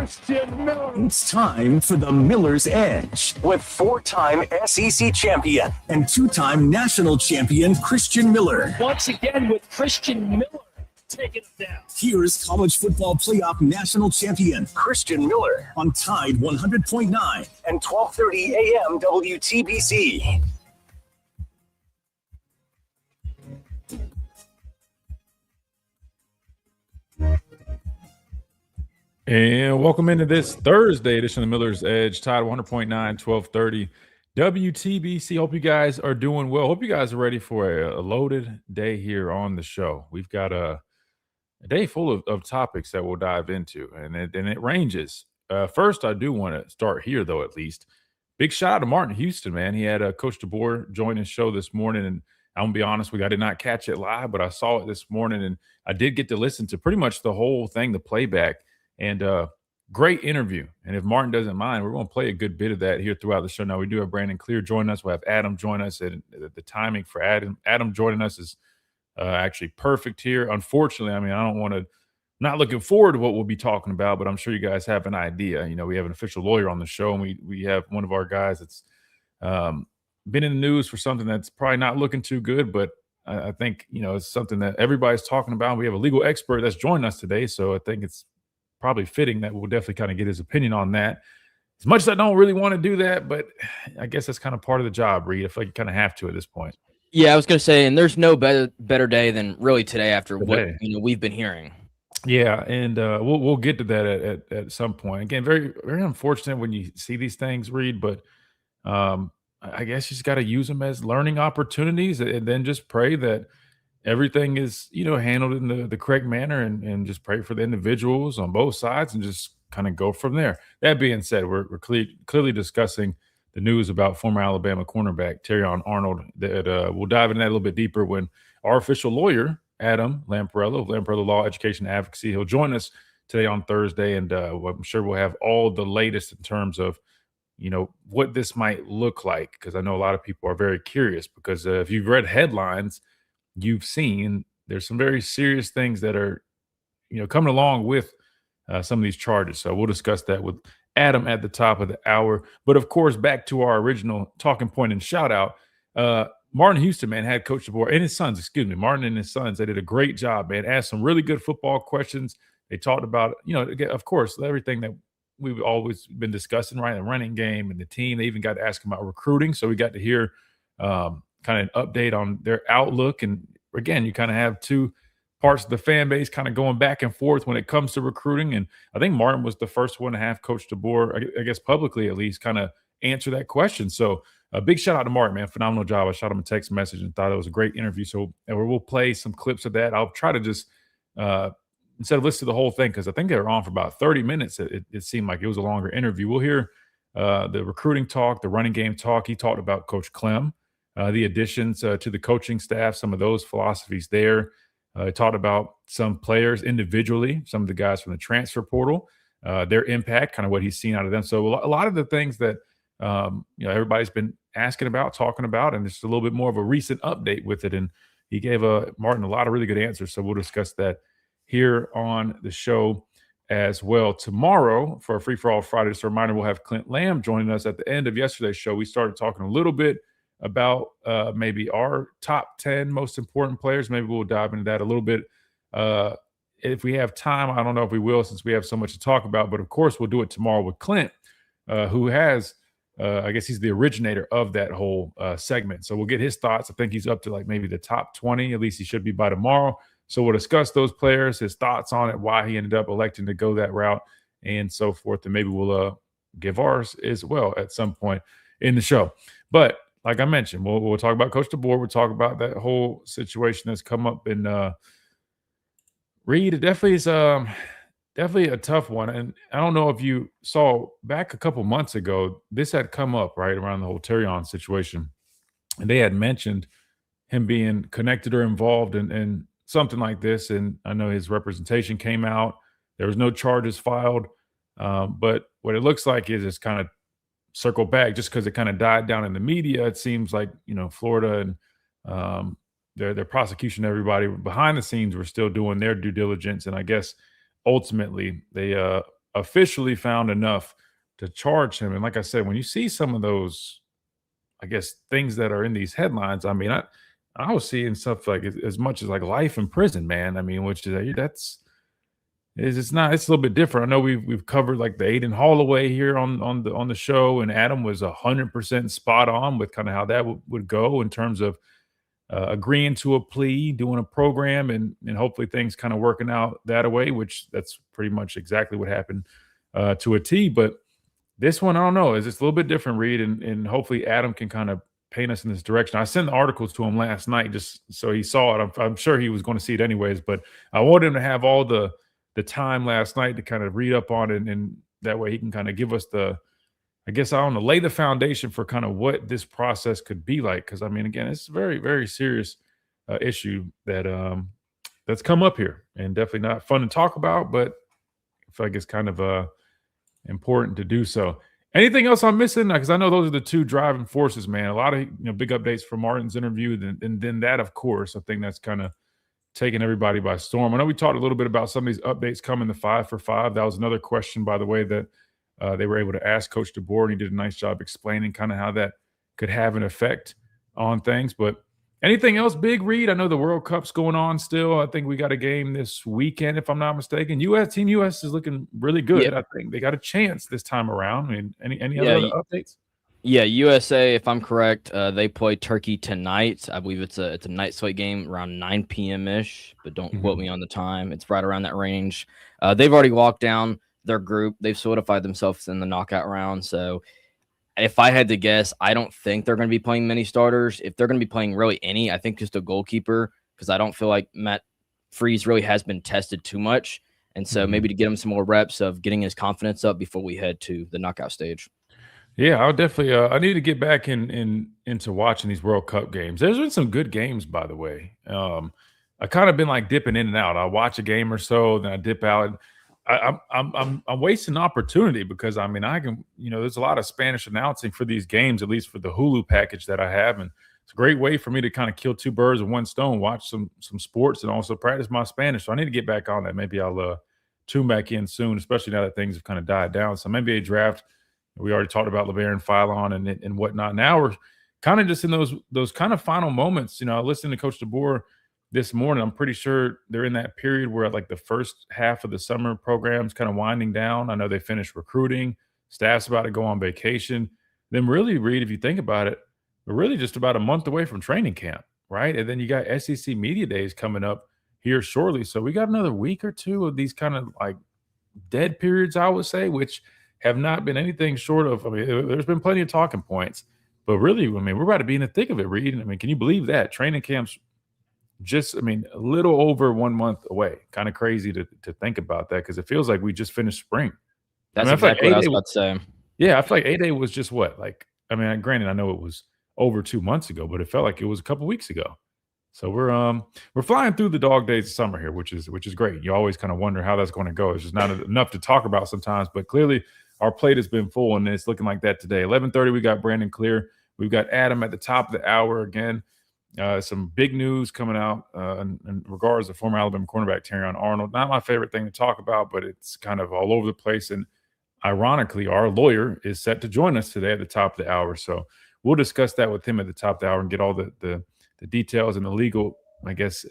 Christian Miller. It's time for the Miller's Edge with four-time SEC champion and two-time national champion Christian Miller. Once again with Christian Miller taking it down. Here's college football playoff national champion Christian Miller on Tide 100.9 and 12:30 a.m. WTBC. And welcome into this Thursday edition of the Miller's Edge, Tide 100.9, 1230 WTBC. Hope you guys are doing well. Hope you guys are ready for a loaded day here on the show. We've got a day full of topics that we'll dive into, and it ranges. First, I do want to start here, though, at least. Big shout out to Martin Houston, man. He had Coach DeBoer join his show this morning, and I'm going to be honest with you, I did not catch it live, but I saw it this morning, and I did get to listen to pretty much the whole thing, the playback. And great interview. And if Martin doesn't mind, we're going to play a good bit of that here throughout the show. Now, we do have Brandon Clear joining us. We'll have Adam join us. And the timing for Adam joining us is actually perfect here. Unfortunately, I mean, not looking forward to what we'll be talking about, but I'm sure you guys have an idea. You know, we have an official lawyer on the show, and we have one of our guys that's been in the news for something that's probably not looking too good, but I think, you know, it's something that everybody's talking about. We have a legal expert that's joined us today, so I think it's probably fitting that we'll definitely kind of get his opinion on that. As much as I don't really want to do that, but I guess that's kind of part of the job, Reed. I feel like you kind of have to at this point. Yeah, I was going to say, and there's no better day than really today after what we've been hearing. Yeah, and we'll get to that at some point. Again, very very unfortunate when you see these things, Reed, but I guess you just got to use them as learning opportunities, and then just pray that everything is, you know, handled in the correct manner, and just pray for the individuals on both sides and just kind of go from there. That being said, we're clearly discussing the news about former Alabama cornerback Terrion Arnold. That we'll dive into that a little bit deeper when our official lawyer, Adam Lamparello of Lamparello Law Education Advocacy, he'll join us today on Thursday, and I'm sure we'll have all the latest in terms of, you know, what this might look like, because I know a lot of people are very curious, because if you've read headlines, you've seen there's some very serious things that are, you know, coming along with some of these charges. So we'll discuss that with Adam at the top of the hour. But of course, back to our original talking point and shout out, Martin Houston, man, had Coach DeBoer and his sons, Martin and his sons. They did a great job, man. Asked some really good football questions. They talked about, you know, of course, everything that we've always been discussing, right? The running game and the team. They even got to ask him about recruiting. So we got to hear kind of an update on their outlook. And again, you kind of have two parts of the fan base kind of going back and forth when it comes to recruiting. And I think Martin was the first one to have Coach DeBoer, I guess publicly at least, kind of answer that question. So a big shout out to Martin, man. Phenomenal job. I shot him a text message and thought it was a great interview. So we'll play some clips of that. I'll try to just instead of listen to the whole thing, because I think they were on for about 30 minutes. It seemed like it was a longer interview. We'll hear the recruiting talk, the running game talk. He talked about Coach Clem, the additions to the coaching staff, some of those philosophies there. He talked about some players individually, some of the guys from the transfer portal, their impact, kind of what he's seen out of them. So a lot of the things that you know, everybody's been asking about, talking about, and just a little bit more of a recent update with it. And he gave Martin a lot of really good answers. So we'll discuss that here on the show as well. Tomorrow, for a Free-for-All Friday, just a reminder, we'll have Clint Lamb joining us. At the end of yesterday's show, we started talking a little bit about maybe our top 10 most important players. Maybe we'll dive into that a little bit if we have time. I don't know if we will, since we have so much to talk about, but of course we'll do it tomorrow with Clint, who has I guess he's the originator of that whole segment. So we'll get his thoughts. I think he's up to like maybe the top 20, at least he should be by tomorrow. So we'll discuss those players, his thoughts on it, why he ended up electing to go that route, and so forth. And maybe we'll give ours as well at some point in the show. But like I mentioned, we'll talk about Coach DeBoer. We'll talk about that whole situation that's come up in Reed. It definitely is definitely a tough one. And I don't know if you saw back a couple months ago, this had come up right around the whole Terrion situation. And they had mentioned him being connected or involved in something like this. And I know his representation came out. There was no charges filed. But what it looks like is it's kind of circle back just because it kind of died down in the media. It seems like, you know, Florida and their prosecution, everybody behind the scenes were still doing their due diligence. And I guess ultimately they officially found enough to charge him. And like I said, when you see some of those, I guess, things that are in these headlines, I mean, I was seeing stuff like as much as like life in prison, man. I mean, which is it's not, it's a little bit different. I know we've covered like the Aiden Holloway here on the show, and Adam was 100% spot on with kind of how that would go in terms of agreeing to a plea, doing a program, and hopefully things kind of working out that way, which that's pretty much exactly what happened to a T. But this one, I don't know, is it's a little bit different, Reed, and hopefully Adam can kind of paint us in this direction. I sent the articles to him last night just so he saw it. I'm sure he was going to see it anyways, but I wanted him to have all the time last night to kind of read up on it, and that way he can kind of give us lay the foundation for kind of what this process could be like. Because I mean, again, it's a very, very serious issue that's come up here, and definitely not fun to talk about, but I feel like it's kind of important to do so. Anything else I'm missing? Because I know those are the two driving forces, man. A lot of big updates from Martin's interview, and then that, of course, I think that's kind of taking everybody by storm. I know we talked a little bit about some of these updates coming, the 5 for 5. That was another question, by the way, that they were able to ask Coach DeBoer, and he did a nice job explaining kind of how that could have an effect on things. But anything else big, Reed? I know the World Cup's going on still. I think we got a game this weekend, if I'm not mistaken. Team US is looking really good. Yeah. I think they got a chance this time around. I mean, any other updates? Yeah, USA, if I'm correct, they play Turkey tonight. I believe it's a night slate game around 9 p.m.-ish, but don't quote me on the time. It's right around that range. They've already locked down their group. They've solidified themselves in the knockout round. So if I had to guess, I don't think they're going to be playing many starters. If they're going to be playing really any, I think just a goalkeeper, because I don't feel like Matt Freese really has been tested too much. And so maybe to get him some more reps of getting his confidence up before we head to the knockout stage. Yeah, I'll definitely. I need to get back into watching these World Cup games. There's been some good games, by the way. I kind of been like dipping in and out. I watch a game or so, then I dip out. I'm wasting opportunity because I mean I can, there's a lot of Spanish announcing for these games, at least for the Hulu package that I have, and it's a great way for me to kind of kill two birds with one stone. Watch some sports and also practice my Spanish. So I need to get back on that. Maybe I'll tune back in soon, especially now that things have kind of died down. So maybe a draft. We already talked about LeBaron Philon and whatnot. Now we're kind of just in those kind of final moments. Listening to Coach DeBoer this morning, I'm pretty sure they're in that period where like the first half of the summer program's kind of winding down. I know they finished recruiting. Staff's about to go on vacation. Then really, Reed, if you think about it, we're really just about a month away from training camp, right? And then you got SEC Media Days coming up here shortly. So we got another week or two of these kind of like dead periods, I would say, which have not been anything short of, there's been plenty of talking points, but really, we're about to be in the thick of it, Reed. Can you believe that? Training camp's just, a little over 1 month away. Kind of crazy to think about that because it feels like we just finished spring. That's exactly what I was about to say. Yeah, I feel like A-Day was just what? Granted, I know it was over 2 months ago, but it felt like it was a couple weeks ago. So we're flying through the dog days of summer here, which is great. You always kind of wonder how that's going to go. It's just not enough to talk about sometimes, but clearly our plate has been full, and it's looking like that today. 11:30, we got Brandon Clear. We've got Adam at the top of the hour again. Some big news coming out in regards to former Alabama cornerback Terrion Arnold. Not my favorite thing to talk about, but it's kind of all over the place. And ironically, our lawyer is set to join us today at the top of the hour. So we'll discuss that with him at the top of the hour and get all the details and the legal, I guess,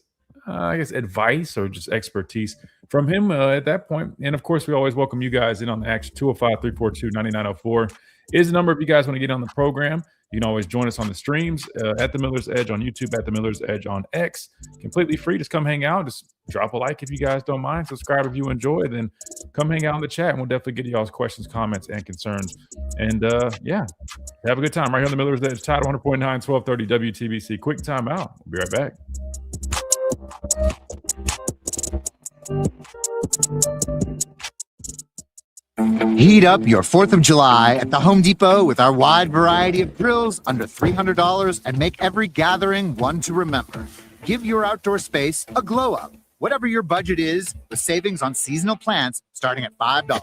advice or just expertise from him at that point. And, of course, we always welcome you guys in on the action. 205-342-9904 is the number if you guys want to get on the program. You can always join us on the streams at The Miller's Edge on YouTube, at The Miller's Edge on X. Completely free. Just come hang out. Just drop a like if you guys don't mind. Subscribe if you enjoy. Then come hang out in the chat, and we'll definitely get y'all's questions, comments, and concerns. And, have a good time right here on The Miller's Edge. Tide 100.9, 1230 WTBC. Quick time out. We'll be right back. Heat up your 4th of July at the Home Depot with our wide variety of grills under $300 and make every gathering one to remember. Give your outdoor space a glow up. Whatever your budget is, with savings on seasonal plants starting at $5.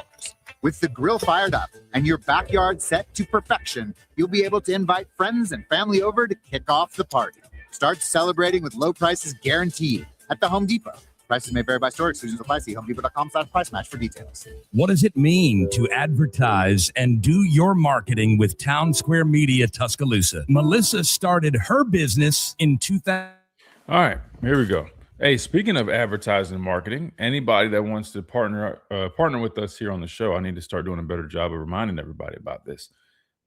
With the grill fired up and your backyard set to perfection, you'll be able to invite friends and family over to kick off the party. Start celebrating with low prices guaranteed at the Home Depot. Prices may vary by store. Exclusions apply. See HomeDepot.com/price match for details. What does it mean to advertise and do your marketing with Town Square Media Tuscaloosa? Melissa started her business in 2000. All right, here we go. Hey, speaking of advertising and marketing, anybody that wants to partner with us here on the show, I need to start doing a better job of reminding everybody about this.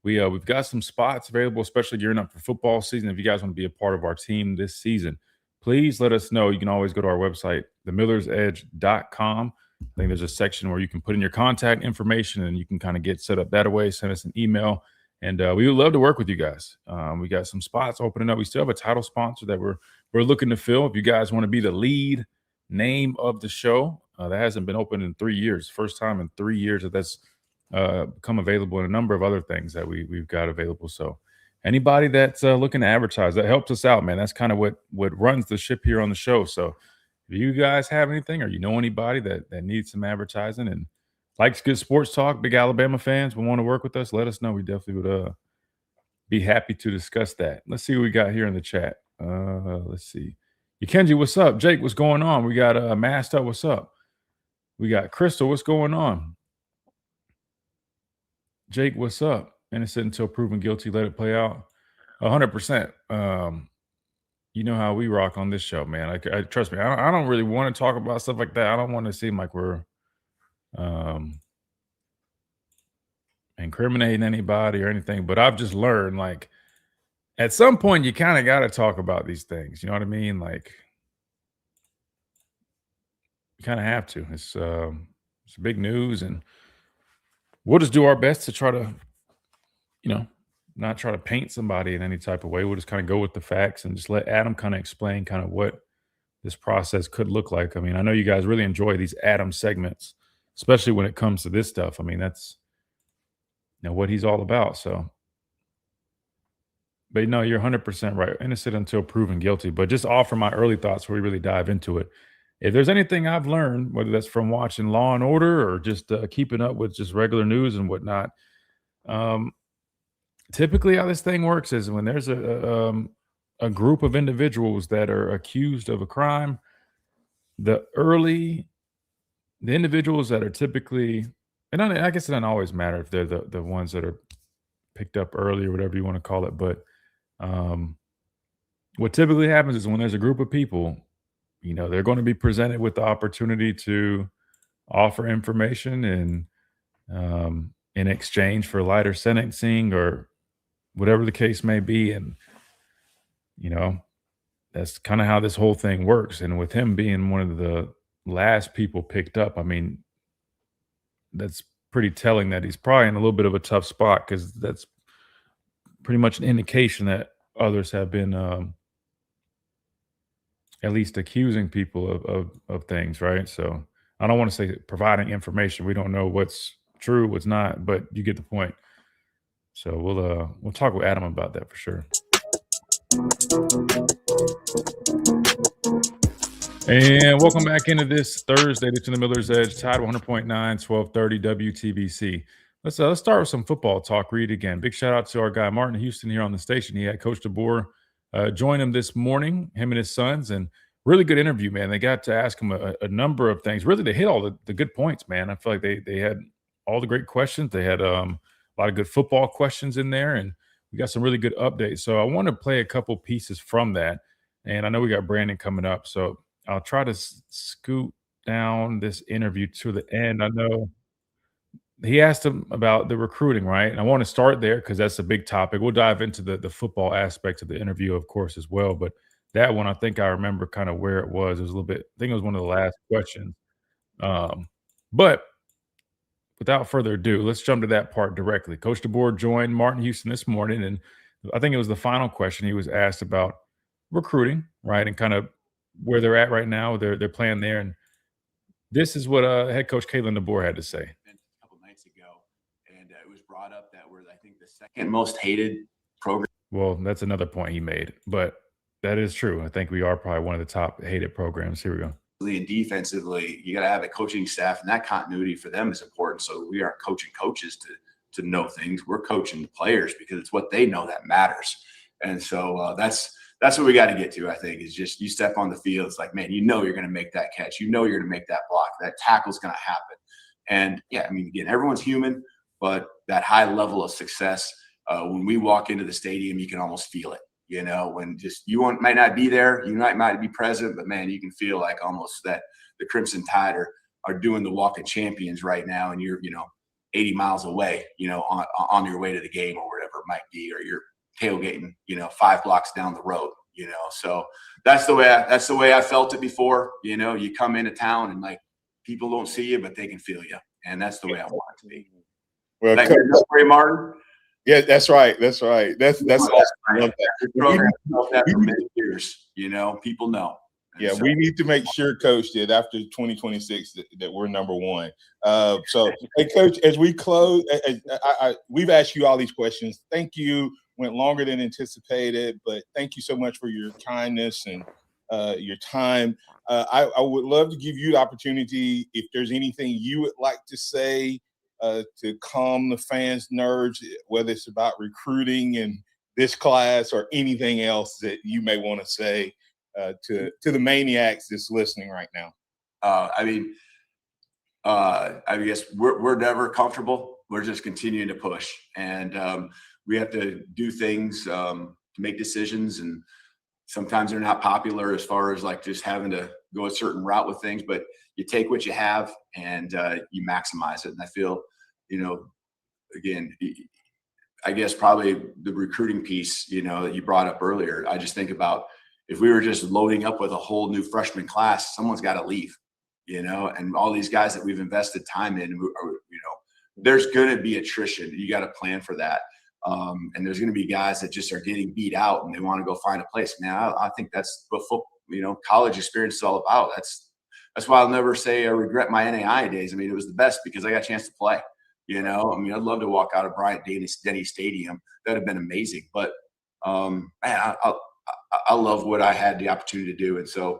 We've got some spots available, especially gearing up for football season. If you guys want to be a part of our team this season, please let us know. You can always go to our website, themillersedge.com. I think there's a section where you can put in your contact information and you can kind of get set up that way. Send us an email, and we would love to work with you guys. We got some spots opening up. We still have a title sponsor that we're looking to fill. If you guys want to be the lead name of the show, that hasn't been open in 3 years. First time in 3 years that's become available, and a number of other things that we've got available. So anybody that's looking to advertise, that helps us out, man. That's kind of what runs the ship here on the show. So if you guys have anything, or you know anybody that needs some advertising and likes good sports talk, big Alabama fans, will want to work with us, let us know. We definitely would be happy to discuss that. Let's see what we got here in the chat. Let's see. Kenji, what's up? Jake, what's going on? We got Masked Up, what's up? We got Crystal, what's going on? Jake, what's up? Innocent until proven guilty, let it play out. 100%. You know how we rock on this show, man. I trust me. I don't really want to talk about stuff like that. I don't want to seem like we're incriminating anybody or anything. But I've just learned, like, at some point, you kind of got to talk about these things. You know what I mean? Like, you kind of have to. It's big news, and we'll just do our best to try to, not try to paint somebody in any type of way. We'll just kind of go with the facts and just let Adam kind of explain kind of what this process could look like. I mean, I know you guys really enjoy these Adam segments, especially when it comes to this stuff. I mean, that's what he's all about. So, but no, you're 100% right. Innocent until proven guilty. But just offer my early thoughts before we really dive into it. If there's anything I've learned, whether that's from watching Law and Order or just keeping up with just regular news and whatnot, typically how this thing works is when there's a group of individuals that are accused of a crime, the individuals that are typically, and I guess it doesn't always matter if they're the ones that are picked up early or whatever you want to call it, but what typically happens is when there's a group of people, they're going to be presented with the opportunity to offer information and in exchange for lighter sentencing or whatever the case may be. And, that's kind of how this whole thing works. And with him being one of the last people picked up, I mean, that's pretty telling that he's probably in a little bit of a tough spot, because that's pretty much an indication that others have been at least accusing people of things, right? So I don't want to say providing information. We don't know what's true, what's not, but you get the point. So we'll talk with Adam about that for sure. And welcome back into this Thursday edition of Miller's Edge, Tide 100.9, 1230 WTBC. Let's start with some football talk. Read again. Big shout out to our guy Martin Houston here on the station. He had Coach DeBoer join him this morning, him and his sons, and really good interview, man. They got to ask him a number of things. Really, they hit all the good points, man. I feel like they had all the great questions. They had a lot of good football questions in there, and we got some really good updates. So I want to play a couple pieces from that, and I know we got Brandon coming up, so I'll try to scoot down this interview to the end. I know he asked him about the recruiting, right? And I want to start there because that's a big topic. We'll dive into the football aspect of the interview, of course, as well. But that one, I think I remember kind of where it was. It was a little bit, I think it was one of the last questions. But without further ado, let's jump to that part directly. Coach DeBoer joined Martin Houston this morning, and I think it was the final question he was asked about recruiting, right? And kind of where they're at right now, their plan there. And this is what head coach Kalen DeBoer had to say. A couple nights ago, and it was brought up that we're, I think, the second most hated program. Well, that's another point he made, but that is true. I think we are probably one of the top hated programs. Here we go. And defensively, you got to have a coaching staff, and that continuity for them is important. So we aren't coaching coaches to know things. We're coaching the players because it's what they know that matters. And so that's that's what we got to get to, I think, is just you step on the field. It's like, man, you're going to make that catch. You're going to make that block. That tackle's going to happen. And, yeah, I mean, again, everyone's human, but that high level of success, when we walk into the stadium, you can almost feel it. When just might not be there, you might be present, but, man, you can feel like almost that the Crimson Tide are doing the walk of champions right now, and you're, 80 miles away, on your way to the game or whatever it might be, or you're tailgating, 5 blocks down the road, So that's the way I felt it before. You come into town and like people don't see you, but they can feel you, and that's the way I want it to be. Well, like Ray Martin. Yeah, that's right. That's awesome. I love that. Program that for many years. People know. Yeah, we need to make sure, Coach, that after 2026 that we're number one. So, hey, Coach, as we close, we've asked you all these questions. Thank you. Went longer than anticipated, but thank you so much for your kindness and your time. I would love to give you the opportunity, if there's anything you would like to say to calm the fans' nerves, whether it's about recruiting in this class or anything else that you may want to say to the maniacs that's listening right now. I guess we're never comfortable. We're just continuing to push, and we have to do things to make decisions, and sometimes they're not popular as far as like just having to go a certain route with things, but you take what you have and you maximize it. And I feel, again, I guess probably the recruiting piece, that you brought up earlier. I just think about if we were just loading up with a whole new freshman class, someone's got to leave, and all these guys that we've invested time in, there's going to be attrition. You got to plan for that. And there's going to be guys that just are getting beat out and they want to go find a place. Now, I think that's what college experience is all about. That's why I'll never say I regret my NAI days. I mean, it was the best because I got a chance to play. I'd love to walk out of Bryant-Denny Stadium. That'd have been amazing. But man, I love what I had the opportunity to do, and so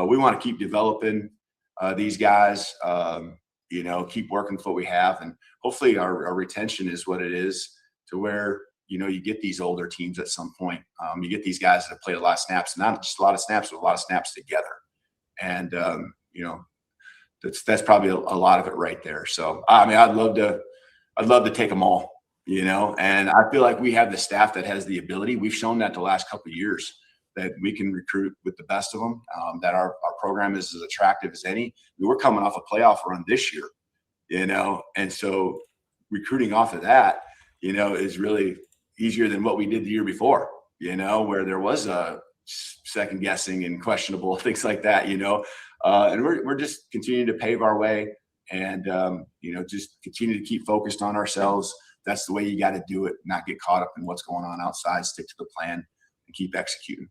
we want to keep developing these guys. Keep working with what we have, and hopefully our retention is what it is, to where you get these older teams at some point. You get these guys that have played a lot of snaps, not just a lot of snaps, but a lot of snaps together, and that's probably a lot of it right there. So I mean, I'd love to take them all. And I feel like we have the staff that has the ability. We've shown that the last couple of years that we can recruit with the best of them, that our program is as attractive as any. We're coming off a playoff run this year, and so recruiting off of that, is really easier than what we did the year before, where there was a second guessing and questionable things like that, and we're just continuing to pave our way and, just continue to keep focused on ourselves. That's the way you got to do it. Not get caught up in what's going on outside, stick to the plan and keep executing.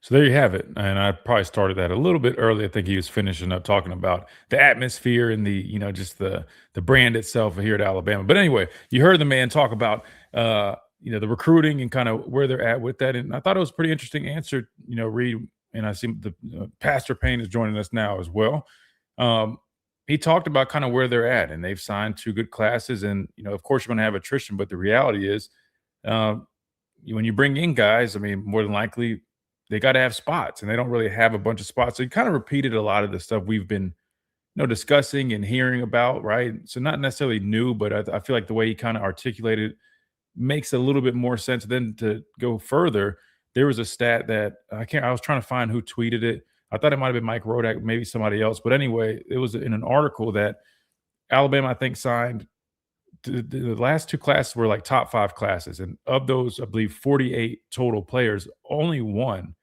So there you have it. And I probably started that a little bit early. I think he was finishing up talking about the atmosphere and the, just the brand itself here at Alabama. But anyway, you heard the man talk about, the recruiting and kind of where they're at with that. And I thought it was a pretty interesting answer, Reed. And I see the Pastor Payne is joining us now as well. He talked about kind of where they're at, and they've signed 2 good classes. And, of course, you're going to have attrition. But the reality is when you bring in guys, I mean, more than likely, they got to have spots, and they don't really have a bunch of spots. So he kind of repeated a lot of the stuff we've been, discussing and hearing about, right? So not necessarily new, but I feel like the way he kind of articulated makes a little bit more sense. Then to go further, there was a stat that I was trying to find who tweeted it. I thought it might have been Mike Rodak, maybe somebody else. But anyway, it was in an article that Alabama, I think, signed. The last 2 classes were like top 5 classes. And of those, I believe 48 total players, only one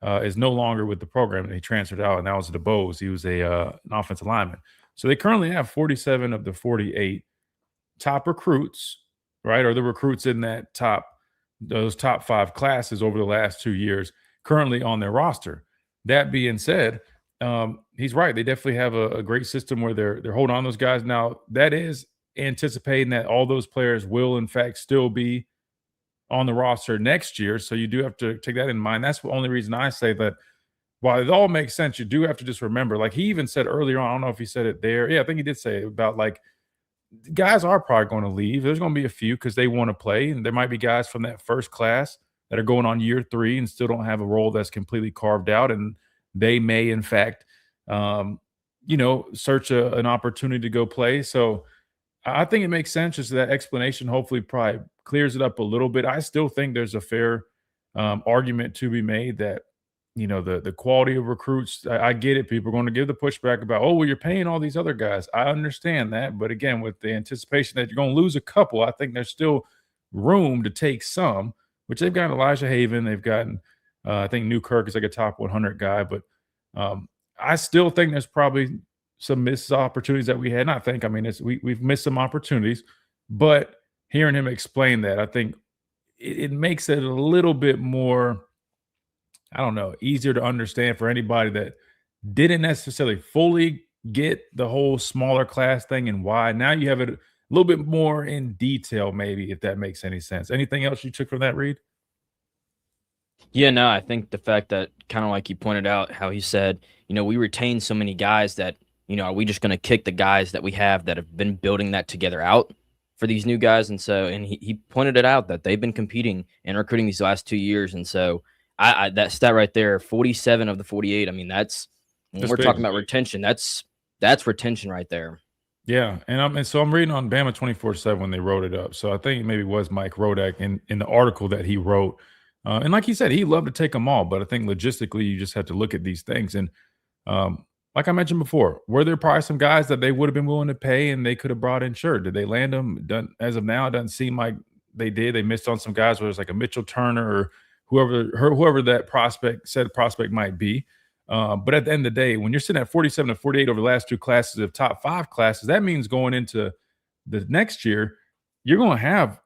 is no longer with the program. And he transferred out, and that was DeBose. He was an offensive lineman. So they currently have 47 of the 48 top recruits, right? Or the recruits in those top 5 classes over the last 2 years currently on their roster. That being said, he's right. They definitely have a great system where they're holding on those guys. Now, that is anticipating that all those players will, in fact, still be on the roster next year. So you do have to take that in mind. That's the only reason I say that while it all makes sense, you do have to just remember, like he even said earlier on, I don't know if he said it there. Yeah, I think he did say it about like guys are probably going to leave. There's going to be a few because they want to play. And there might be guys from that first class that are going on year 3 and still don't have a role that's completely carved out, and they may, in fact, search an opportunity to go play. So I think it makes sense. Just that explanation hopefully probably clears it up a little bit. I still think there's a fair argument to be made that, the quality of recruits, I get it. People are going to give the pushback about, oh, well, you're paying all these other guys. I understand that. But again, with the anticipation that you're going to lose a couple, I think there's still room to take some, which they've got Elijah Haven. They've gotten, I think Newkirk is like a top 100 guy. But I still think there's probably some missed opportunities that we had. Not think, I mean, we've missed some opportunities. But hearing him explain that, I think it makes it a little bit more, I don't know, easier to understand for anybody that didn't necessarily fully get the whole smaller class thing and why. Now you have it a little bit more in detail, maybe, if that makes any sense. Anything else you took from that, Reed? Yeah, no, I think the fact that, kind of like you pointed out, how he said, we retain so many guys that, are we just going to kick the guys that we have that have been building that together out for these new guys? And so, and he pointed it out that they've been competing and recruiting these last 2 years. And so I that stat right there, 47 of the 48. I mean, that's when we're talking about retention, that's retention right there. Yeah. And so I'm reading on Bama 24/7 when they wrote it up. So I think it maybe was Mike Rodak in the article that he wrote. And like he said, he loved to take them all. But I think logistically, you just have to look at these things. And like I mentioned before, were there probably some guys that they would have been willing to pay and they could have brought in? Sure. Did they land them? As of now, it doesn't seem like they did. They missed on some guys, whether it's like a Mitchell Turner or whoever that prospect might be. But at the end of the day, when you're sitting at 47 to 48 over the last 2 classes of top 5 classes, that means going into the next year, you're going to have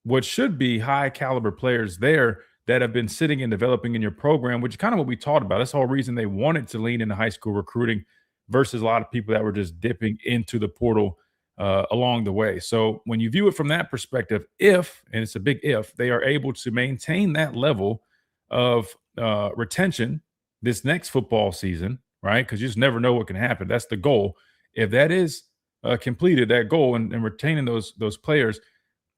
what should be high caliber players there that have been sitting and developing in your program, which is kind of what we talked about. That's the whole reason they wanted to lean into high school recruiting versus a lot of people that were just dipping into the portal along the way. So when you view it from that perspective, if, and it's a big if, they are able to maintain that level of retention this next football season, right? Because you just never know what can happen. That's the goal. If that is completed, that goal, and retaining those players,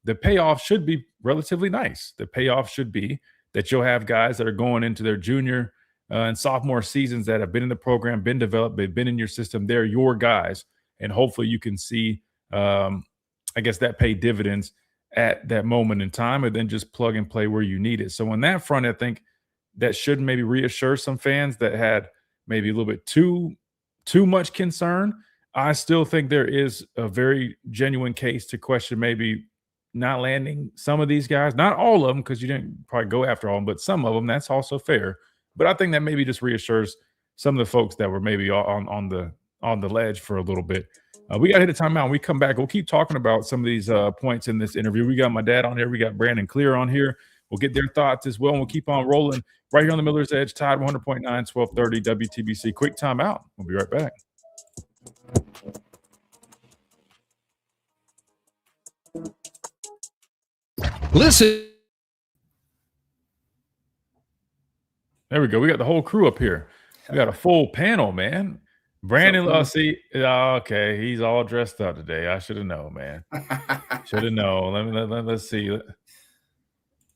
the payoff should be relatively nice. The payoff should be that you'll have guys that are going into their junior and sophomore seasons that have been in the program, been developed, they've been in your system. They're your guys. And hopefully you can see, that pay dividends at that moment in time, and then just plug and play where you need it. So on that front, I think that should maybe reassure some fans that had maybe a little bit too much concern. I still think there is a very genuine case to question maybe not landing some of these guys, not all of them, because you didn't probably go after all of them, but some of them. That's also fair. But I think that maybe just reassures some of the folks that were maybe on the ledge for a little bit. We got to hit a timeout. When we come back, we'll keep talking about some of these points in this interview. We got my dad on here. We got Brandon Clear on here. We'll get their thoughts as well, and we'll keep on rolling right here on the Miller's Edge, Tide 100.9, 1230 WTBC. Quick timeout. We'll be right back. Listen. There we go. We got the whole crew up here. We got a full panel, man. Brandon, okay, he's all dressed up today. I should have known, man. Should have known. Let's see.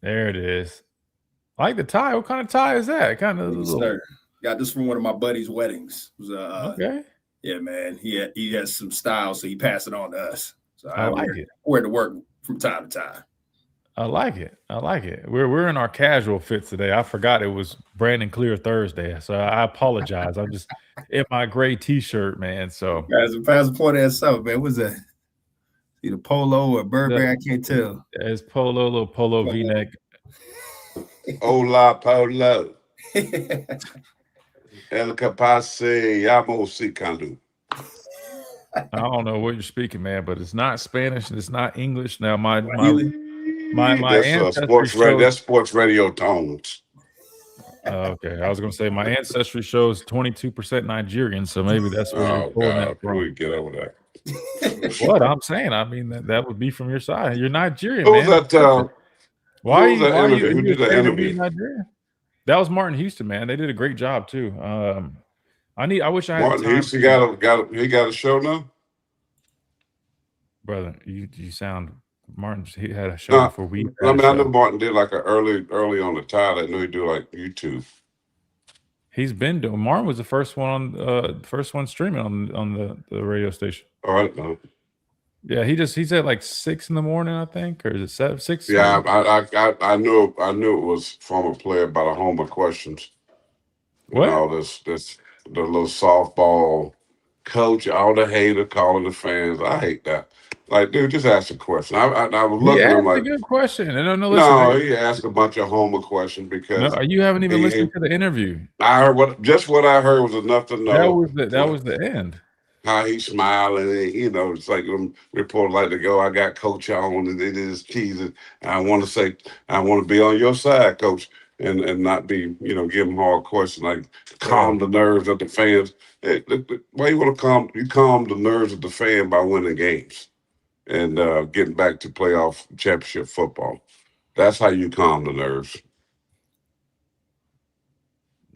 There it is. I like the tie. What kind of tie is that? Kind of got this from one of my buddy's weddings. It was, okay. Yeah, man. He has some style, so he passed it on to us. So I like it. Wear it to work from time to time. I like it. We're in our casual fits today. I forgot it was Brandon Clear Thursday, so I apologize. I'm just in my gray T-shirt, man. So Pastor pointed at something, man. What's that? Either polo or Burberry, I can't tell. It's little polo V-neck. Hola, polo. El capase llamo si candu. I don't know what you're speaking, man, but it's not Spanish and it's not English. Now my that's sports radio tones. Okay, I was going to say my ancestry shows 22% Nigerian, so maybe that's where you're pulling that from. We get over that. What I'm saying, I mean that would be from your side. You're Nigerian, Who man. Was that? Why who did the interview? Nigerian? That was Martin Houston, man. They did a great job too. I wish I had Martin Houston got a show now. Brother, you sound Martin, he had a show No, before we. I mean, I know Martin did like an early on the tide. I know he do like YouTube. He's been doing. Martin was the first one streaming on the radio station. All right, no. Yeah, he's at like 6 a.m, I think, or is it 7, 6? Yeah, I knew it was former player by the Homer questions. What? And all this the little softball coach, all the hater calling the fans. I hate that. Like, dude, just ask a question. I was looking at him like, a good question. No, no, listen. he asked a bunch of Homer questions because No, you haven't even listened to the interview. I heard what I heard was enough to know. That was the end. How he's smiling, and, it's like them reporter like to go, I got coach on, and it is cheesy. I want to say, I want to be on your side, coach, and not be, give him hard questions, like calm the nerves of the fans. Hey, why you want to calm the nerves of the fan by winning games and getting back to playoff championship football. That's how you calm the nerves.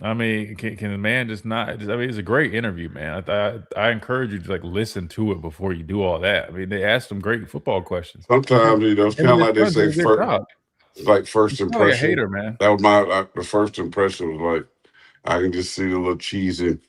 I mean, can the man just not? I mean, it's a great interview, man. I encourage you to like listen to it before you do all that. I mean, they asked some great football questions. Sometimes it's kind of like they say first impression. Like a hater, man. That was the first impression was like I can just see the little cheesy.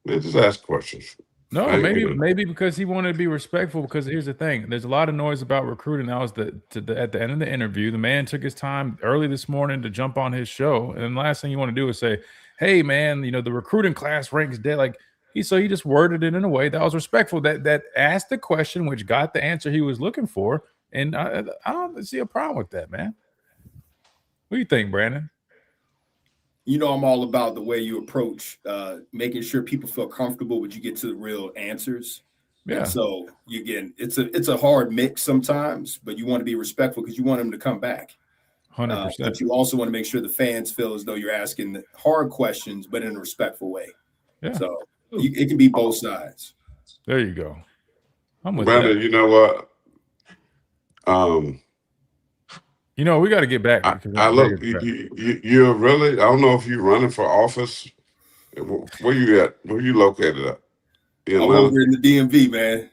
Man, just ask questions. No, maybe because he wanted to be respectful. Because here's the thing: there's a lot of noise about recruiting. That was at the end of the interview. The man took his time early this morning to jump on his show, and the last thing you want to do is say, "Hey, man, the recruiting class ranks dead." Like he just worded it in a way that was respectful. That asked the question, which got the answer he was looking for, and I don't see a problem with that, man. What do you think, Brandon? I'm all about the way you approach making sure people feel comfortable, but you get to the real answers. Yeah. And so it's a hard mix sometimes, but you want to be respectful because you want them to come back. 100%. But you also want to make sure the fans feel as though you're asking the hard questions, but in a respectful way. Yeah. So it can be both sides. There you go. I'm with Brandon, that. You know what? We got to get back. I look, you're really, I don't know if you're running for office. Where you at? Where you located at? I'm over in the DMV, man.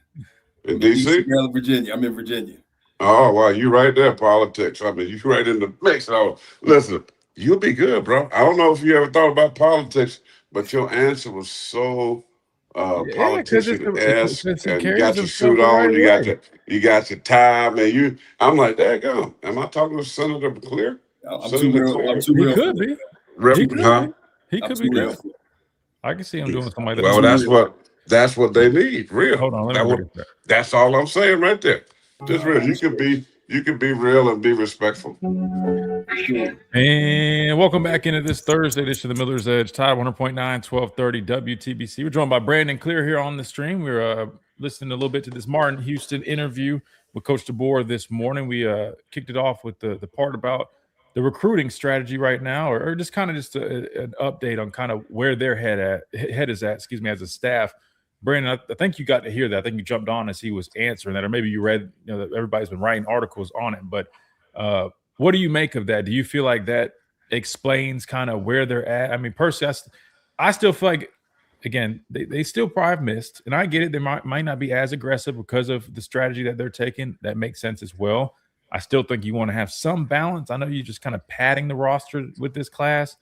In D.C.? Maryland, Virginia. I'm in Virginia. Oh, wow. You right there, politics. I mean, you right in the mix. Oh, listen, you'll be good, bro. I don't know if you ever thought about politics, but your answer was so politician-esque, and you got your suit on, you got your tie, man. I'm like, there go. Am I talking to Senator Clear? I'm too real. He could be. He could be good. I can see him doing something like that. Well, that's what they need. Real. Hold on, that's all I'm saying right there. Just real. You can be real and be respectful. And welcome back into this Thursday edition of the Miller's Edge, Tide 100.9, 1230 WTBC. We're joined by Brandon Clear here on the stream. We're listening a little bit to this Martin Houston interview with Coach DeBoer this morning. We kicked it off with the part about the recruiting strategy right now, or just kind of an update on kind of where their head is at, as a staff. Brandon, I think you got to hear that. I think you jumped on as he was answering that, or maybe you read, that everybody's been writing articles on it. But what do you make of that? Do you feel like that explains kind of where they're at? I mean, personally, I still feel like, again, they still probably have missed. And I get it. They might not be as aggressive because of the strategy that they're taking. That makes sense as well. I still think you want to have some balance. I know you're just kind of padding the roster with this class,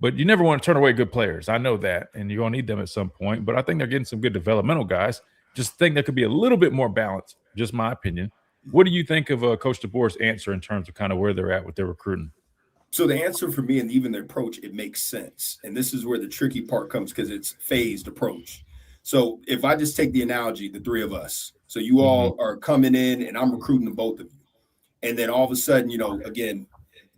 but you never want to turn away good players. I know that, and you're going to need them at some point. But I think they're getting some good developmental guys. Just think there could be a little bit more balance, just my opinion. What do you think of Coach DeBoer's answer in terms of kind of where they're at with their recruiting? So the answer for me, and even the approach, it makes sense. And this is where the tricky part comes, because it's phased approach. So if I just take the analogy, the three of us, so you all are coming in and I'm recruiting the both of you. And then all of a sudden, again,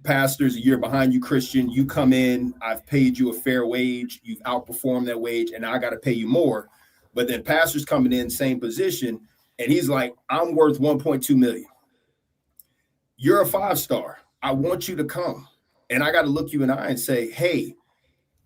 Pastor's a year behind you, Christian. You come in, I've paid you a fair wage. You've outperformed that wage, and now I got to pay you more. But then Pastor's coming in, same position, and he's like, I'm worth $1.2 million. You're a 5-star. I want you to come. And I got to look you in the eye and say, hey,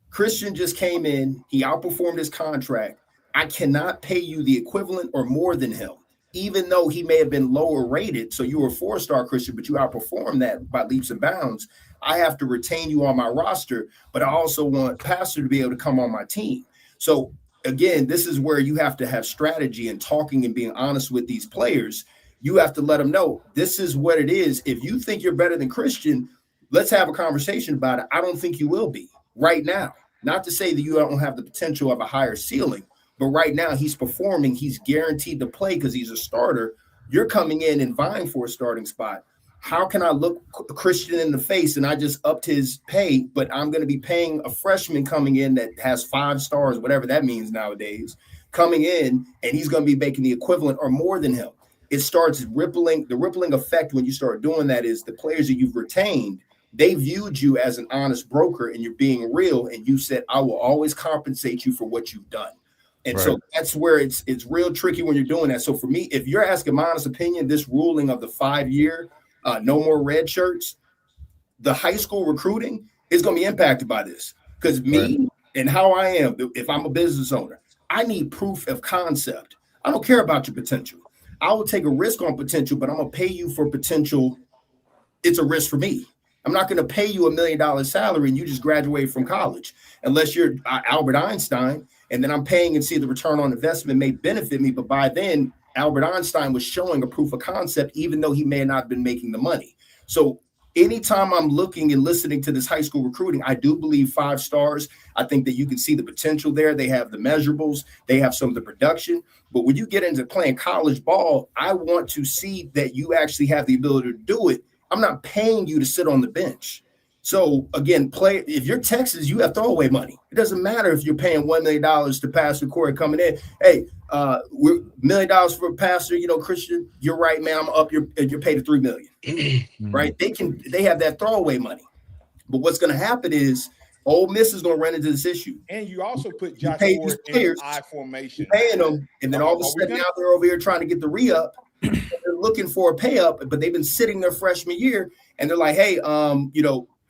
Christian just came in. He outperformed his contract. I cannot pay you the equivalent or more than him, even though he may have been lower rated. So you were a 4-star, Christian, but you outperformed that by leaps and bounds. I have to retain you on my roster, but I also want Pastor to be able to come on my team. So again, this is where you have to have strategy and talking and being honest with these players, you have to let them know this is what it is. If you think you're better than Christian, let's have a conversation about it. I don't think you will be right now. Not to say that you don't have the potential of a higher ceiling, but right now he's performing. He's guaranteed to play because he's a starter. You're coming in and vying for a starting spot. How can I look Christian in the face and I just upped his pay, but I'm going to be paying a freshman coming in that has 5 stars, whatever that means nowadays, coming in, and he's going to be making the equivalent or more than him. It starts rippling. The rippling effect when you start doing that is the players that you've retained, they viewed you as an honest broker and you're being real. And you said, I will always compensate you for what you've done. And so that's where it's real tricky when you're doing that. So for me, if you're asking my honest opinion, this ruling of the 5-year, no more red shirts, the high school recruiting is going to be impacted by this. Because me and how I am, if I'm a business owner, I need proof of concept. I don't care about your potential. I will take a risk on potential, but I'm going to pay you for potential. It's a risk for me. I'm not going to pay you $1 million salary and you just graduate from college unless you're Albert Einstein. And then I'm paying and see the return on investment may benefit me. But by then, Albert Einstein was showing a proof of concept, even though he may not have been making the money. So anytime I'm looking and listening to this high school recruiting, I do believe 5 stars. I think that you can see the potential there. They have the measurables. They have some of the production. But when you get into playing college ball, I want to see that you actually have the ability to do it. I'm not paying you to sit on the bench. So again, if you're Texas, you have throwaway money. It doesn't matter if you're paying $1 million to Pastor Corey coming in. Hey, we're $1 million for a pastor. Christian, you're right, man. I'm up your pay to $3 million. Right? They have that throwaway money. But what's going to happen is Ole Miss is going to run into this issue. And you also put Josh Ford in I formation, paying them, and then all of a sudden now they're over here trying to get the re-up. They're looking for a pay up, but they've been sitting their freshman year, and they're like, hey,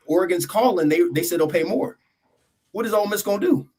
Oregon's calling. They said they'll pay more. What is Ole Miss going to do?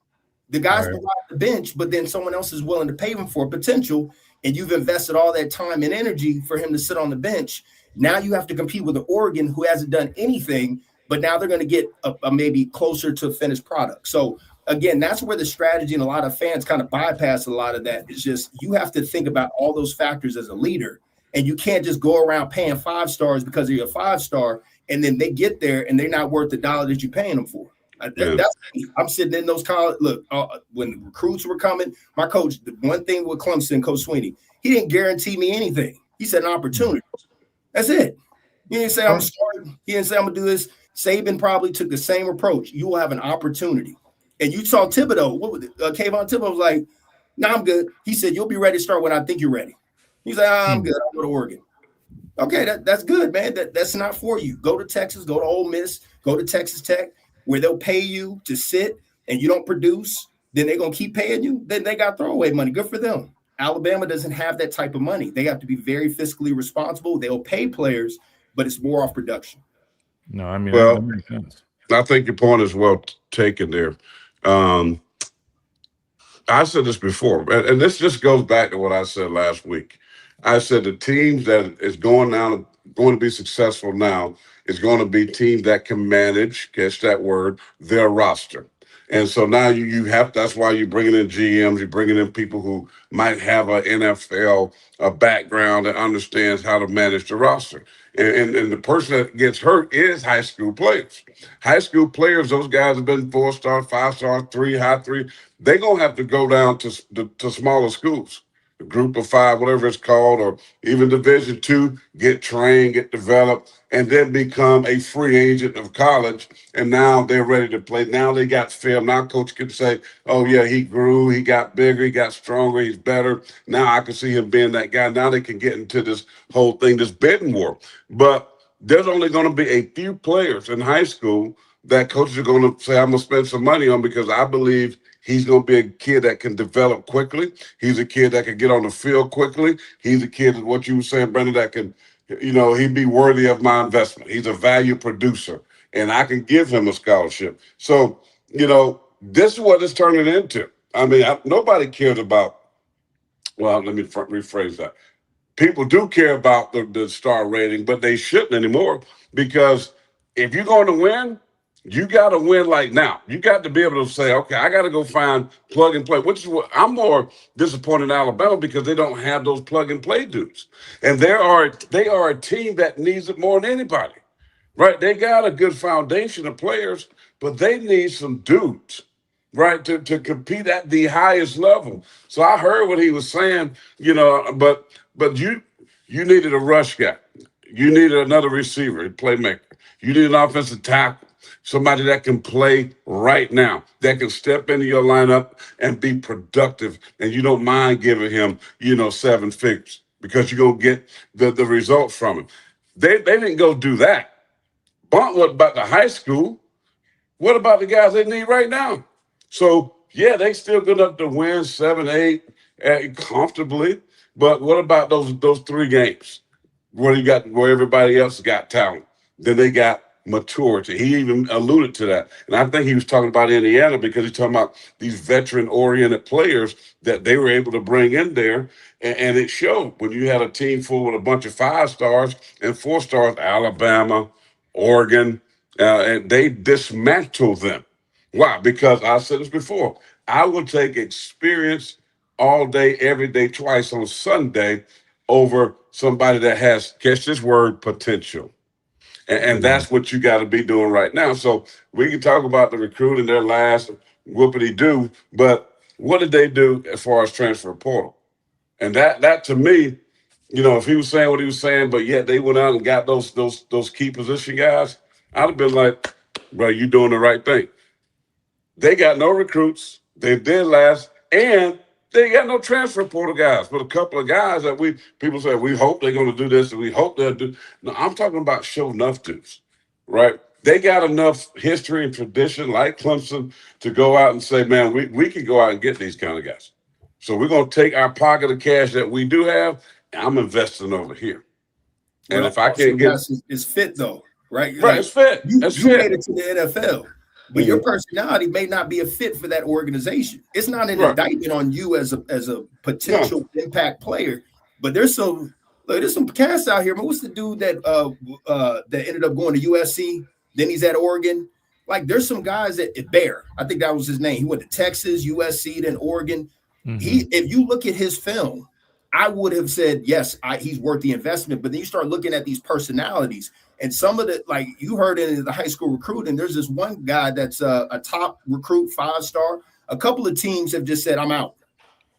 The guys provide the bench, but then someone else is willing to pay him for potential, and you've invested all that time and energy for him to sit on the bench. Now you have to compete with the Oregon who hasn't done anything, but now they're going to get a maybe closer to a finished product. So again, that's where the strategy and a lot of fans kind of bypass a lot of that. It's just you have to think about all those factors as a leader, and you can't just go around paying 5 stars because you're a 5-star, and then they get there and they're not worth the dollar that you're paying them for. I'm sitting in those college. Look, when the recruits were coming, my coach, the one thing with Clemson, Coach Sweeney, he didn't guarantee me anything. He said an opportunity. That's it. He didn't say I'm starting. He didn't say I'm going to do this. Saban probably took the same approach. You will have an opportunity. And you saw Thibodeau. What was it? Kayvon Thibodeau was like, no, I'm good. He said, you'll be ready to start when I think you're ready. He's like, I'm good. I'll go to Oregon. Okay, that's good, man. That's not for you. Go to Texas, go to Ole Miss, go to Texas Tech, where they'll pay you to sit and you don't produce, then they're going to keep paying you. Then they got throwaway money. Good for them. Alabama doesn't have that type of money. They have to be very fiscally responsible. They'll pay players, but it's more off production. No, I mean, well, that makes sense. I think your point is well taken there. I said this before, and this just goes back to what I said last week. I said the teams that is going to be successful now is going to be teams that can manage, catch that word, their roster. And so now you have, that's why you're bringing in GMs, you're bringing in people who might have an NFL background that understands how to manage the roster. And the person that gets hurt is high school players. High school players, those guys have been 4-star, 5-star, 3, high 3. They're going to have to go down to smaller schools. The group of 5, whatever it's called, or even Division II, get trained, get developed, and then become a free agent of college. And now they're ready to play. Now they got film. Now coach can say, oh, yeah, he grew, he got bigger, he got stronger, he's better. Now I can see him being that guy. Now they can get into this whole thing, this bidding war. But there's only going to be a few players in high school that coaches are going to say, I'm going to spend some money on, because I believe he's going to be a kid that can develop quickly. He's a kid that can get on the field quickly. He's a kid, what you were saying, Brandon, that can, he'd be worthy of my investment. He's a value producer, and I can give him a scholarship. So, this is what it's turning into. I mean, nobody cares about, well, let me rephrase that. People do care about the star rating, but they shouldn't anymore, because if you're going to win, You got to win like now. You got to be able to say, okay, I got to go find plug and play, which is what I'm more disappointed in Alabama because they don't have those plug and play dudes. And they are a team that needs it more than anybody, right? They got a good foundation of players, but they need some dudes, right, to compete at the highest level. So I heard what he was saying, but you needed a rush guy. You needed another receiver, a playmaker. You need an offensive tackle. Somebody that can play right now, that can step into your lineup and be productive, and you don't mind giving him, 7 figures because you're going to get the result from him. They didn't go do that. Bunt what about the high school? What about the guys they need right now? So, yeah, they still good enough to win 7-8 comfortably, but what about those 3 games where everybody else got talent? Then they got maturity. He even alluded to that. And I think he was talking about Indiana because he's talking about these veteran-oriented players that they were able to bring in there. And it showed when you had a team full with a bunch of 5 stars and 4 stars, Alabama, Oregon, and they dismantled them. Why? Because I said this before. I will take experience all day, every day, twice on Sunday over somebody that has, catch this word, potential. And that's what you got to be doing right now. So we can talk about the recruiting, their last whoopity-do, but what did they do as far as transfer portal? And that to me, if he was saying what he was saying, but yet they went out and got those key position guys, I'd have been like, bro, you doing the right thing. They got no recruits. They did last, and they got no transfer portal guys, but a couple of guys that people say, we hope they're going to do this and we hope they'll do. No, I'm talking about show enough dudes, right? They got enough history and tradition like Clemson to go out and say, man, we can go out and get these kind of guys. So we're going to take our pocket of cash that we do have, and I'm investing over here. And if I can't get it's fit though, right? Right, it's fit. You fit. made it to the NFL. But your personality may not be a fit for that organization. It's not an indictment on you as a potential impact player. But there's some cats out here. But what's the dude that ended up going to USC? Then he's at Oregon. Like there's some guys that Bear. I think that was his name. He went to Texas, USC, then Oregon. Mm-hmm. If you look at his film, I would have said yes, he's worth the investment. But then you start looking at these personalities. And some of the, like you heard in the high school recruiting, there's this one guy that's a top recruit, 5-star. A couple of teams have just said, I'm out.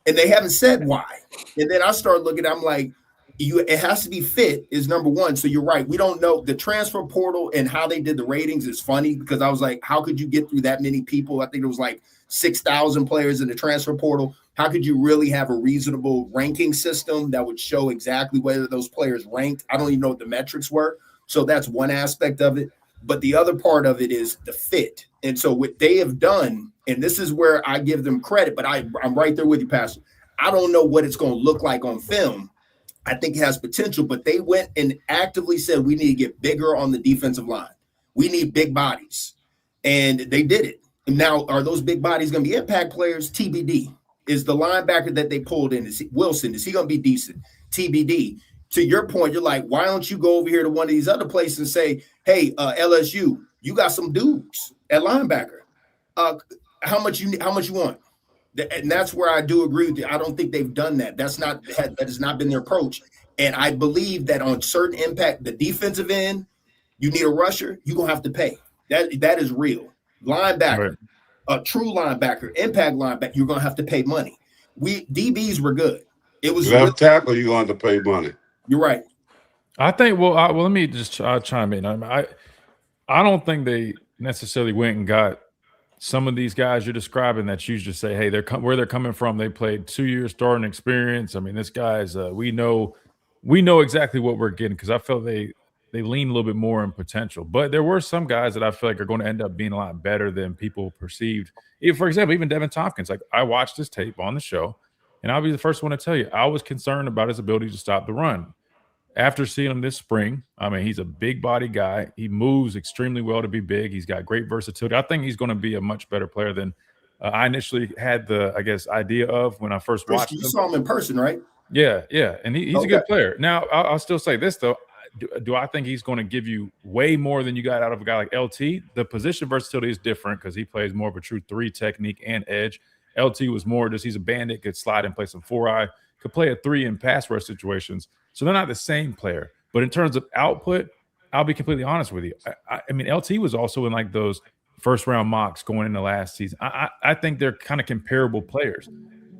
And they haven't said why. And then I start looking, I'm like, it has to be fit is number one. So you're right. We don't know the transfer portal and how they did the ratings is funny because I was like, how could you get through that many people? I think it was like 6,000 players in the transfer portal. How could you really have a reasonable ranking system that would show exactly whether those players ranked? I don't even know what the metrics were. So that's one aspect of it. But the other part of it is the fit. And so what they have done, and this is where I give them credit, but I'm right there with you, Pastor. I don't know what it's going to look like on film. I think it has potential, but they went and actively said we need to get bigger on the defensive line. We need big bodies. And they did it. And now, are those big bodies going to be impact players? TBD. Is the linebacker that they pulled in, Wilson, is he going to be decent? TBD. To your point, you're like, why don't you go over here to one of these other places and say, hey, LSU, you got some dudes at linebacker. How much you want? And that's where I do agree with you. I don't think they've done that. That has not been their approach. And I believe that on certain impact, the defensive end, you need a rusher, you're going to have to pay. That is real. Linebacker, a true linebacker, impact linebacker, you're going to have to pay money. DBs were good. It was left tackle, you're going to pay money. You're right. I think. Well, let me just chime in. I don't think they necessarily went and got some of these guys you're describing that you just say, hey, where they're coming from. They played 2 years starting experience. I mean, this guy's we know exactly what we're getting because I feel they lean a little bit more in potential. But there were some guys that I feel like are going to end up being a lot better than people perceived. For example, even Devin Tompkins. Like I watched his tape on the show, and I'll be the first one to tell you I was concerned about his ability to stop the run. After seeing him this spring, I mean, he's a big body guy. He moves extremely well to be big. He's got great versatility. I think he's going to be a much better player than I initially had the, idea of when I first watched him. You saw him in person, right? Yeah. And he's a good player. Now, I'll still say this, though. do I think he's going to give you way more than you got out of a guy like LT? The position versatility is different because he plays more of a true 3 technique and edge. LT was more just he's a bandit, could slide and play some 4-eye, could play a 3 in pass rush situations. So they're not the same player. But in terms of output, I'll be completely honest with you. I mean, LT was also in like those first-round mocks going into last season. I think they're kind of comparable players.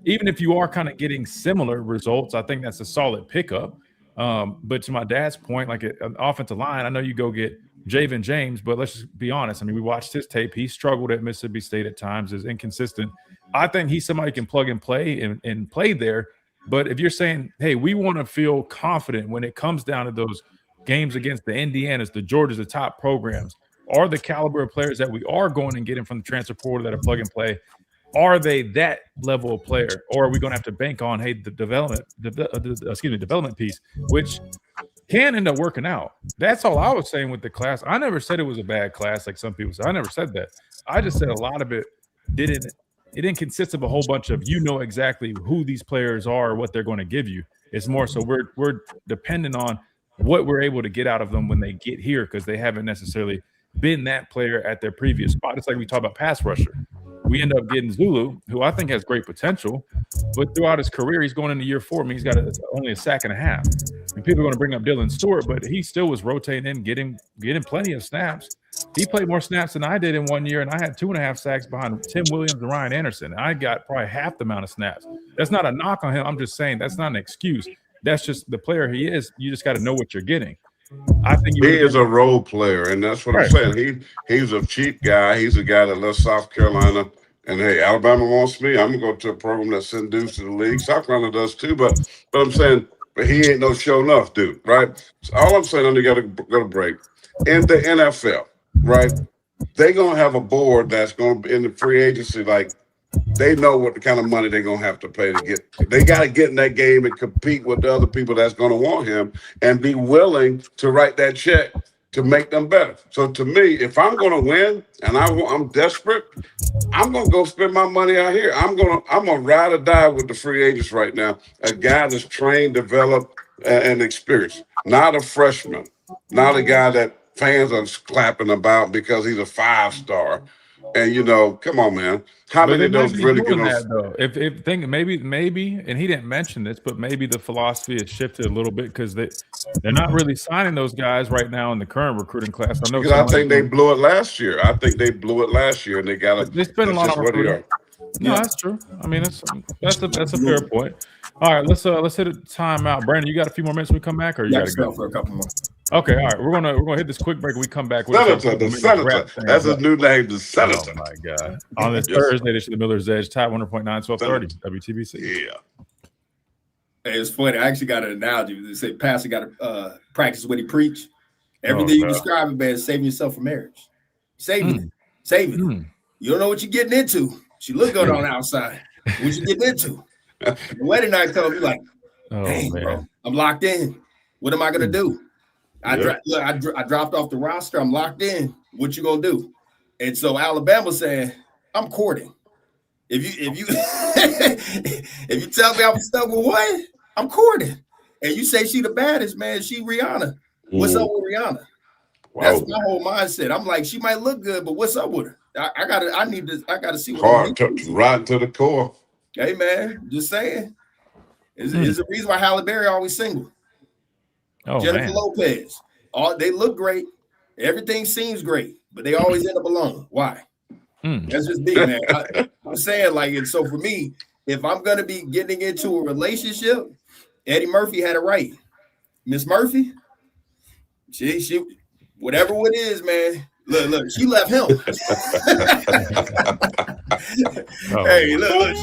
Even if you are kind of getting similar results, I think that's a solid pickup. But to my dad's point, like an offensive line, I know you go get Javen James, but let's just be honest. I mean, we watched his tape. He struggled at Mississippi State at times, is inconsistent. I think he's somebody who can plug and play and play there. But if you're saying, hey, we want to feel confident when it comes down to those games against the Indianas, the Georgias, the top programs, are the caliber of players that we are going and getting from the transfer portal that are plug and play, are they that level of player, or are we going to have to bank on, hey, the development piece, which can end up working out? That's all I was saying with the class. I never said it was a bad class like some people say. I never said that. I just said a lot of it didn't consist of a whole bunch of exactly who these players are or what they're going to give you. It's more so we're dependent on what we're able to get out of them when they get here because they haven't necessarily been that player at their previous spot. It's like we talk about pass rusher. We end up getting Zulu, who I think has great potential, but throughout his career, he's going into year 4. I mean, he's got only a sack and a half. And people are going to bring up Dylan Stewart, but he still was rotating in, getting plenty of snaps. He played more snaps than I did in 1 year, and I had 2.5 sacks behind Tim Williams and Ryan Anderson. I got probably half the amount of snaps. That's not a knock on him. I'm just saying that's not an excuse. That's just the player he is. You just got to know what you're getting. I think he is a role player, and that's what I'm saying. He's a cheap guy. He's a guy that left South Carolina. And hey, Alabama wants me. I'm gonna go to a program that sends dudes to the league. South Carolina does too, but I'm saying, but he ain't no show enough dude, right? So all I'm saying, you got to go to break in the NFL, right? They gonna have a board that's gonna be in the free agency, like they know what the kind of money they're gonna have to pay to get. They got to get in that game and compete with the other people that's gonna want him and be willing to write that check to make them better. So to me, if I'm going to win and I'm desperate, I'm going to go spend my money out here. I'm going to ride or die with the free agents right now. A guy that's trained, developed, and experienced. Not a freshman. Not a guy that fans are clapping about because he's a 5-star. And come on, man. How many of those really good ones? If maybe, and he didn't mention this, but maybe the philosophy has shifted a little bit because they're not really signing those guys right now in the current recruiting class. I think they blew it last year. And they got they spent a lot on recruiting. No, that's true. I mean, that's a fair point. All right, let's hit a timeout. Brandon, you got a few more minutes when we come back, or you got to go for a couple more? Okay, all right. We're gonna hit this quick break. When we come back, the Senator. That's his new name, the Senator. Oh my God! On this Thursday edition of the Miller's Edge, Tide 100.9, 1230 WTBC. Yeah. Hey, it's funny. I actually got an analogy. They say pastor got to practice what he preach. Everything you describe, man, is saving yourself for marriage. Saving it. You don't know what you're getting into. She look good on the outside. What you getting into? The wedding night told me like, "Hey, bro, I'm locked in. What am I gonna do? I dropped off the roster. I'm locked in. What you gonna do?" And so Alabama saying, "I'm courting. If you if you tell me I'm stuck with one, I'm courting. And you say she the baddest, man. She Rihanna. What's up with Rihanna?" Wow. That's my whole mindset. I'm like, she might look good, but what's up with her? I gotta see what hard to ride to the core. Hey man, just saying. Is the reason why Halle Berry always single. Jennifer Lopez. They look great. Everything seems great, but they always end up alone. Why? That's just me, man. I'm saying, like, and so for me, if I'm gonna be getting into a relationship, Eddie Murphy had it right. Miss Murphy, she whatever it is, man. Look, she left him. Hey, look,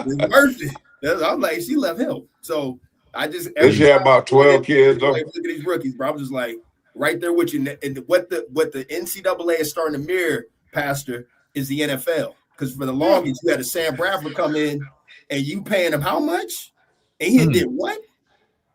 Miss Murphy. I'm like, she left him. So I just she had about 12 kids. Like, look at these rookies, bro. I'm just like right there with you. And what the NCAA is starting to mirror, Pastor, is the NFL. Because for the longest, you had a Sam Bradford come in and you paying him how much? And he did what?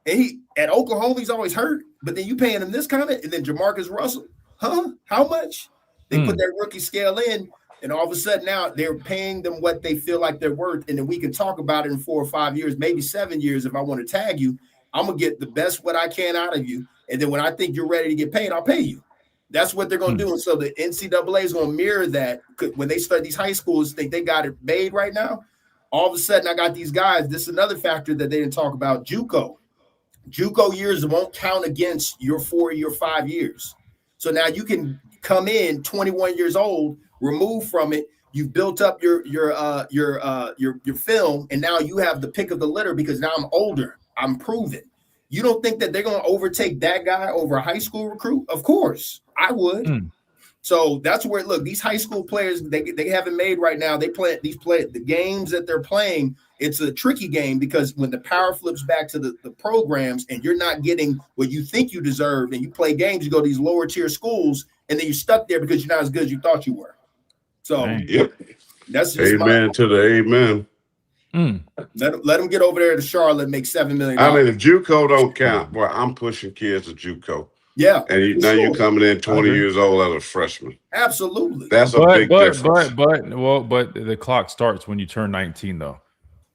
And he at Oklahoma, he's always hurt, but then you paying him this kind of, and then Jamarcus Russell, how much? They put that rookie scale in, and all of a sudden now they're paying them what they feel like they're worth, and then we can talk about it in 4 or 5 years, maybe 7 years if I want to tag you. I'm gonna get the best what I can out of you, and then when I think you're ready to get paid, I'll pay you. That's what they're gonna do. And so the NCAA is gonna mirror that. When they start these high schools, think they got it made right now. All of a sudden, I got these guys. This is another factor that they didn't talk about. JUCO years won't count against your 4 year, 5 years. So now you can come in 21 years old, remove from it. You've built up your film, and now you have the pick of the litter because now I'm older. I'm proven. You don't think that they're going to overtake that guy over a high school recruit? Of course, I would. So that's where, look, these high school players, they haven't made right now. They play the games that they're playing. It's a tricky game because when the power flips back to the programs and you're not getting what you think you deserve, and you play games, you go to these lower tier schools, and then you're stuck there because you're not as good as you thought you were. So that's just amen to the amen. Let them get over there to Charlotte, make $7 million. I mean, if JUCO don't count, boy, I'm pushing kids to JUCO. Yeah, and now you're coming in 20 years old as a freshman. Absolutely, that's a big difference. But the clock starts when you turn 19, though.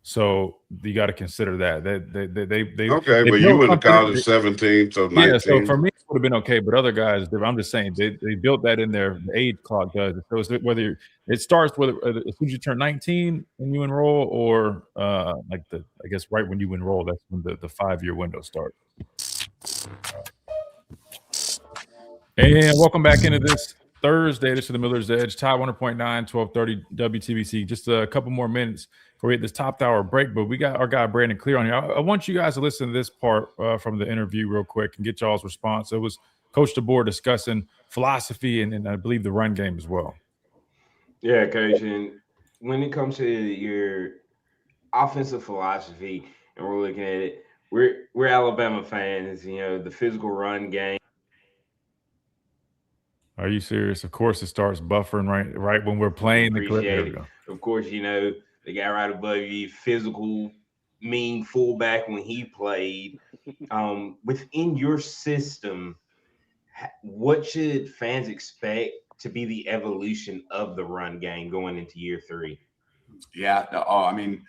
So you got to consider that. They okay, but you went to college at 17, so 19. Yeah, so for me it would have been okay, but other guys, I'm just saying they built that in there. The age clock does. So it's whether it starts whether as soon as you turn 19 and you enroll, or I guess right when you enroll, that's when the 5-year window starts. And welcome back into this Thursday. This is the Miller's Edge, Tide 100.9, 1230 WTBC. Just a couple more minutes before we hit this top hour break, but we got our guy Brandon Clear on here. I want you guys to listen to this part from the interview real quick and get y'all's response. It was Coach DeBoer discussing philosophy and I believe the run game as well. Yeah, Coach. And when it comes to your offensive philosophy, and we're looking at it, we're Alabama fans. You know, the physical run game. Are you serious? Of course, it starts buffering right when we're playing the clip. There we go. Of course, you know, the guy right above you, physical, mean fullback when he played. Within your system, what should fans expect to be the evolution of the run game going into year 3? Yeah. I mean,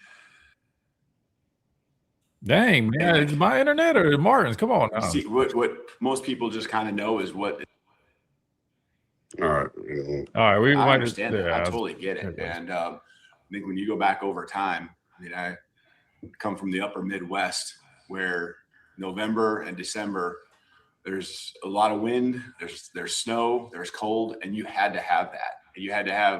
dang, man, it's my internet or Martin's? Come on now. See, what most people just kind of know is what. All right. I understand that. I totally get it. And I think when you go back over time, I mean, I come from the upper Midwest where November and December, there's a lot of wind, there's snow, there's cold, and you had to have that.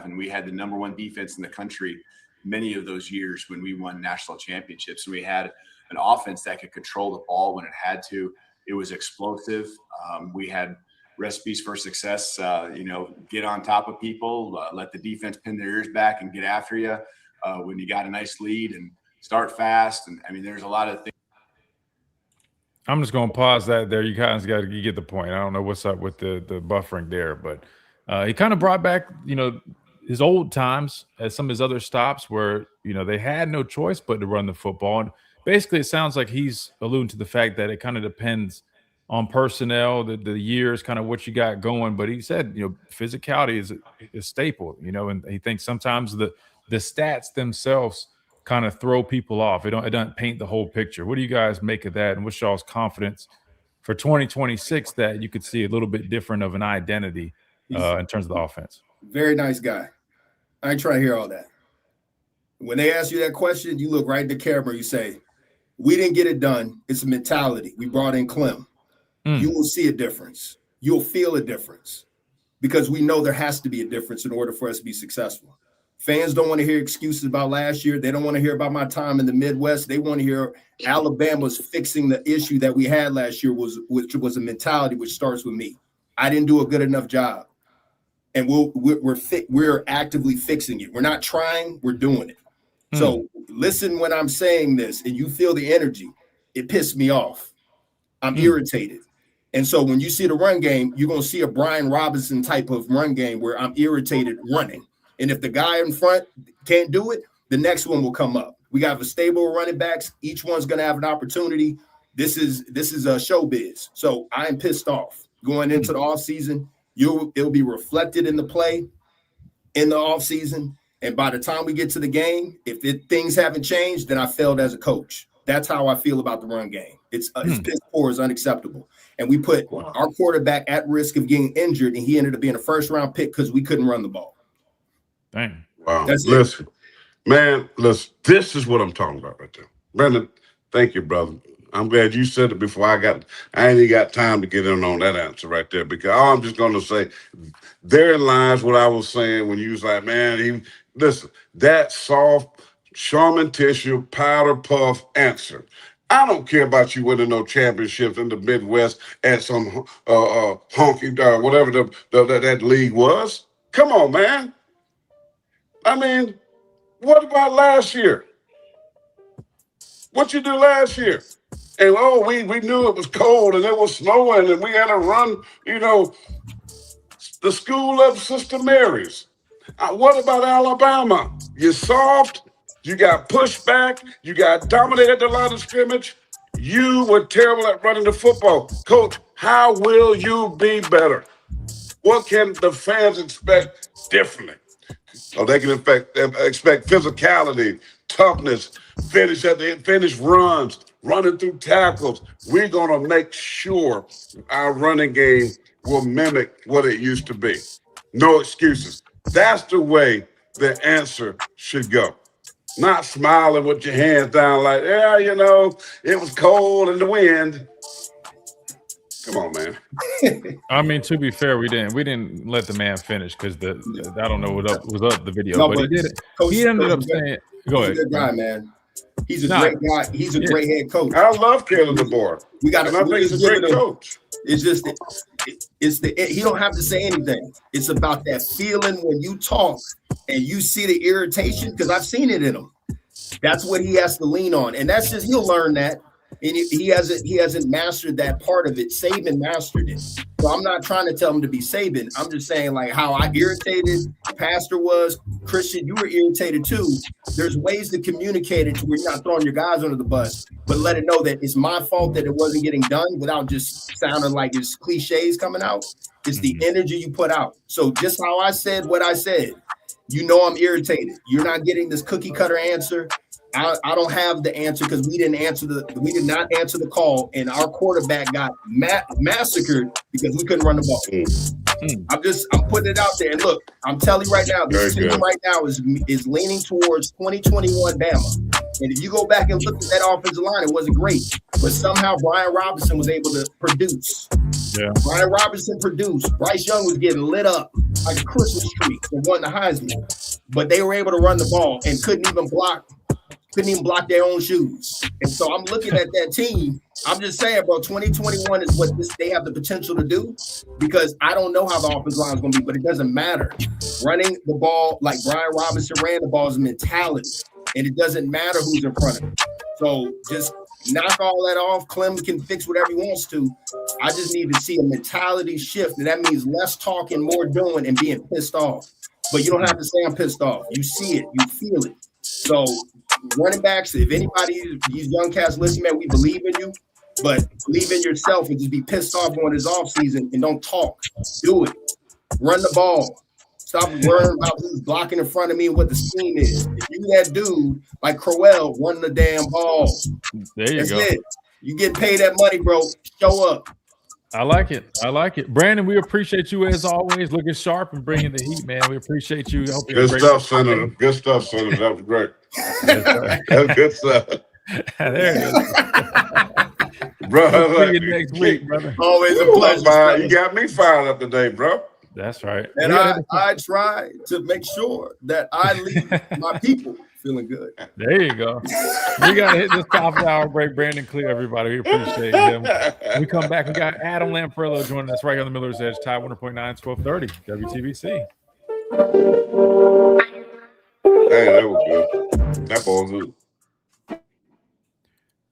And we had the number 1 defense in the country many of those years when we won national championships. And we had an offense that could control the ball when it had to. It was explosive. We had recipes for success, get on top of people, let the defense pin their ears back and get after you when you got a nice lead, and start fast. And I mean, there's a lot of things. I'm just going to pause that there. You guys you get the point. I don't know what's up with the buffering there, but he kind of brought back, his old times at some of his other stops where, they had no choice but to run the football. And basically it sounds like he's alluding to the fact that it kind of depends on personnel, the years, kind of what you got going. But he said, physicality is a staple, and he thinks sometimes the stats themselves kind of throw people off. It doesn't paint the whole picture. What do you guys make of that? And what's y'all's confidence for 2026 that you could see a little bit different of an identity in terms of the offense? Very nice guy. I ain't trying to hear all that. When they ask you that question, you look right in the camera, you say, we didn't get it done. It's a mentality. We brought in Clem. You will see a difference. You'll feel a difference because we know there has to be a difference in order for us to be successful. Fans don't want to hear excuses about last year. They don't want to hear about my time in the Midwest. They want to hear Alabama's fixing the issue that we had last year, which was a mentality which starts with me. I didn't do a good enough job, and we're actively fixing it. We're not trying. We're doing it. So listen when I'm saying this, and you feel the energy. It pissed me off. I'm irritated. And so when you see the run game, you're going to see a Brian Robinson type of run game where I'm irritated running. And if the guy in front can't do it, the next one will come up. We got a stable of running backs. Each one's going to have an opportunity. This is a showbiz. So I am pissed off going into the offseason. It'll be reflected in the play in the offseason. And by the time we get to the game, if things haven't changed, then I failed as a coach. That's how I feel about the run game. It's piss poor is unacceptable. And we put our quarterback at risk of getting injured, and he ended up being a first-round pick because we couldn't run the ball. Dang. Wow. That's listen, man, listen, this is what I'm talking about right there. Brandon, thank you, brother. I'm glad you said it before I ain't even got time to get in on that answer right there, because all I'm just going to say, therein lies what I was saying when you was like, man, listen, that soft Charmin tissue powder puff answer. I don't care about you winning no championships in the Midwest at some honky whatever that league was. Come on, man. I mean, what about last year? What you do last year? And we knew it was cold and it was snowing and we had to run, the school of Sister Mary's. What about Alabama? You soft. You got pushed back. You got dominated the line of scrimmage. You were terrible at running the football. Coach, how will you be better? What can the fans expect differently? They can expect physicality, toughness, finish runs, running through tackles. We're going to make sure our running game will mimic what it used to be. No excuses. That's the way the answer should go. Not smiling with your hands down like, it was cold in the wind. Come on, man. I mean, to be fair, we didn't let the man finish because I don't know what was up the video, but he did it. He ended up saying, "Go ahead." He's a good guy, man. He's a great guy. He's a great head coach. I love Caleb DeBoer. I think he's a great coach. It's just he don't have to say anything. It's about that feeling when you talk and you see the irritation, because I've seen it in him. That's what he has to lean on, and that's just he'll learn that. And he hasn't mastered that part of it. Saban mastered it. So I'm not trying to tell him to be Saban. I'm just saying, like, how I irritated Pastor was. Christian, you were irritated too. There's ways to communicate it to where you're not throwing your guys under the bus, but let it know that it's my fault that it wasn't getting done without just sounding like it's cliches coming out. It's the energy you put out. So just how I said what I said, I'm irritated. You're not getting this cookie cutter answer. I don't have the answer because we did not answer the call, and our quarterback got massacred because we couldn't run the ball. I'm putting it out there, and look, I'm telling you right now, this team right now is leaning towards 2021 Bama. And if you go back and look at that offensive line, it wasn't great, but somehow Brian Robinson was able to produce. Yeah, Brian Robinson produced. Bryce Young was getting lit up like a Christmas tree and won the Heisman, but they were able to run the ball and couldn't even block their own shoes. And so I'm looking at that team. I'm just saying, bro, 2021 is what they have the potential to do, because I don't know how the offensive line is going to be, but it doesn't matter. Running the ball like Brian Robinson ran the ball is a mentality, and it doesn't matter who's in front of him. So just knock all that off. Clem can fix whatever he wants to. I just need to see a mentality shift, and that means less talking, more doing, and being pissed off. But you don't have to say I'm pissed off. You see it. You feel it. So running backs, if anybody, these young cats listen, man, we believe in you, but believe in yourself and just be pissed off on this offseason and don't talk. Do it. Run the ball. Stop worrying about who's blocking in front of me and what the scheme is. If you that dude like Crowell, run the damn ball. There you That's go. it. You get paid that money, bro. Show up. I like it. Brandon, we appreciate you as always, looking sharp and bringing the heat, man. We appreciate you. Hope Good stuff, Senator. Good stuff, Senator. That was great. That's good stuff. There it is. Bro, See you next week, brother. Always a pleasure. You got me fired up today, bro. That's right. And I try to make sure that I leave my people feeling good. There you go. We got to hit this top of the hour break. Brandon Clear, everybody. We appreciate him. When we come back, we got Adam Lamparello joining us right here on the Miller's Edge. Tide 100.9, 1230, WTBC. Hey, that was good. That ball was good.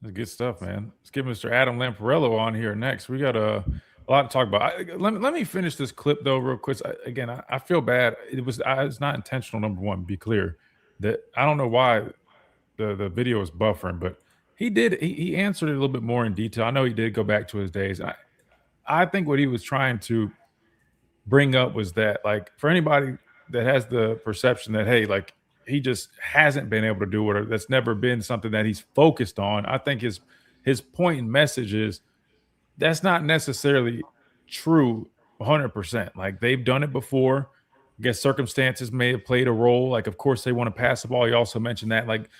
That's good stuff, man. Let's get Mr. Adam Lamparello on here next. We got a lot to talk about. Let me finish this clip, though, real quick. I feel bad. It's not intentional, number one, be clear. That I don't know why the video is buffering, but he answered it a little bit more in detail. I know he did go back to his days. I think what he was trying to bring up was that, like, for anybody that has the perception that, hey, like, he just hasn't been able to do it, or that's never been something that he's focused on, I think his his point and message is that's not necessarily true 100%. Like they've done it before. I guess circumstances may have played a role. Like, of course, they want to pass the ball. You also mentioned that, like,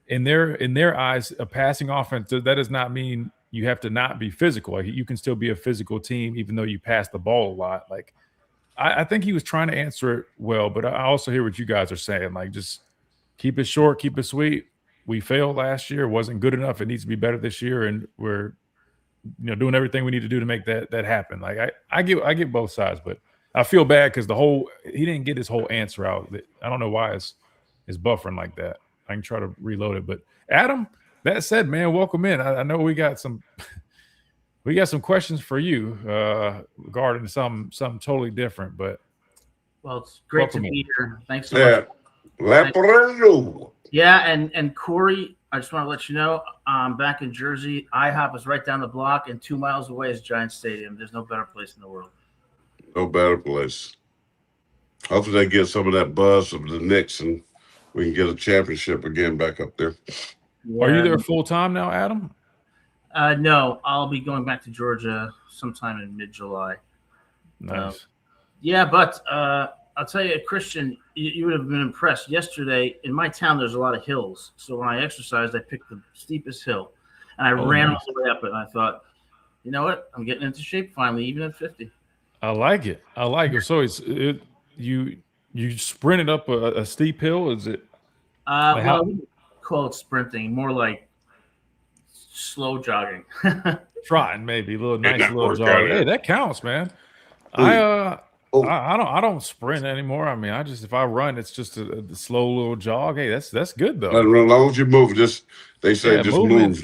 in their eyes, a passing offense, that does not mean you have to not be physical. Like, you can still be a physical team even though you pass the ball a lot. Like, I think he was trying to answer it well, but I also hear what you guys are saying. Like, just keep it short, keep it sweet. We failed last year. It wasn't good enough. It needs to be better this year, and we're doing everything we need to do to make that happen. Like, I get both sides, but I feel bad because he didn't get his whole answer out. I don't know why it's buffering like that. I can try to reload it. But Adam, that said, man, welcome in. I know we got some questions for you regarding something totally different. But it's great to be here. Thanks so much. Yeah, and Corey, I just want to let you know, I'm back in Jersey. IHOP is right down the block, and 2 miles away is Giant Stadium. There's no better place in the world. No better place. Hopefully they get some of that buzz of the Knicks and we can get a championship again back up there. Yeah. Are you there full time now, Adam? No, I'll be going back to Georgia sometime in mid-July. Nice. But I'll tell you, Christian, you would have been impressed. Yesterday, in my town, there's a lot of hills. So when I exercised, I picked the steepest hill. And I ran all the way up it. And I thought, you know what? I'm getting into shape finally, even at 50. I like it. So you sprinted up a steep hill? Is it? I wouldn't call it sprinting, more like slow jogging. Trotting, maybe a nice little jog. Hey, that counts, man. I don't sprint anymore. I mean, if I run, it's just a slow little jog. Hey, that's good though. As long as you move, they say move.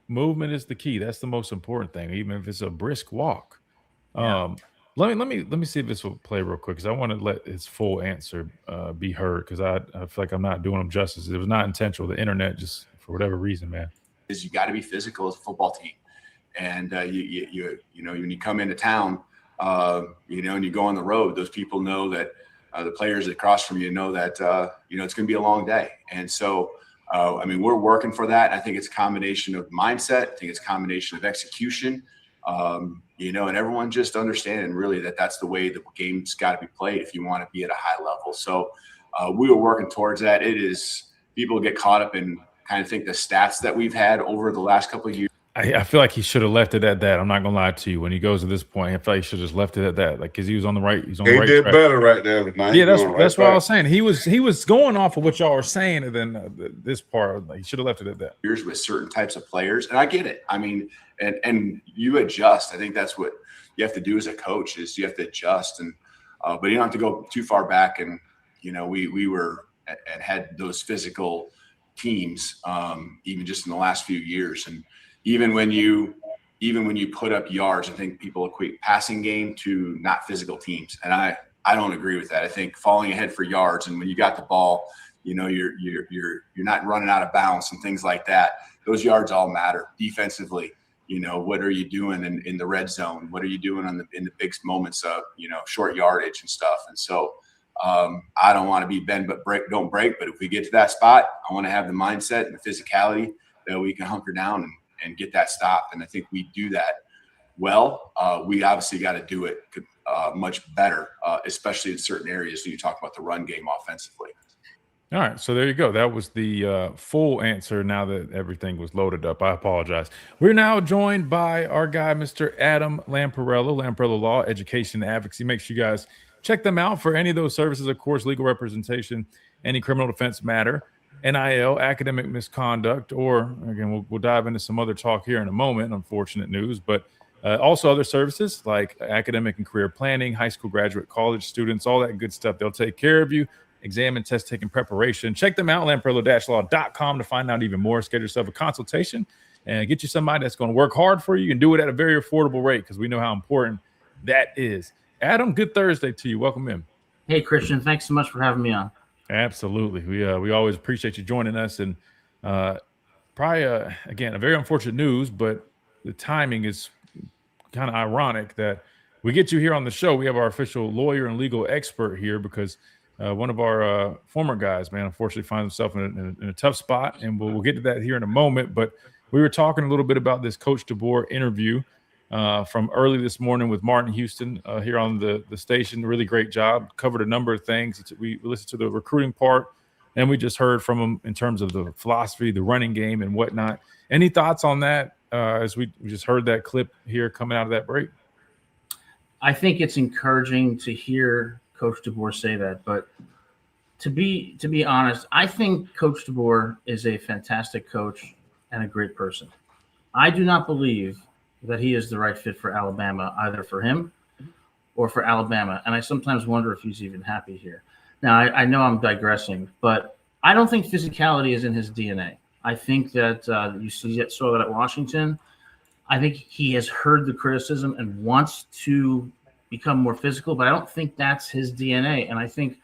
Movement is the key. That's the most important thing, even if it's a brisk walk. Yeah. Let me see if this will play real quick because I want to let his full answer be heard because I feel like I'm not doing him justice. It was not intentional. The internet just for whatever reason, man. You got to be physical as a football team, and you when you come into town, and you go on the road, those people know that the players across from you know that it's going to be a long day, and so we're working for that. I think it's a combination of mindset. I think it's a combination of execution. And everyone just understanding really that's the way the game's got to be played if you want to be at a high level. So we were working towards that. People get caught up in kind of think the stats that we've had over the last couple of years. I feel like he should have left it at that. I'm not gonna lie to you. When he goes to this point, I feel like he should have just left it at that. Like because he was on the right. He's on the right did track. Better right there. Yeah, that's what I was saying. He was going off of what y'all were saying, and then this part, like, he should have left it at that. Years with certain types of players, and I get it. I mean, and you adjust. I think that's what you have to do as a coach is you have to adjust, and but you don't have to go too far back. And we were and had those physical teams, even just in the last few years, and even when you put up yards, I think people equate passing game to not physical teams, and I don't agree with that. I think falling ahead for yards, and when you got the ball, you're not running out of bounds and things like that. Those yards all matter defensively. What are you doing in the red zone? What are you doing in the big moments of short yardage and stuff? And so I don't want to be bend but don't break. But if we get to that spot, I want to have the mindset and the physicality that we can hunker down and get that stop. And I think we do that well. We obviously got to do it much better, especially in certain areas when you talk about the run game offensively. All right, so there you go. That was the full answer now that everything was loaded up. I apologize. We're now joined by our guy, Mr. Adam Lamparello, Lamparello Law, Education and Advocacy. Make sure you guys check them out for any of those services, of course, legal representation, any criminal defense matter, NIL, academic misconduct, or, again, we'll dive into some other talk here in a moment, unfortunate news, but also other services like academic and career planning, high school graduate, college students, all that good stuff. They'll take care of you. Exam and test taking preparation. Check them out, lamparello-law.com to find out even more. Schedule yourself a consultation and get you somebody that's going to work hard for you and do it at a very affordable rate because we know how important that is. Adam, good Thursday to you. Welcome in. Hey, Christian. Thanks so much for having me on. Absolutely. We always appreciate you joining us. And probably, again, a very unfortunate news, but the timing is kind of ironic that we get you here on the show. We have our official lawyer and legal expert here because one of our former guys, man, unfortunately finds himself in a tough spot, and we'll get to that here in a moment. But we were talking a little bit about this Coach DeBoer interview from early this morning with Martin Houston here on the station. Really great job. Covered a number of things. We listened to the recruiting part, and we just heard from him in terms of the philosophy, the running game, and whatnot. Any thoughts on that as we just heard that clip here coming out of that break? I think it's encouraging to hear Coach DeBoer say that, but to be honest, I think Coach DeBoer is a fantastic coach and a great person. I do not believe that he is the right fit for Alabama, either for him or for Alabama. And I sometimes wonder if he's even happy here. Now, I know I'm digressing, but I don't think physicality is in his DNA. I think that you saw that at Washington. I think he has heard the criticism and wants to become more physical, but I don't think that's his DNA. And I think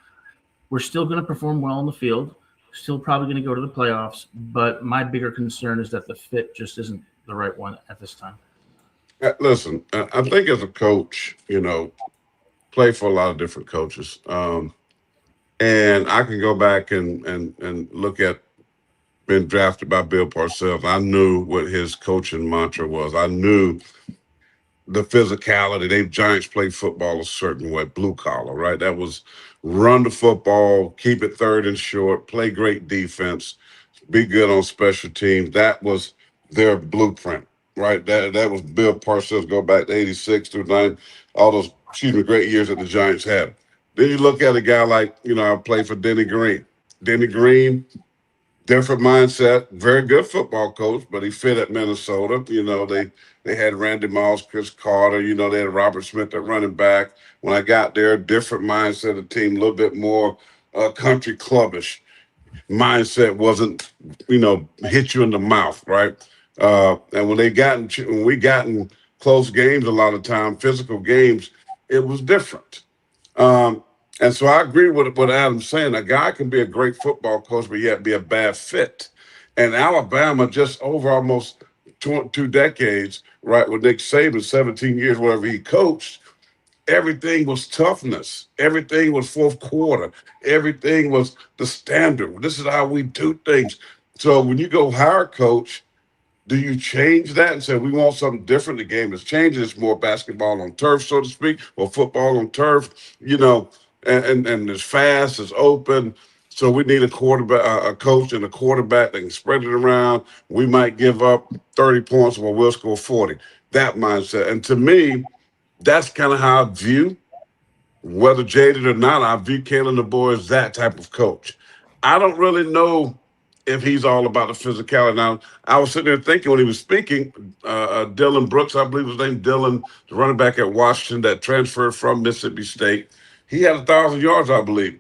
we're still going to perform well in the field, still probably going to go to the playoffs. But my bigger concern is that the fit just isn't the right one at this time. Listen, I think as a coach, play for a lot of different coaches. And I can go back and look at being drafted by Bill Parcells. I knew what his coaching mantra was. I knew the physicality. They Giants play football a certain way, blue collar, right? That was run the football, keep it third and short, play great defense, be good on special teams. That was their blueprint, right? That was Bill Parcells, go back to 86 through 9, all those, great years that the Giants had. Then you look at a guy like, I played for Denny Green. Denny Green, different mindset, very good football coach, but he fit at Minnesota. They had Randy Moss, Chris Carter, they had Robert Smith at running back. When I got there, different mindset of team, a little bit more country clubbish mindset, wasn't, hit you in the mouth, right? And when we got in close games a lot of time, physical games, it was different. And so I agree with what Adam's saying. A guy can be a great football coach, but yet be a bad fit. And Alabama, just over almost 2 decades, right, with Nick Saban, 17 years, whatever he coached, everything was toughness. Everything was fourth quarter. Everything was the standard. This is how we do things. So when you go hire a coach, do you change that and say, we want something different? The game is changing. It's more basketball on turf, so to speak, or football on turf, and it's fast, it's open. So we need a quarterback, a coach and a quarterback that can spread it around. We might give up 30 points, but we'll score 40. That mindset. And to me, that's kind of how I view, whether jaded or not, I view Kalen DeBoer as that type of coach. I don't really know if he's all about the physicality. Now, I was sitting there thinking when he was speaking, Dylan Brooks, I believe his name, Dylan, the running back at Washington that transferred from Mississippi State. He had 1,000 yards, I believe,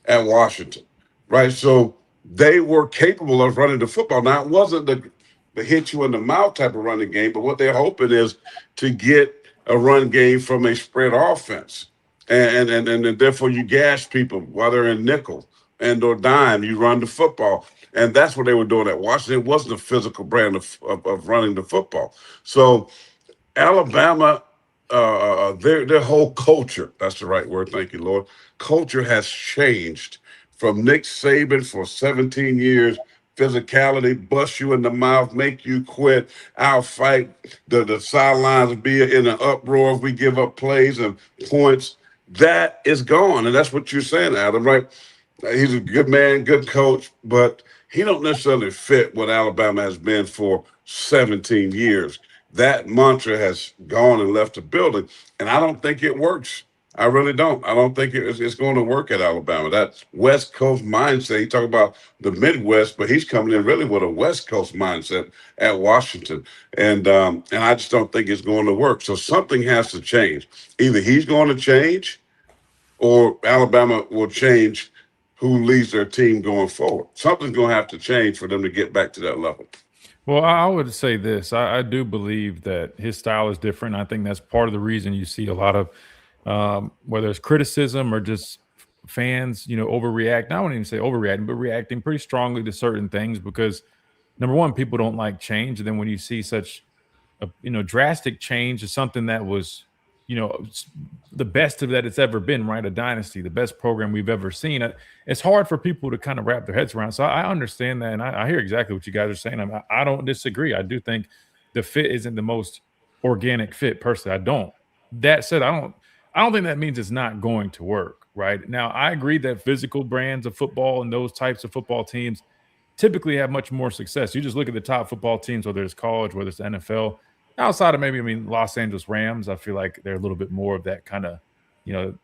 at Washington, right? So they were capable of running the football. Now, it wasn't the hit you in the mouth type of running game, but what they're hoping is to get a run game from a spread offense. And therefore you gash people while they're in nickel and or dime, you run the football. And that's what they were doing at Washington. It wasn't a physical brand of running the football. So Alabama, their whole culture, that's the right word, thank you, Lord, culture has changed from Nick Saban for 17 years, physicality, bust you in the mouth, make you quit, I'll fight, the sidelines be in an uproar if we give up plays and points. That is gone, and that's what you're saying, Adam, right? He's a good man, good coach, but he don't necessarily fit what Alabama has been for 17 years. That mantra has gone and left the building, and I don't think it works. I really don't. I don't think it's going to work at Alabama. That West Coast mindset, he talk about the Midwest, but he's coming in really with a West Coast mindset at Washington. And I just don't think it's going to work. So something has to change. Either he's going to change or Alabama will change who leads their team going forward. Something's going to have to change for them to get back to that level. Well, I would say this. I do believe that his style is different. I think that's part of the reason you see a lot of whether it's criticism or just fans, overreact. I wouldn't even say overreacting, but reacting pretty strongly to certain things because, number one, people don't like change. And then when you see such a drastic change to something that was the best of that it's ever been, right? A dynasty, the best program we've ever seen. It's hard for people to kind of wrap their heads around. So I understand that, and I hear exactly what you guys are saying. I don't disagree. I do think the fit isn't the most organic fit personally. I don't. That said, I don't think that means it's not going to work, right? Now, I agree that physical brands of football and those types of football teams typically have much more success. You just look at the top football teams, whether it's college, whether it's NFL, outside of Los Angeles Rams, I feel like they're a little bit more of that kind of,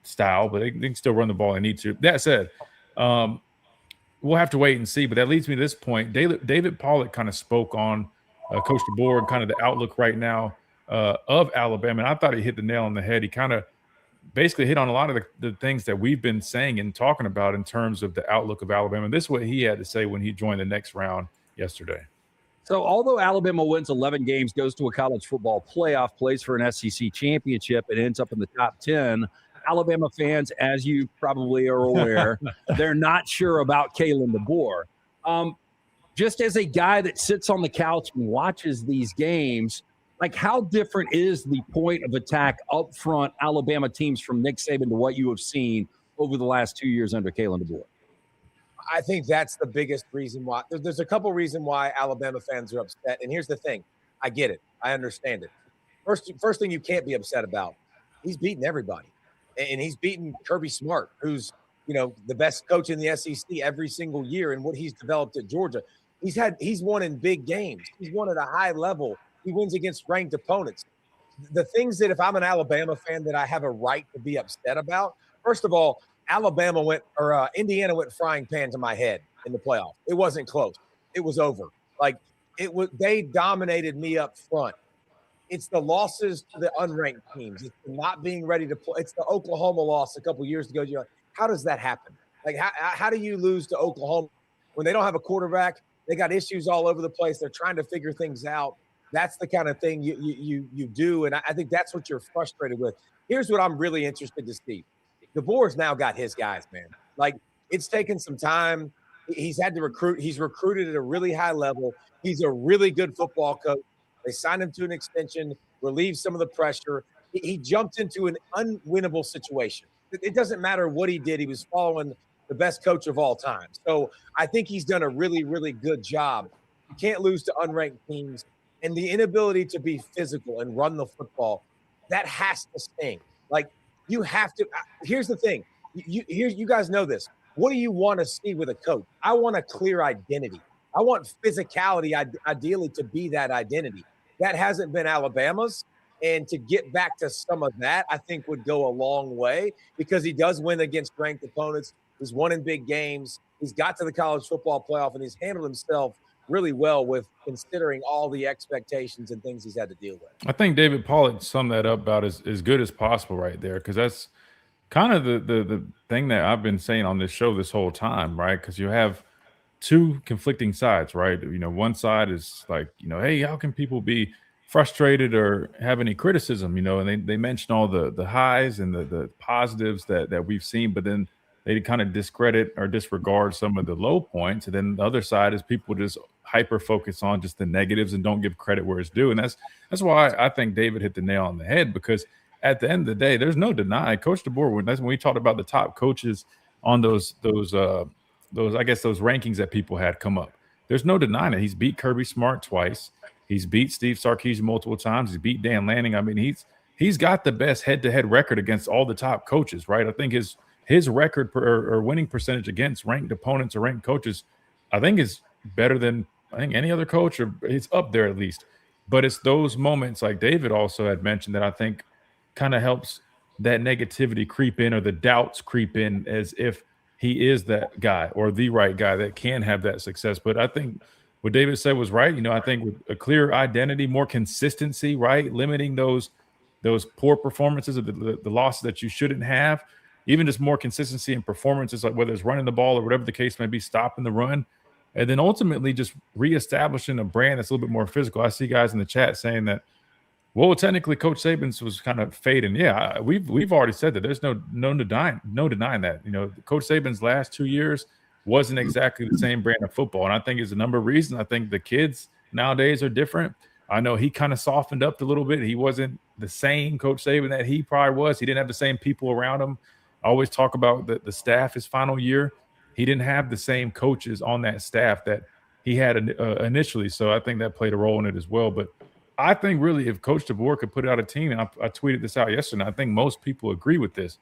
style, but they can still run the ball they need to. That said, we'll have to wait and see, but that leads me to this point. David Pollack kind of spoke on Coach DeBoer and kind of the outlook right now of Alabama, and I thought he hit the nail on the head. He kind of basically hit on a lot of the things that we've been saying and talking about in terms of the outlook of Alabama. This is what he had to say when he joined the next round yesterday. So although Alabama wins 11 games, goes to a college football playoff, plays for an SEC championship, and ends up in the top 10, Alabama fans, as you probably are aware, they're not sure about Kalen DeBoer. Just as a guy that sits on the couch and watches these games, like how different is the point of attack up front Alabama teams from Nick Saban to what you have seen over the last 2 years under Kalen DeBoer? I think that's the biggest reason why. There's a couple reasons why Alabama fans are upset. And here's the thing. I get it. I understand it. First thing you can't be upset about, he's beaten everybody. And he's beaten Kirby Smart, who's, the best coach in the SEC every single year, and what he's developed at Georgia. He's won in big games. He's won at a high level. He wins against ranked opponents. The things that if I'm an Alabama fan that I have a right to be upset about, first of all, Indiana went frying pan to my head in the playoffs. It wasn't close. It was over. They dominated me up front. It's the losses to the unranked teams. It's not being ready to play. It's the Oklahoma loss a couple years ago. You're like, how does that happen? Like, how do you lose to Oklahoma when they don't have a quarterback? They got issues all over the place. They're trying to figure things out. That's the kind of thing you do, and I think that's what you're frustrated with. Here's what I'm really interested to see. DeBoer's now got his guys, man. Like, it's taken some time. He's had to recruit. He's recruited at a really high level. He's a really good football coach. They signed him to an extension, relieved some of the pressure. He jumped into an unwinnable situation. It doesn't matter what he did. He was following the best coach of all time. So I think he's done a really, really good job. You can't lose to unranked teams. And the inability to be physical and run the football, that has to sting. Like, you have to. Here's the thing. You guys know this. What do you want to see with a coach? I want a clear identity. I want physicality, ideally, to be that identity. That hasn't been Alabama's. And to get back to some of that, I think would go a long way because he does win against ranked opponents. He's won in big games. He's got to the college football playoff, and he's handled himself really well with considering all the expectations and things he's had to deal with. I think David Pollack summed that up about as good as possible right there, because that's kind of the thing that I've been saying on this show this whole time, right? Because you have two conflicting sides, right? One side is like, hey, how can people be frustrated or have any criticism, and they mention all the highs and the positives that we've seen, but then they kind of discredit or disregard some of the low points. And then the other side is people just hyper focus on just the negatives and don't give credit where it's due. And that's why I think David hit the nail on the head, because at the end of the day, there's no denying Coach DeBoer. That's when we talked about the top coaches on those I guess those rankings that people had come up. There's no denying it. He's beat Kirby Smart twice. He's beat Steve Sarkisian multiple times. He's beat Dan Lanning. I mean, he's got the best head-to-head record against all the top coaches, right? I think his record or winning percentage against ranked opponents or ranked coaches, I think is better than any other coach, or it's up there at least. But it's those moments, like David also had mentioned, that I think kind of helps that negativity creep in or the doubts creep in, as if he is that guy or the right guy that can have that success. But I think what David said was right. I think with a clear identity, more consistency, right? Limiting those poor performances or the losses that you shouldn't have, even just more consistency in performances, like whether it's running the ball or whatever the case may be, stopping the run, and then ultimately just reestablishing a brand that's a little bit more physical. I see guys in the chat saying that, well, technically Coach Saban's was kind of fading. Yeah, we've already said that. There's no denying that. Coach Saban's last 2 years wasn't exactly the same brand of football, and I think it's a number of reasons. I think the kids nowadays are different. I know he kind of softened up a little bit. He wasn't the same Coach Saban that he probably was. He didn't have the same people around him. I always talk about the staff his final year. He didn't have the same coaches on that staff that he had initially. So I think that played a role in it as well. But I think really if Coach DeBoer could put out a team, and I tweeted this out yesterday, and I think most people agree with this.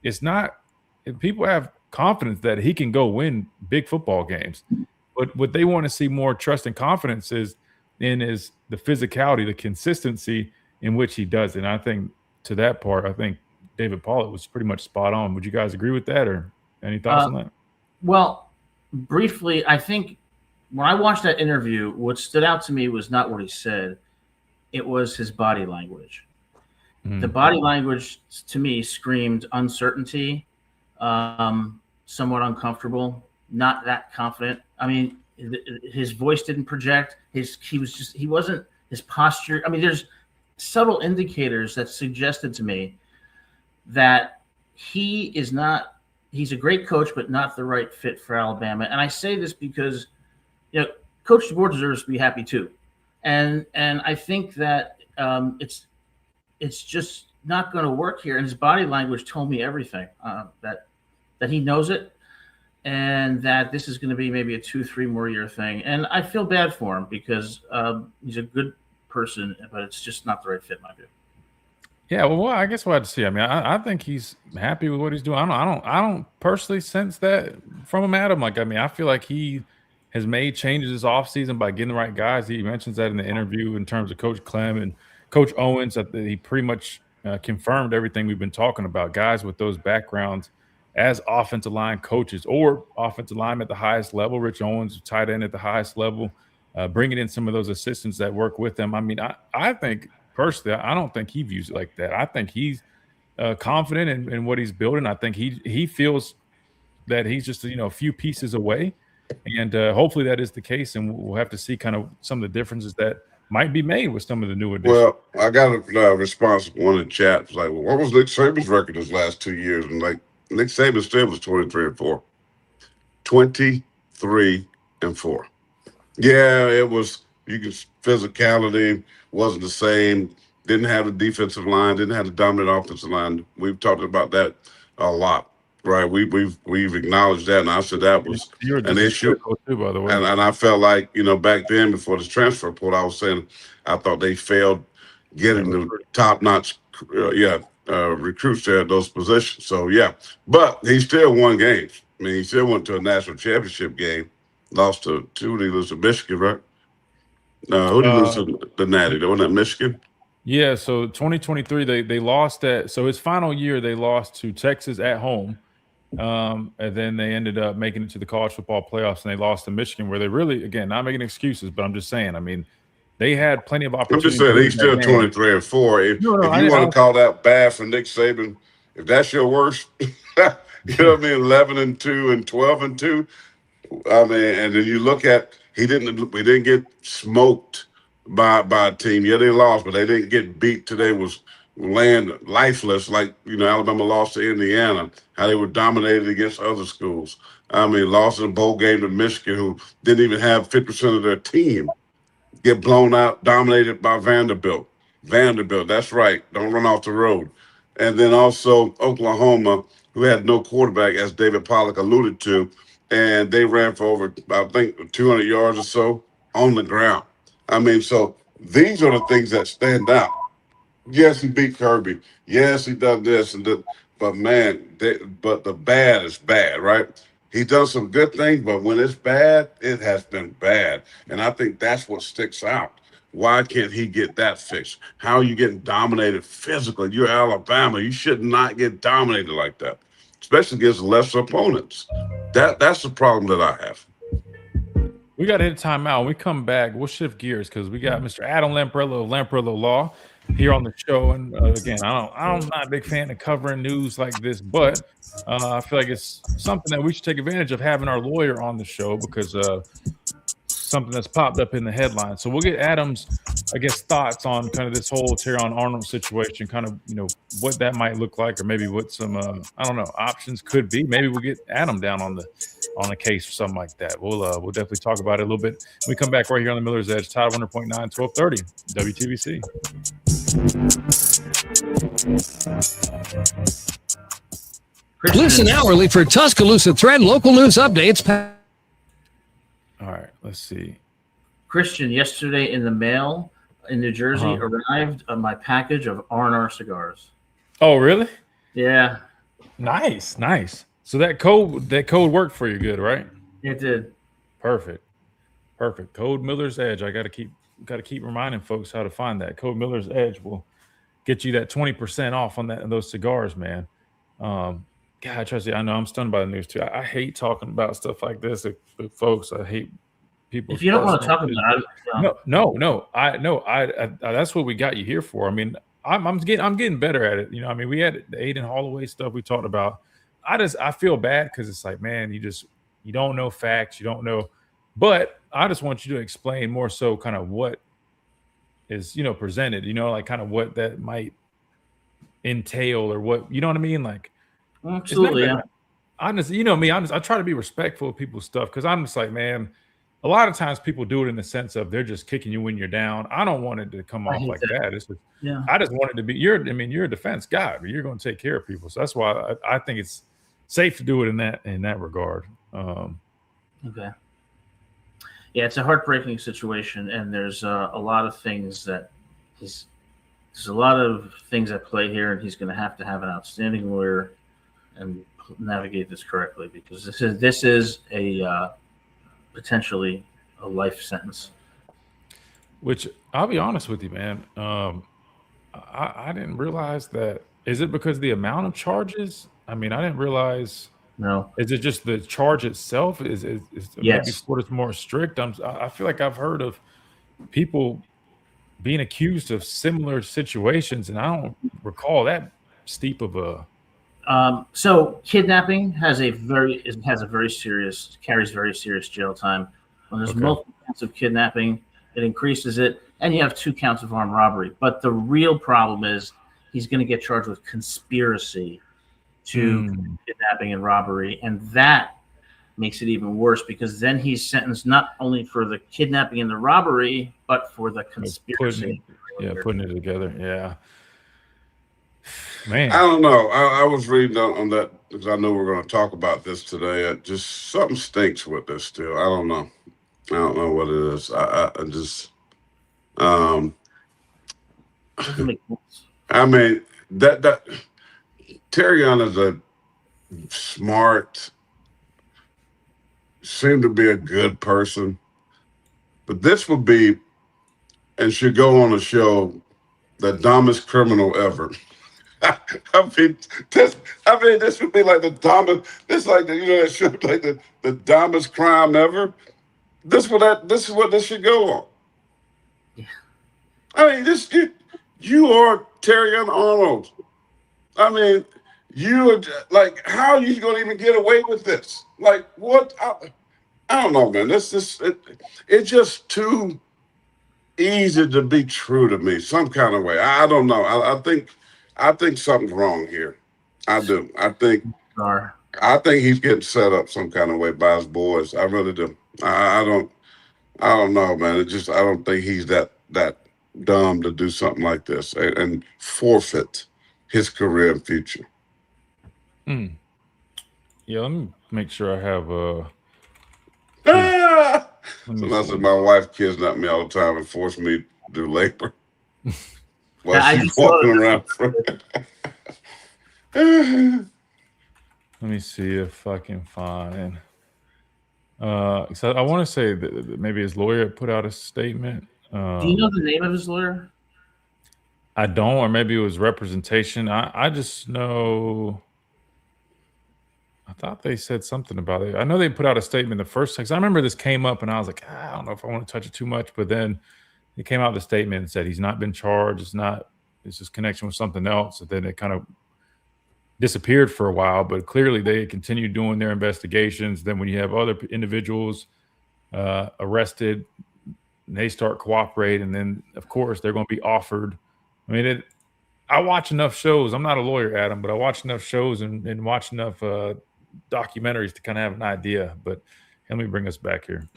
It's not – if people have confidence that he can go win big football games. But what they want to see more trust and confidence is the physicality, the consistency in which he does it. And I think to that part, I think David Pollack was pretty much spot on. Would you guys agree with that, or any thoughts on that? Well, briefly, I think when I watched that interview, what stood out to me was not what he said. It was his body language. The body language to me screamed uncertainty, somewhat uncomfortable, not that confident. I mean, his voice didn't project. His posture. I mean, there's subtle indicators that suggested to me that he's a great coach, but not the right fit for Alabama. And I say this because, Coach DeBoer deserves to be happy too. And I think that it's just not going to work here. And his body language told me everything, that he knows it, and that this is going to be maybe a 2-3 more year thing. And I feel bad for him because he's a good person, but it's just not the right fit in my view. Yeah, well, I guess we'll have to see. I mean, I think he's happy with what he's doing. I don't personally sense that from him, Adam. Like, I mean, I feel like he has made changes this offseason by getting the right guys. He mentions that in the interview in terms of Coach Clem and Coach Owens, that he pretty much confirmed everything we've been talking about. Guys with those backgrounds as offensive line coaches or offensive line at the highest level. Rich Owens, tight end at the highest level, bringing in some of those assistants that work with them. I mean, I think personally, I don't think he views it like that. I think he's confident in what he's building. I think he feels that he's just a few pieces away, and hopefully that is the case. And we'll have to see kind of some of the differences that might be made with some of the new additions. Well, I got a response from one in the chat. It's like, well, what was Nick Saban's record his last 2 years? And like, Nick Saban still was 23-4. 23-4. Yeah, it was. Physicality wasn't the same. Didn't have the defensive line. Didn't have the dominant offensive line. We've talked about that a lot, right? We've acknowledged that, and I said that was an issue. Too, by the way. And I felt like back then before this transfer report, I was saying I thought they failed getting the top-notch, recruits there at those positions. So yeah, but he still won games. I mean, he still went to a national championship game. Lost to who did he lose to? Michigan, right? Who did he lose to? The Natty. The one at Michigan. Yeah. So 2023, they lost at. So his final year, they lost to Texas at home, and then they ended up making it to the college football playoffs, and they lost to Michigan, where they really, again, not making excuses, but I'm just saying. I mean, they had plenty of opportunities. I'm just saying he's still 23-4. If you want to call that bad for Nick Saban, if that's your worst, you know what I mean, 11-2 and 12-2. I mean, and then you look at we didn't get smoked by a team. Yeah, they lost, but they didn't get beat till they was laying lifeless, like Alabama lost to Indiana, how they were dominated against other schools. I mean, lost in a bowl game to Michigan, who didn't even have 50% of their team. Get blown out, dominated by Vanderbilt. That's right. Don't run off the road. And then also Oklahoma, who had no quarterback, as David Pollack alluded to, and they ran for over, I think, 200 yards or so on the ground. I mean, so these are the things that stand out. Yes, he beat Kirby. Yes, he done this and that. But, man, but the bad is bad, right? He does some good things, but when it's bad, it has been bad. And I think that's what sticks out. Why can't he get that fixed? How are you getting dominated physically? You're Alabama. You should not get dominated like that, especially against lesser opponents. That's the problem that I have. We got to hit a timeout. When we come back, we'll shift gears because we got Mr. Adam Lamparello of Lamparello Law here on the show. And again, I'm not a big fan of covering news like this, but I feel like it's something that we should take advantage of having our lawyer on the show because something that's popped up in the headlines. So we'll get Adam's, I guess, thoughts on kind of this whole Teron Arnold situation, kind of, what that might look like, or maybe what some, options could be. Maybe we'll get Adam down on the case or something like that. We'll definitely talk about it a little bit. When we come back right here on the Miller's Edge, Tide 100.9, 1230, WTBC. Listen hourly for Tuscaloosa Thread local news updates. All right, let's see. Christian, yesterday in the mail in New Jersey arrived my package of R&R cigars. Oh, really? Yeah. Nice. So that code worked for you good, right? It did. Perfect. Code Miller's Edge. I got to keep reminding folks how to find that. Code Miller's Edge will get you that 20% off on those cigars, man. God, Tracy, I know I'm stunned by the news too. I hate talking about stuff like this with folks. I hate people. If you don't want to talk about it, no. I that's what we got you here for. I mean, I'm getting better at it. You know, I mean, we had the Aiden Holloway stuff we talked about. I feel bad because it's like, man, you don't know facts, you don't know. But I just want you to explain more so kind of what is, presented, like kind of what that might entail or what, you know what I mean? Like, absolutely. Yeah. I try to be respectful of people's stuff because I'm just like, man, a lot of times people do it in the sense of they're just kicking you when you're down. I don't want it to come off like that. It's just, I just want it to be, you're a defense guy, but you're going to take care of people. So that's why I think it's safe to do it in that regard. Okay. Yeah, it's a heartbreaking situation, and there's a lot of things that there's a lot of things at play here, and he's going to have an outstanding lawyer and navigate this correctly because this is a potentially a life sentence. Which I'll be honest with you, man. I didn't realize that. Is it because of the amount of charges? I mean, I didn't realize. No. Is it just the charge itself? Is maybe Florida's more strict? I feel like I've heard of people being accused of similar situations, and I don't recall that steep of a. So kidnapping carries very serious jail time. When there's multiple counts of kidnapping, it increases it, and you have 2 counts of armed robbery. But the real problem is he's going to get charged with conspiracy to kidnapping and robbery, and that makes it even worse because then he's sentenced not only for the kidnapping and the robbery, but for the conspiracy. Putting it together. Yeah. Man, I don't know. I was reading on that because I know we're going to talk about this today. Just something stinks with this still. I don't know what it is. I just I mean that Terrion is a smart, seemed to be a good person, but this would be and should go on a show, the dumbest criminal ever. I mean, this would be like the dumbest. This like that should be like the dumbest crime ever. This is what this should go on. Yeah. I mean, you are Terrion Arnold. I mean, you are like, how are you going to even get away with this? Like, what? I don't know, man. It's just too easy to be true to me, some kind of way. I don't know. I think something's wrong here. I do. I think he's getting set up some kind of way by his boys. I really do. I don't know, man. I don't think he's that dumb to do something like this and forfeit his career and future. Yeah, let me make sure I have Sometimes my wife kidnapped me all the time and forced me to do labor while she's walking around. Let me see if I can find. So I want to say that maybe his lawyer put out a statement. Do you know the name of his lawyer? I don't, or maybe it was representation. I just know. I thought they said something about it. I know they put out a statement the first time. I remember this came up, and I was like, I don't know if I want to touch it too much. But then it came out the statement and said he's not been charged. It's just connection with something else. And then it kind of disappeared for a while. But clearly they continued doing their investigations. Then when you have other individuals arrested, and they start cooperating, and then of course they're going to be offered. I mean, I watch enough shows. I'm not a lawyer, Adam, but I watch enough shows and watch enough documentaries to kind of have an idea. But let me bring us back here.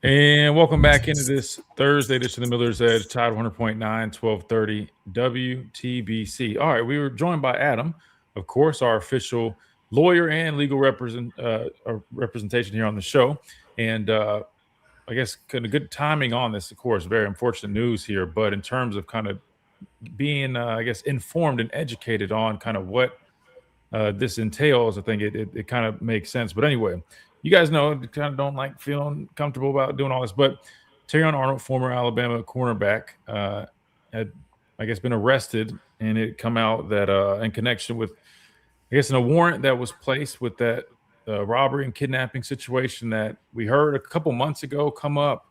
And welcome back into this Thursday edition of the Miller's Edge, Tide 100.9, 1230 WTBC. All right, we were joined by Adam, of course, our official lawyer and legal representation here on the show. And I guess kind of good timing on this, of course, very unfortunate news here. But in terms of kind of being, I guess, informed and educated on kind of what this entails, I think it kind of makes sense. But anyway, you guys know I kind of don't like feeling comfortable about doing all this, but Terrion Arnold, former Alabama cornerback, had, I guess, been arrested, and it come out that in connection with, I guess, in a warrant that was placed with that robbery and kidnapping situation that we heard a couple months ago come up.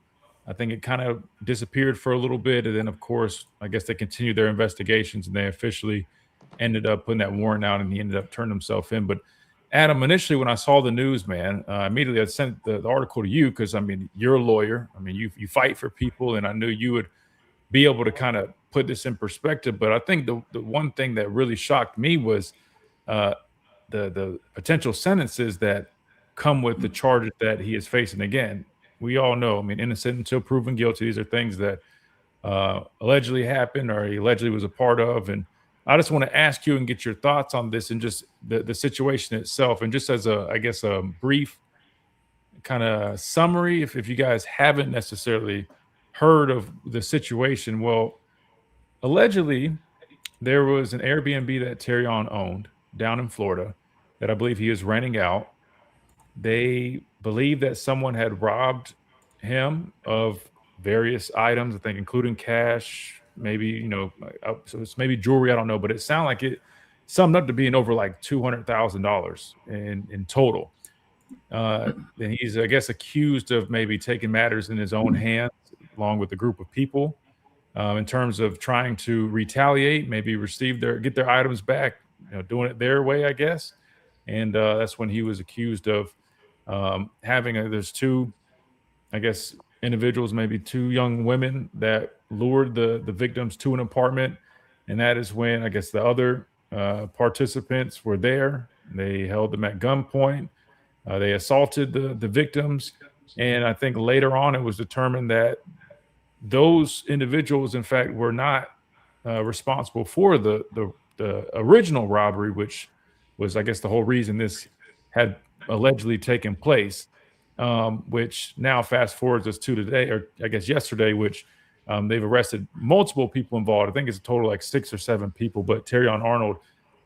I think it kind of disappeared for a little bit, and then, of course, I guess they continued their investigations, and they officially ended up putting that warrant out, and he ended up turning himself in. But Adam, initially when I saw the news, man, immediately I sent the article to you because, I mean, you're a lawyer. I mean, you fight for people, and I knew you would be able to kind of put this in perspective. But I think the one thing that really shocked me was the potential sentences that come with the charges that he is facing. Again, we all know, I mean, innocent until proven guilty. These are things that allegedly happened or he allegedly was a part of. And I just want to ask you and get your thoughts on this and just the situation itself. And just as I guess a brief kind of summary, if you guys haven't necessarily heard of the situation, well, allegedly there was an Airbnb that Terrion owned down in Florida that I believe he was renting out. They believe that someone had robbed him of various items, I think, including cash, maybe, so it's maybe jewelry, I don't know, but it sounded like it summed up to being over like $200,000 in total. And he's, I guess, accused of maybe taking matters in his own hands along with a group of people in terms of trying to retaliate, maybe get their items back, doing it their way, I guess. And that's when he was accused of there's two, I guess, individuals, maybe two young women that lured the victims to an apartment. And that is when, I guess, the other participants were there. They held them at gunpoint. They assaulted the victims. And I think later on it was determined that those individuals, in fact, were not responsible for the original robbery, which was, I guess, the whole reason this had allegedly taken place. Which now fast forwards us to today, or I guess yesterday, which they've arrested multiple people involved. I think it's a total like 6 or 7 people, but Terrion Arnold,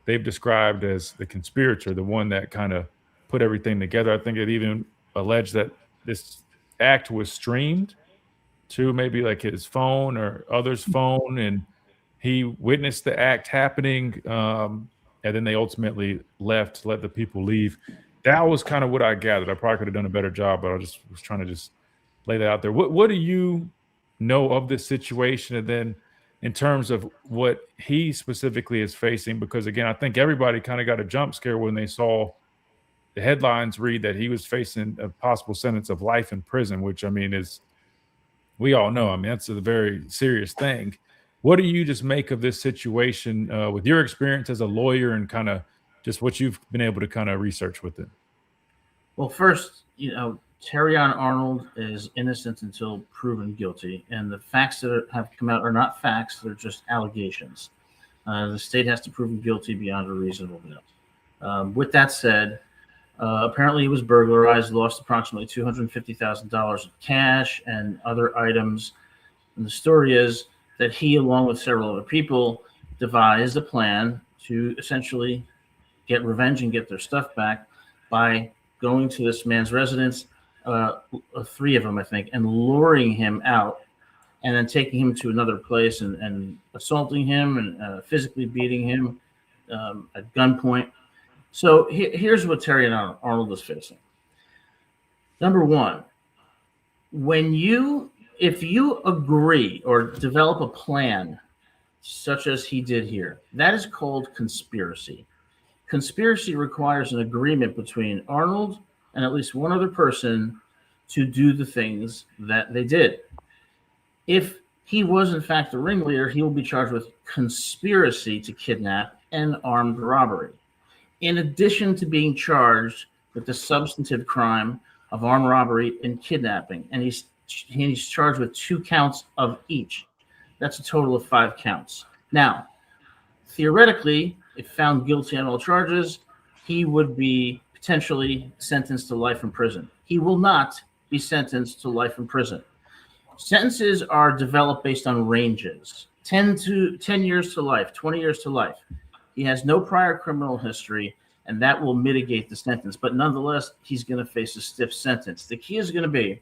they've described as the conspirator, the one that kind of put everything together. I think it even alleged that this act was streamed to maybe like his phone or others' phone, and he witnessed the act happening, and then they ultimately let the people leave. That was kind of what I gathered. I probably could have done a better job, but I just was trying to just lay that out there. What do you know of this situation? And then in terms of what he specifically is facing, because again, I think everybody kind of got a jump scare when they saw the headlines read that he was facing a possible sentence of life in prison, which, I mean, we all know, I mean, that's a very serious thing. What do you just make of this situation with your experience as a lawyer and kind of just what you've been able to kind of research with it? Well, first, Terrion Arnold is innocent until proven guilty, and the facts that have come out are not facts; they're just allegations. The state has to prove him guilty beyond a reasonable doubt. With that said, apparently he was burglarized, lost approximately $250,000 in cash and other items. And the story is that he, along with several other people, devised a plan to essentially get revenge and get their stuff back by going to this man's residence, 3 of them, I think, and luring him out and then taking him to another place and assaulting him and physically beating him at gunpoint. So here's what Terrion Arnold is facing. Number one, if you agree or develop a plan such as he did here, that is called conspiracy. Conspiracy requires an agreement between Arnold and at least one other person to do the things that they did. If he was in fact the ringleader, he will be charged with conspiracy to kidnap and armed robbery, in addition to being charged with the substantive crime of armed robbery and kidnapping. And he's he's charged with 2 counts of each. That's a total of 5 counts. Now, theoretically, if found guilty on all charges, he would be potentially sentenced to life in prison. He will not be sentenced to life in prison. Sentences are developed based on ranges, 10 years to life, 20 years to life. He has no prior criminal history, and that will mitigate the sentence. But nonetheless, he's going to face a stiff sentence. The key is going to be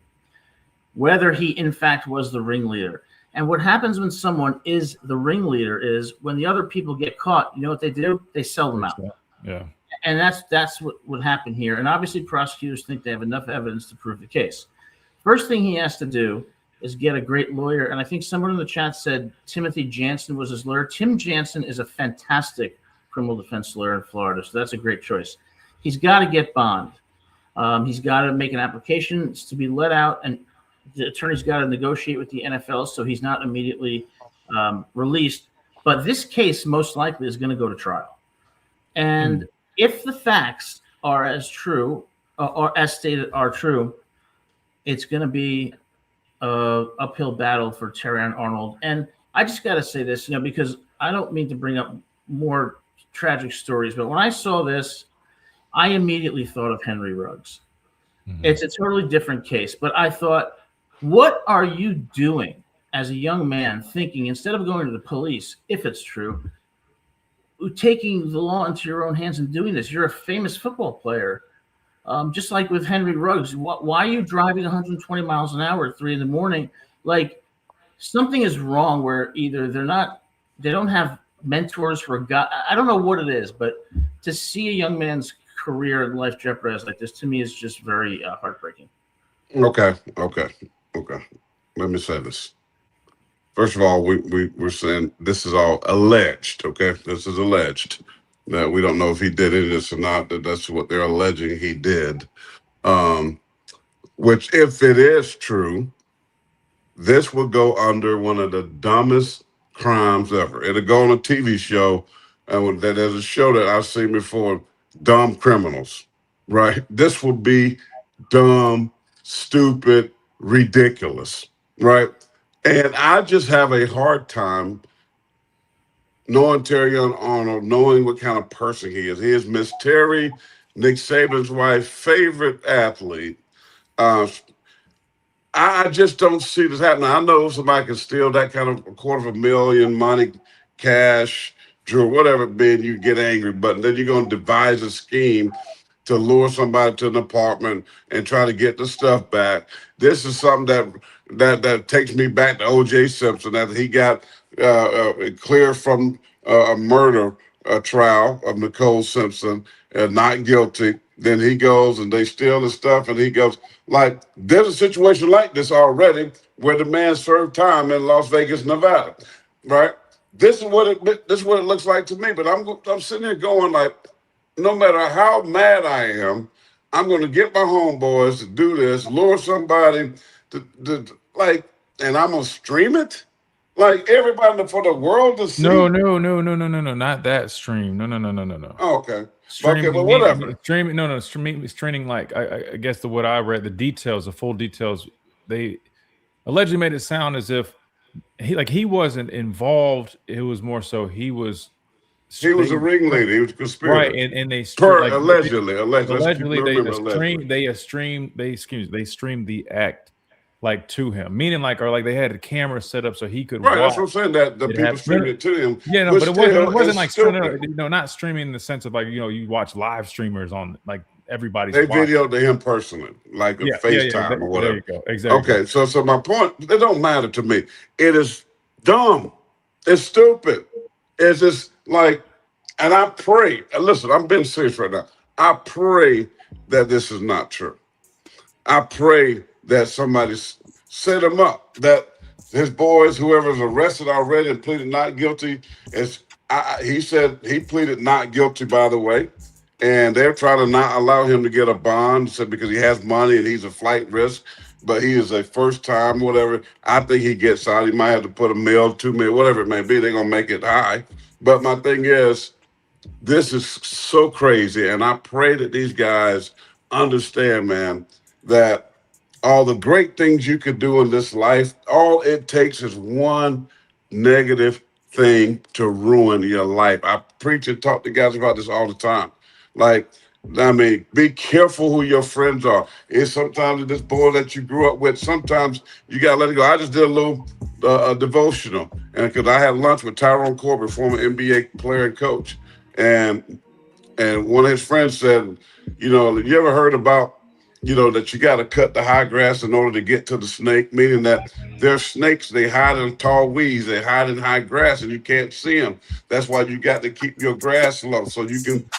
whether he, in fact, was the ringleader. And what happens when someone is the ringleader is when the other people get caught, you know what they do? They sell them out. Yeah. And that's what happened here. And obviously, prosecutors think they have enough evidence to prove the case. First thing he has to do is get a great lawyer. And I think someone in the chat said Timothy Jansen was his lawyer. Tim Jansen is a fantastic criminal defense lawyer in Florida, so that's a great choice. He's got to get bond. He's got to make an application to be let out, and the attorney's got to negotiate with the NFL so he's not immediately released. But this case most likely is going to go to trial. And if the facts are as true, or as stated are true, it's going to be an uphill battle for Terrion Arnold. And I just got to say this, because I don't mean to bring up more tragic stories, but when I saw this, I immediately thought of Henry Ruggs. It's a totally different case, but I thought, what are you doing as a young man thinking, instead of going to the police, if it's true, taking the law into your own hands and doing this? You're a famous football player. Just like with Henry Ruggs, why are you driving 120 miles an hour at 3 a.m? Like, something is wrong where either they don't have mentors for a guy. I don't know what it is, but to see a young man's career and life jeopardized like this, to me, is just very heartbreaking. Okay. Let me say this. First of all, we're saying this is all alleged. Okay, this is alleged. That we don't know if he did any of this or not. That's what they're alleging he did. Which, if it is true, this will go under one of the dumbest crimes ever. It'll go on a TV show, and there's a show that I've seen before, Dumb Criminals, right? This will be dumb, stupid, ridiculous, right? And I just have a hard time knowing Terrion Arnold, knowing what kind of person he is. He is Miss Terry, Nick Saban's wife, favorite athlete. I just don't see this happening. I know somebody can steal that kind of $250,000 money, cash, jewelry, whatever it be, and you get angry. But then you're going to devise a scheme to lure somebody to an apartment and try to get the stuff back. This is something that takes me back to O.J. Simpson, after he got cleared from a murder trial of Nicole Simpson, not guilty. Then he goes and they steal the stuff, and he goes, like, there's a situation like this already where the man served time in Las Vegas, Nevada, right? This is what it looks like to me. But I'm sitting here going, like, no matter how mad I am, I'm going to get my homeboys to do this, lure somebody to like, and I'm going to stream it. Like, everybody for the world to see. No, not that stream. No. Oh, okay. Streaming, okay, well, whatever. Streaming like I guess what I read, the full details, they allegedly made it sound as if he wasn't involved. It was more so he was a ringleader. He was a conspirator. Right, and they allegedly they streamed the act like to him, meaning or they had a camera set up so he could right. watch. That's what I'm saying. That the people streamed it to him. Yeah, no, but it wasn't like not streaming in the sense of you watch live streamers on everybody's. They videoed to him personally, like a FaceTime or whatever. There you go. Exactly. Okay, so my point, it don't matter to me. It is dumb. It's stupid. It's just like, and I pray. Listen, I'm being serious right now. I pray that this is not true. I pray that somebody set him up, that his boys, whoever's arrested already and pleaded not guilty, he said he pleaded not guilty, by the way, and they're trying to not allow him to get a bond, because he has money and he's a flight risk, but he is a first time, whatever. I think he gets out. He might have to put $1 million, $2 million, whatever it may be. They're going to make it high. But my thing is, this is so crazy, and I pray that these guys understand, man, that all the great things you could do in this life, all it takes is one negative thing to ruin your life. I preach and talk to guys about this all the time. Like, I mean, be careful who your friends are. It's sometimes this boy that you grew up with, sometimes you got to let it go. I just did a little devotional, and because I had lunch with Tyrone Corbett, former NBA player and coach, and one of his friends said, you ever heard about, that you got to cut the high grass in order to get to the snake, meaning that there's snakes, they hide in tall weeds, they hide in high grass, and you can't see them. That's why you got to keep your grass low so you can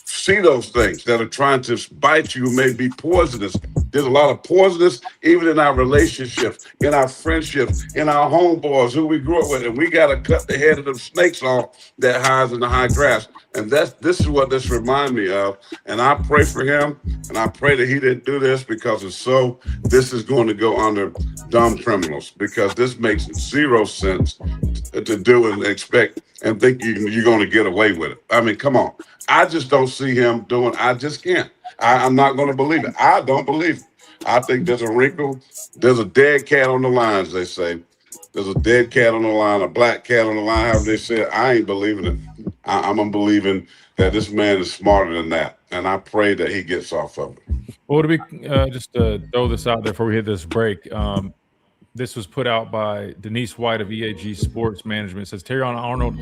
see those things that are trying to bite you, may be poisonous. There's a lot of poisonous, even in our relationships, in our friendships, in our homeboys who we grew up with, and we got to cut the head of them snakes off that hides in the high grass. And this is what this reminds me of. And I pray for him, and I pray that he didn't do this, because this is going to go under dumb criminals, because this makes zero sense to do and expect and think you're going to get away with it. I mean, come on. I just don't see him doing. I just can't. I'm not going to believe it. I don't believe it. I think there's a wrinkle. There's a dead cat on the line, as they say. There's a dead cat on the line, a black cat on the line, however they say it. I ain't believing it. I'm believing that this man is smarter than that. And I pray that he gets off of it. Well, to be just to throw this out there before we hit this break, this was put out by Denise White of EAG Sports Management. It says Terrion Arnold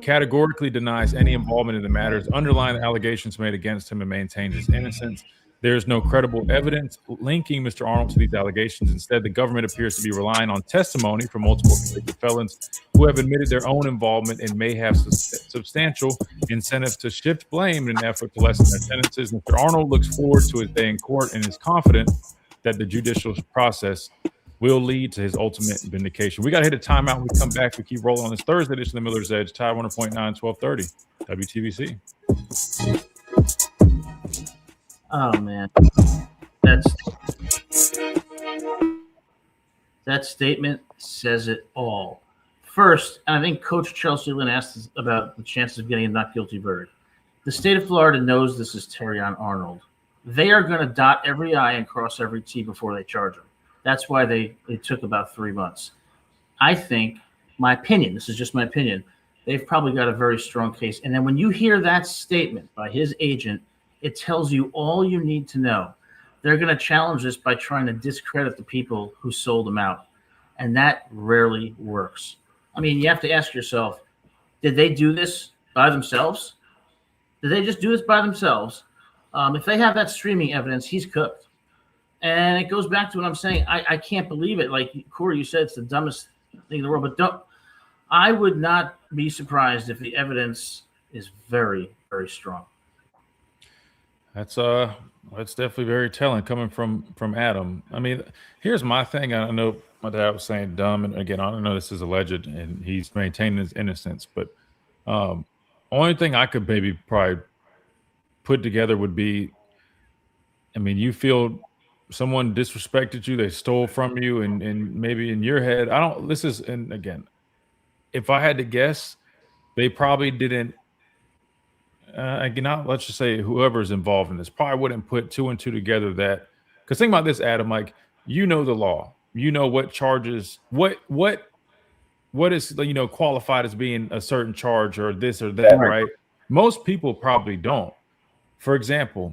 categorically denies any involvement in the matters underlying the allegations made against him and maintains his innocence. There is no credible evidence linking Mr. Arnold to these allegations. Instead, the government appears to be relying on testimony from multiple convicted felons who have admitted their own involvement and may have substantial incentive to shift blame in an effort to lessen their sentences. Mr. Arnold looks forward to his day in court and is confident that the judicial process will lead to his ultimate vindication. We got to hit a timeout. When we come back, we keep rolling on this Thursday edition of the Miller's Edge, Tide 100.9, 1230, WTBC. Oh, man. That statement says it all. First, I think Coach Chelsea Lynn asked us about the chances of getting a not guilty verdict. The state of Florida knows this is Terrion Arnold. They are going to dot every I and cross every T before they charge him. That's why they took about 3 months. I think, my opinion, this is just my opinion, they've probably got a very strong case. And then when you hear that statement by his agent, it tells you all you need to know. They're going to challenge this by trying to discredit the people who sold him out. And that rarely works. I mean, you have to ask yourself, did they do this by themselves? Did they just do this by themselves? If they have that streaming evidence, he's cooked. And it goes back to what I'm saying. I can't believe it. Like Corey, you said it's the dumbest thing in the world. But I would not be surprised if the evidence is very, very strong. That's definitely very telling coming from Adam. I mean, here's my thing. I know my dad was saying dumb, and again, I don't know this is alleged, and he's maintaining his innocence. But only thing I could maybe probably put together would be, I mean, you feel someone disrespected you, they stole from you, and maybe in your head, and again, if I had to guess, they probably didn't, let's just say whoever's involved in this probably wouldn't put two and two together that, because think about this, Adam, like, you know the law, you know what charges, what is, qualified as being a certain charge or this or that, right? Most people probably don't. For example,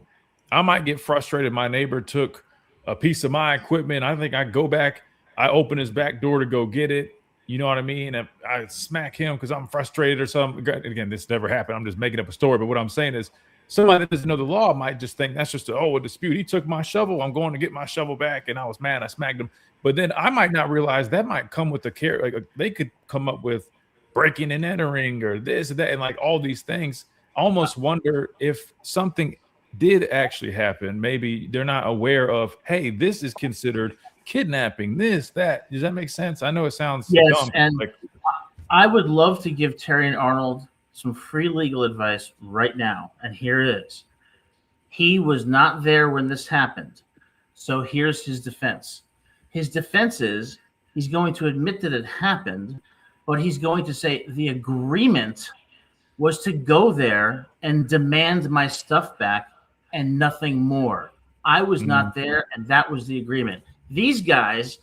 I might get frustrated. My neighbor took a piece of my equipment. I think I go back, I open his back door to go get it. You know what I mean? And I smack him because I'm frustrated or something. Again, this never happened. I'm just making up a story. But what I'm saying is somebody that doesn't know the law might just think that's just a dispute. He took my shovel. I'm going to get my shovel back. And I was mad. I smacked him. But then I might not realize that might come with the care. Like they could come up with breaking and entering or this or that. And like all these things. I almost wonder if something did actually happen. Maybe they're not aware of, hey, this is considered kidnapping, this, that. Does that make sense? I know it sounds dumb. And I would love to give Terrion Arnold some free legal advice right now. And here it is. He was not there when this happened. So here's his defense. His defense is he's going to admit that it happened, but he's going to say the agreement was to go there and demand my stuff back and nothing more. I was not there, and that was the agreement. These guys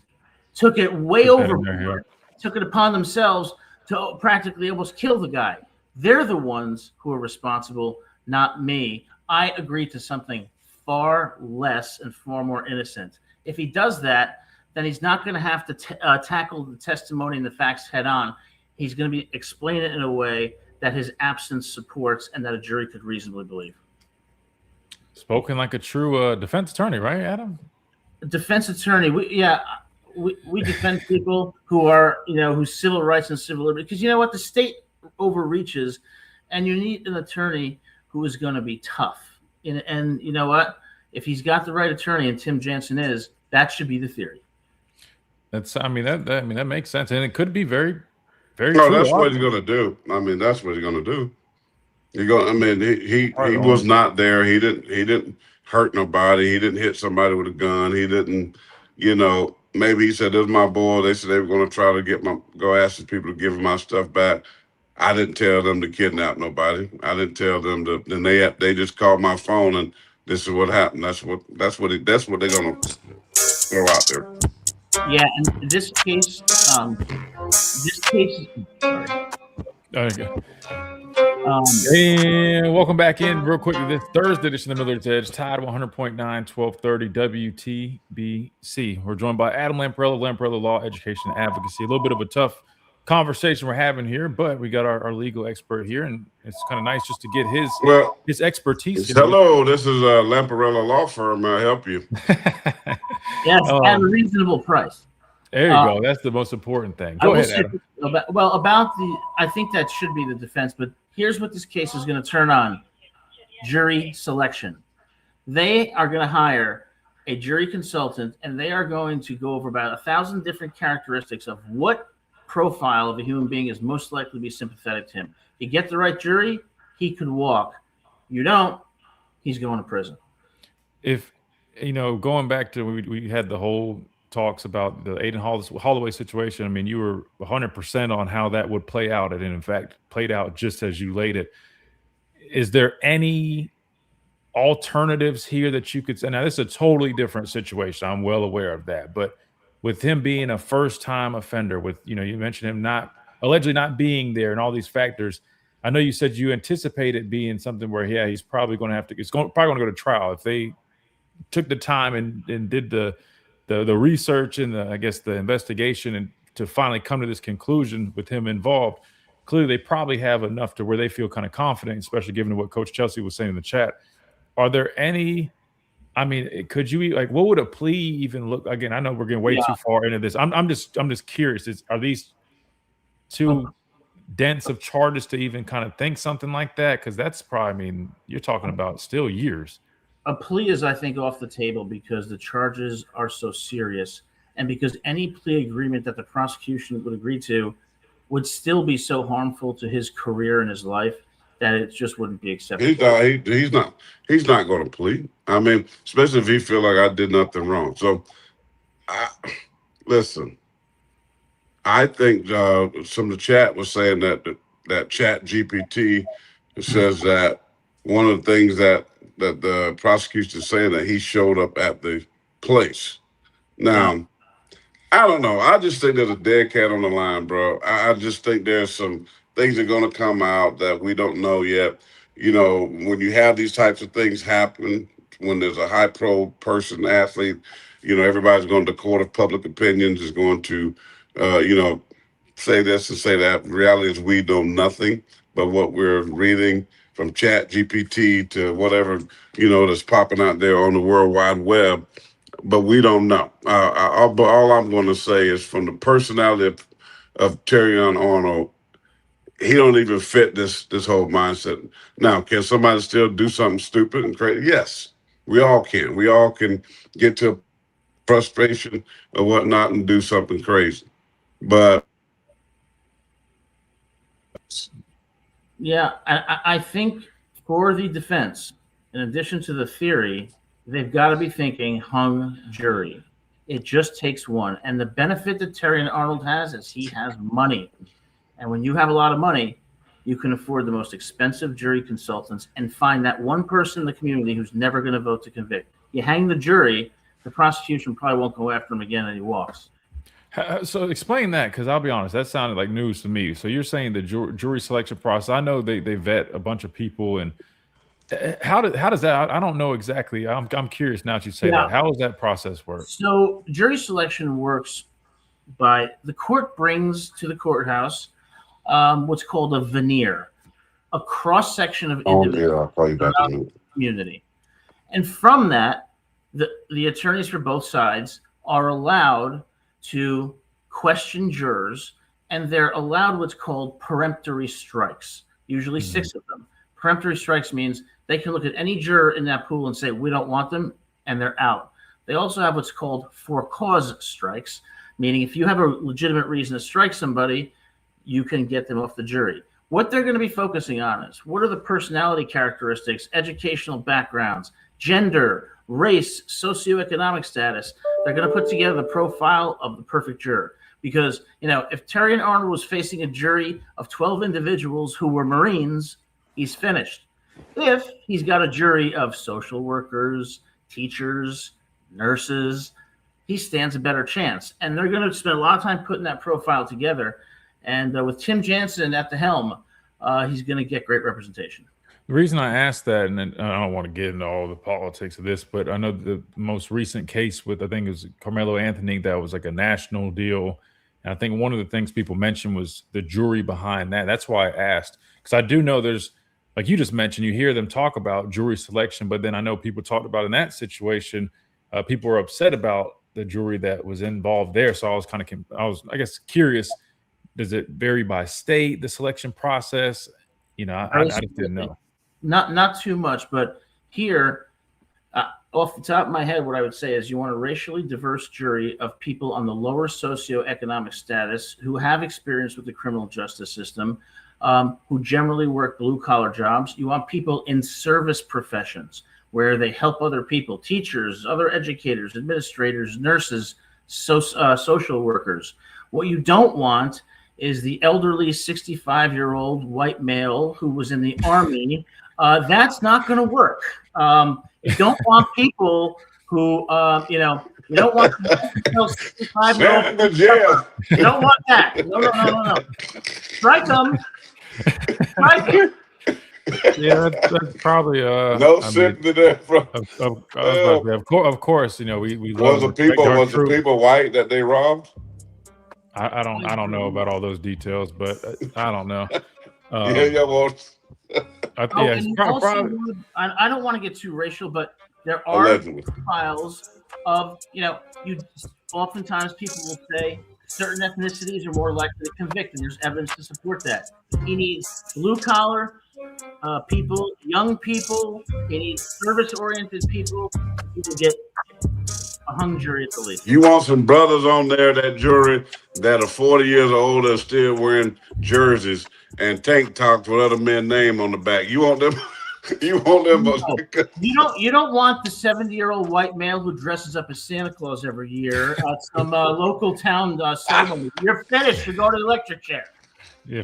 took it way overboard, took it upon themselves to practically almost kill the guy. They're the ones who are responsible, not me. I agreed to something far less and far more innocent. If he does that, then he's not going to have to tackle the testimony and the facts head on. He's going to be explain it in a way that his absence supports and that a jury could reasonably believe. Spoken like a true defense attorney, right, Adam? Defense attorney. We defend people who are, whose civil rights and civil liberty. Because you know what? The state overreaches, and you need an attorney who is going to be tough. And you know what? If he's got the right attorney, and Tim Jansen is, that should be the theory. That makes sense, and it could be very, very. No, true. that's what he's going to do. That's what he's going to do. He was not there. He didn't hurt nobody. He didn't hit somebody with a gun. He didn't, maybe he said, "This is my boy." They said they were going to try to go ask the people to give him my stuff back. I didn't tell them to kidnap nobody. I didn't tell them to. Then they just called my phone, and this is what happened. That's what they're going to throw out there. Yeah, and this case, sorry. Okay. And welcome back in real quick to this Thursday edition of Miller's Edge, Tide 100.9, 1230 WTBC. We're joined by Adam Lamparello, Lamparello Law Education Advocacy. A little bit of a tough conversation we're having here, but we got our legal expert here, and it's kind of nice just to get his expertise. Hello, this is Lamparello Law Firm. May I help you? Yes, at a reasonable price. There you go. That's the most important thing. Go ahead, Adam. I think that should be the defense, but here's what this case is going to turn on. Jury selection. They are going to hire a jury consultant, and they are going to go over about 1,000 different characteristics of what profile of a human being is most likely to be sympathetic to him. You get the right jury, he could walk. You don't, he's going to prison. If, going back to we had the whole talks about the Aiden Holloway situation. You were 100% on how that would play out, and in fact played out just as you laid it. Is there any alternatives here that you could say? Now, this is a totally different situation. I'm well aware of that, but with him being a first-time offender, with you mentioned him allegedly not being there, and all these factors, I know you said you anticipate it being something where he's probably going to have to. It's probably going to go to trial if they took the time and did the research and the investigation and to finally come to this conclusion with him involved. Clearly, they probably have enough to where they feel kind of confident, especially given what Coach Chelsea was saying in the chat. Are there any? Could you what would a plea even look? Again, I know we're getting way too far into this. I'm just curious. Are these too dense of charges to even kind of think something like that? Because that's probably. You're talking about still years. A plea is, I think, off the table because the charges are so serious, and because any plea agreement that the prosecution would agree to would still be so harmful to his career and his life that it just wouldn't be acceptable. He's not going to plead. Especially if he feel like I did nothing wrong. So, listen. I think some of the chat was saying that Chat GPT says that one of the things that the prosecution is saying that he showed up at the place. Now, I don't know. I just think there's a dead cat on the line, bro. I just think there's some things that are going to come out that we don't know yet. When you have these types of things happen, when there's a high pro person, athlete, everybody's going to the court of public opinions is going to, say this and say that. The reality is we know nothing but what we're reading from Chat GPT to whatever, that's popping out there on the World Wide Web, but we don't know. But all I'm going to say is from the personality of Terrion Arnold, he don't even fit this whole mindset. Now, can somebody still do something stupid and crazy? Yes, we all can. We all can get to frustration or whatnot and do something crazy. But yeah, I think for the defense, in addition to the theory, they've got to be thinking hung jury. It just takes one. And the benefit that Terrion Arnold has is he has money. And when you have a lot of money, you can afford the most expensive jury consultants and find that one person in the community who's never going to vote to convict. You hang the jury, the prosecution probably won't go after him again, and he walks. So explain that, because I'll be honest, that sounded like news to me. So you're saying the jury selection process? I know they vet a bunch of people, and how does that? I don't know exactly. I'm curious now that you say that. How does that process work? So jury selection works by the court brings to the courthouse what's called a veneer, a cross section of individuals from the community, and from that, the attorneys for both sides are allowed to question jurors, and they're allowed what's called peremptory strikes, usually 6 of them. Peremptory strikes means they can look at any juror in that pool and say, we don't want them, and they're out. They also have what's called for cause strikes, meaning if you have a legitimate reason to strike somebody, you can get them off the jury. What they're going to be focusing on is what are the personality characteristics, educational backgrounds, gender, race, socioeconomic status. They're going to put together the profile of the perfect juror. Because, if Terrion Arnold was facing a jury of 12 individuals who were Marines, he's finished. If he's got a jury of social workers, teachers, nurses, he stands a better chance. And they're going to spend a lot of time putting that profile together. And with Tim Jansen at the helm, he's going to get great representation. The reason I asked that, and I don't want to get into all the politics of this, but I know the most recent case with, I think it was Carmelo Anthony, that was like a national deal. And I think one of the things people mentioned was the jury behind that. That's why I asked, because I do know there's, like you just mentioned, you hear them talk about jury selection, but then I know people talked about in that situation, people were upset about the jury that was involved there. So I was I guess, curious, does it vary by state, the selection process? I just didn't know. Not too much, but here, off the top of my head, what I would say is you want a racially diverse jury of people on the lower socioeconomic status who have experience with the criminal justice system, who generally work blue-collar jobs. You want people in service professions where they help other people, teachers, other educators, administrators, nurses, social workers. What you don't want is the elderly 65-year-old white male who was in the Army. That's not going to work. You don't want people who, you don't want 65-year-old. You don't want that. No. Strike them. Strike them. Yeah, that's probably no sympathy there. Of course, we was the people white that they robbed. I don't know about all those details, but I don't know. I don't want to get too racial, but there are files of oftentimes people will say certain ethnicities are more likely to convict, and there's evidence to support that. He needs blue collar people, young people. He needs service-oriented people. He will get a hung jury at the least. You want some brothers on there, that jury, that are 40 years old and still wearing jerseys and tank tops with other men's name on the back. You want them? You want them? No. You don't want the 70-year-old white male who dresses up as Santa Claus every year at some local town ceremony. You're finished. You go to the electric chair. Yeah,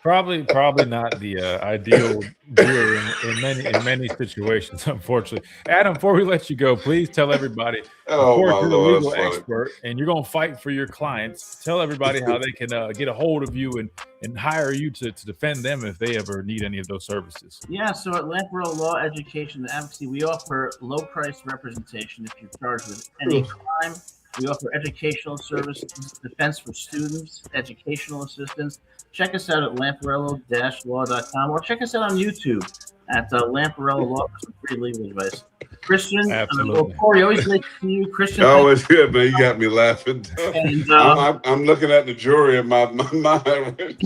probably not the ideal juror in many situations, unfortunately. Adam, before we let you go, please tell everybody. You're the legal expert, and you're going to fight for your clients. Tell everybody how they can get a hold of you and hire you to defend them if they ever need any of those services. Yeah, so at Lamparello Law Education and Advocacy, we offer low-priced representation if you're charged with any crime. We offer educational services, defense for students, educational assistance. Check us out at lamparello-law.com or check us out on YouTube at Lamparello Law for some free legal advice. Christian, Corey, always great to see you. Christian, always good, man. You got me laughing. And, I'm looking at the jury in my mind.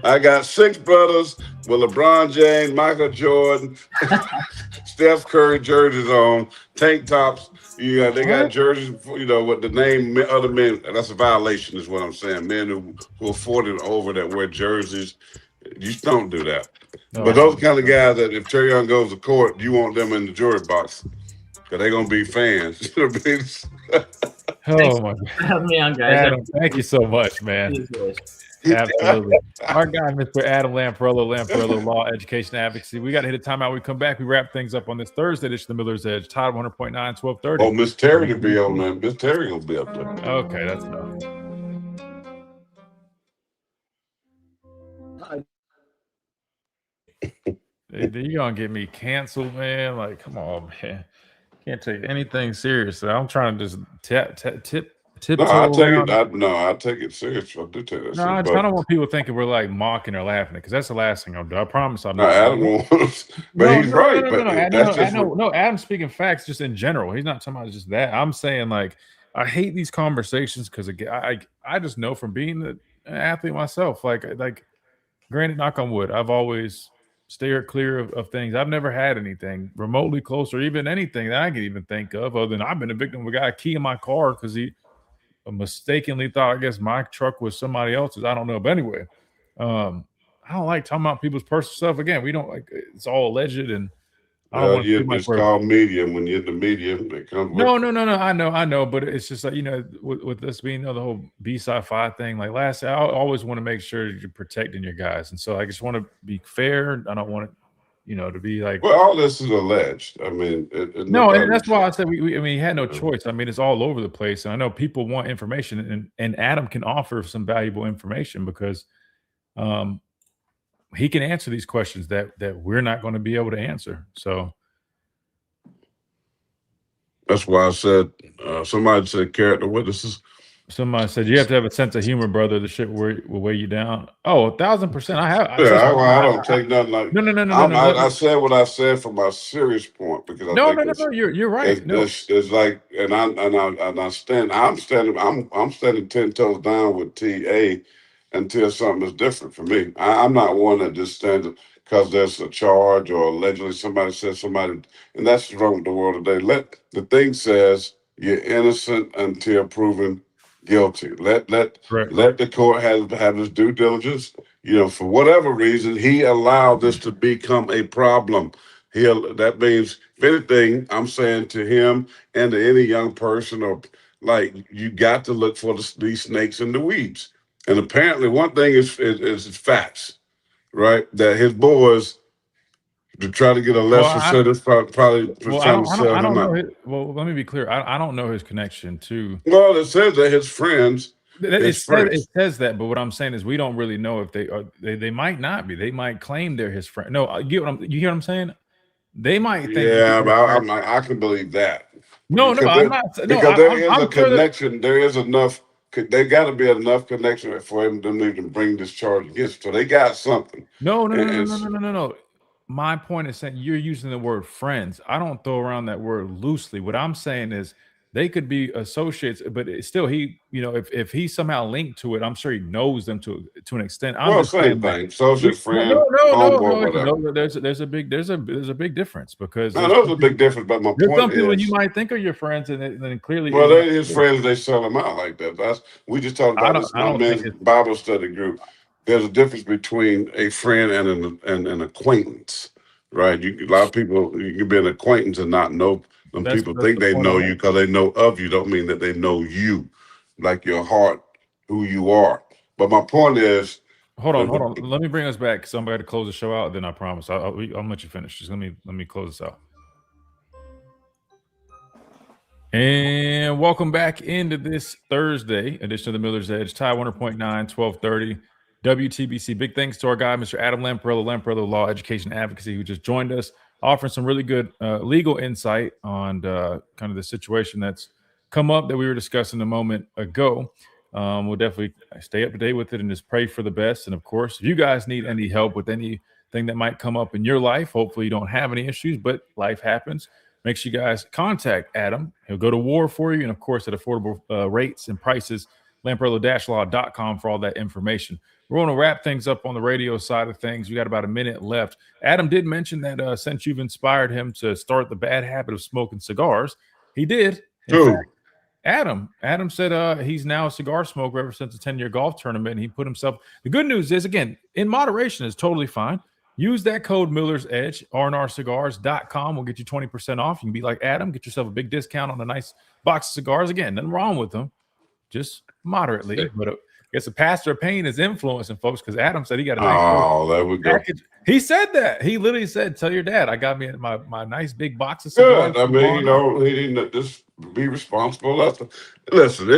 I got 6 brothers with LeBron James, Michael Jordan, Steph Curry jerseys on, tank tops. Yeah, they got jerseys, with the name other men. That's a violation, is what I'm saying. Men who are 40 and over that wear jerseys, you just don't do that. No, but those kind of guys that if Terrion goes to court, you want them in the jury box because they're gonna be fans. Oh my God! Have me on, guys. Adam, thank you so much, man. Absolutely. Our guy, Mr. Adam Lamparello, Law Education Advocacy. We got to hit a timeout. We come back. We wrap things up on this Thursday edition of the Miller's Edge. Tide 100.9, 1230. Oh, Miss Terry to be on there. Miss Terry will be up there. Okay, that's enough. You're going to get me canceled, man. Like, come on, man. Can't take anything serious. I'm trying to just tiptoe No, I take around. I take it serious. I do take that. No, I don't want people thinking we're like mocking or laughing because that's the last thing I'll do. I promise I'm No, not. Adam won't. But he's right. No, Adam's speaking facts just in general. He's not talking about just that. I'm saying like I hate these conversations because I just know from being an athlete myself. Like granted, knock on wood, I've always steered clear of things. I've never had anything remotely close or even anything that I can even think of other than I've been a victim of a guy key in my car because he mistakenly thought I guess my truck was somebody else's. I don't know. But anyway, I don't like talking about people's personal stuff. Again, we don't like it's all alleged and I don't want to it's called media. And when you're in the media, they come with No. I know, but it's just like, with this being the whole B-sci-fi thing, like I always want to make sure you're protecting your guys. And so I just want to be fair. I don't want it, to be like. Well, all this is alleged. I mean, no, and that's why I said he had no choice. I mean, it's all over the place. And I know people want information and Adam can offer some valuable information because he can answer these questions that we're not going to be able to answer. So that's why I said somebody said character witnesses. Somebody said you have to have a sense of humor, brother. The shit will weigh you down. Oh, 1,000%. I have. I don't take nothing like. No. I said what I said from my serious point because no. You're right. It's like, and I'm standing 10 toes down with TA until something is different for me. I'm not one that just stands because there's a charge or allegedly somebody says somebody, and that's wrong with the world today. The thing says you're innocent until proven guilty. Let the court have his due diligence. For whatever reason, he allowed this to become a problem. That means, if anything, I'm saying to him and to any young person, or like, you got to look for these snakes in the weeds. And apparently, one thing is facts, right? That his boys to try to get a lesser sentence, probably trying to sell him out. Well, let me be clear. I don't know his connection to. Well, it says that his friends. It says that, but what I'm saying is we don't really know if they are. They might not be. They might claim they're his friend. No, you hear what I'm saying? They might think. Yeah, but I can believe that. No, I'm not. Because there is a connection. There is enough. They got to be enough connection for them to even bring this charge against. So they got something. No. My point is saying you're using the word friends. I don't throw around that word loosely. What I'm saying is they could be associates, but still, if he's somehow linked to it, I'm sure he knows them to an extent. Same thing. Associate, friend, no. There's a big difference because there's a big difference. But my point is, some people you might think are your friends, and then clearly, they're his friends. They sell them out like that. We just talked about this in men's Bible study group. There's a difference between a friend and an acquaintance, right? A lot of people, you can be an acquaintance and not know them. People think they know you because they know of you. Don't mean that they know you, like your heart, who you are. But my point is, hold on. Let me bring us back because I'm about to close the show out. Then I promise I'll let you finish. Just let me close this out. And welcome back into this Thursday edition of the Miller's Edge. Tide 100.9, 1230. WTBC. Big thanks to our guy, Mr. Adam Lamparello, Law Education Advocacy, who just joined us, offering some really good legal insight on kind of the situation that's come up that we were discussing a moment ago. We'll definitely stay up to date with it and just pray for the best. And of course, if you guys need any help with anything that might come up in your life, hopefully you don't have any issues, but life happens. Make sure you guys contact Adam. He'll go to war for you. And of course, at affordable rates and prices, Lamparello-law.com for all that information. We're going to wrap things up on the radio side of things. We got about a minute left. Adam did mention that since you've inspired him to start the bad habit of smoking cigars, he did. In fact, Adam said he's now a cigar smoker ever since a 10-year golf tournament, and he put himself. The good news is, again, in moderation is totally fine. Use that code Miller's Edge, rnrcigars.com. We'll get you 20% off. You can be like Adam, get yourself a big discount on a nice box of cigars. Again, nothing wrong with them, just moderately. But guess the pastor of pain is influencing folks because Adam said he got a nice there we go. package. He said that. He literally said, "Tell your dad I got me my nice big box of cigars." Good. I mean, he didn't just be responsible. Listen,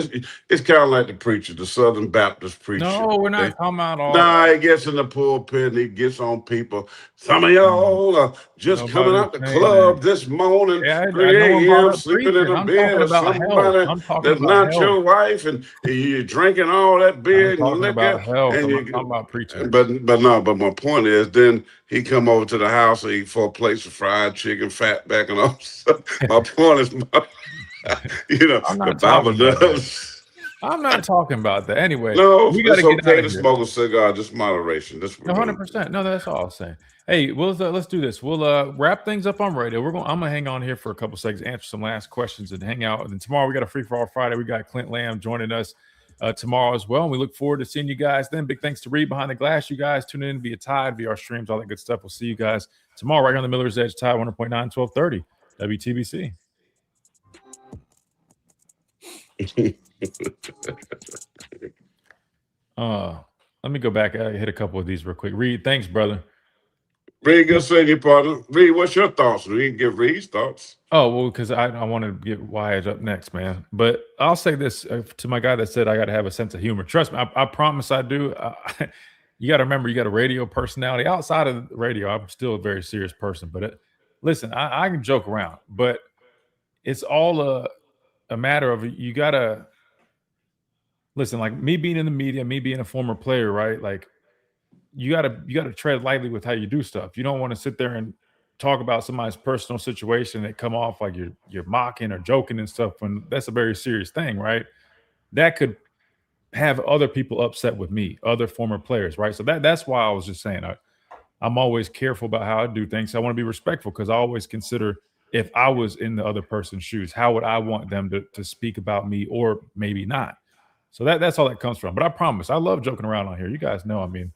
it's kind of like the preacher, the Southern Baptist preacher. No, we're not talking about all. Nah, he gets in the pulpit and he gets on people. Some of y'all are just coming out the club this morning, 3 a.m., sleeping in a bed with somebody that's not your wife, and you're drinking all that beer and liquor. And you're talking about preaching. But my point is, then he come over to the house and eat 4 plates of fried chicken, fat back and all. My point is, the Bible does. I'm not talking about that. Anyway, no, we got to get out of to here. smoke a cigar, just moderation. 100%. No, that's all I'm saying. Hey, let's do this. We'll wrap things up on radio. I'm gonna hang on here for a couple seconds, answer some last questions, and hang out. And then tomorrow we got a free for all Friday. We got Clint Lamb joining us tomorrow as well. And we look forward to seeing you guys then. Big thanks to Reed Behind the Glass. You guys tune in via Tide, via our streams, all that good stuff. We'll see you guys tomorrow right here on the Miller's Edge, Tide 100.9, 1230 WTBC. Let me go back. I hit a couple of these real quick. Reed, thanks, brother. Reed, good seeing you, partner. Reed, what's your thoughts? We can give Reed's thoughts. Oh, well, because I want to get Wyatt up next, man. But I'll say this to my guy that said I got to have a sense of humor. Trust me, I promise I do. You got to remember, you got a radio personality. Outside of the radio, I'm still a very serious person. But listen, I can joke around, but it's all a matter of you got to listen. Like me being in the media, me being a former player, right? Like you got to tread lightly with how you do stuff. You don't want to sit there and talk about somebody's personal situation that come off like you're mocking or joking and stuff, when that's a very serious thing, right? That could have other people upset with me, other former players, right? So that's why I was just saying I'm always careful about how I do things. I want to be respectful because I always consider, if I was in the other person's shoes, how would I want them to speak about me, or maybe not? So that's all that comes from. But I promise, I love joking around on here. You guys know, I mean,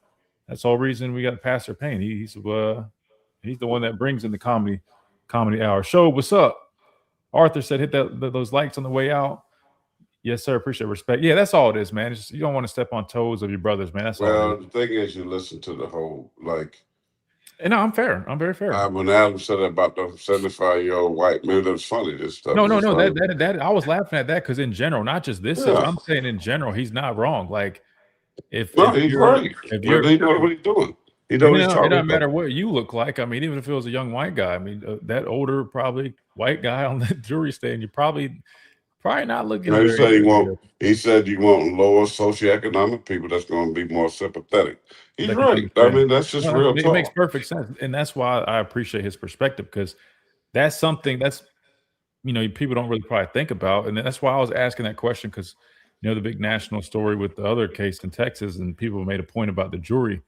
that's the whole reason we got Pastor Payne. He's the one that brings in the comedy hour. Show, what's up? Arthur said hit those likes on the way out. Yes, sir. Appreciate respect. Yeah, that's all it is, man. It's just, you don't want to step on toes of your brothers, man. That's all. Well, the thing is, you listen to the whole, like. And no, I'm fair. I'm very fair. When Adam said about the 75-year-old white man, that was funny. This stuff. No. That I was laughing at that because in general, not just this. Yeah. I'm saying in general, he's not wrong. Like, he's right. He knows what he's doing. He knows what he's talking about. It doesn't matter what you look like. I mean, even if it was a young white guy, I mean, that older, probably white guy on the jury stand, you're probably not looking. No, he said you want lower socioeconomic people that's going to be more sympathetic. He's right. I mean, that's just real talk. It makes perfect sense. And that's why I appreciate his perspective, because that's something that's, people don't really probably think about. And that's why I was asking that question, because, the big national story with the other case in Texas, and people made a point about the jury.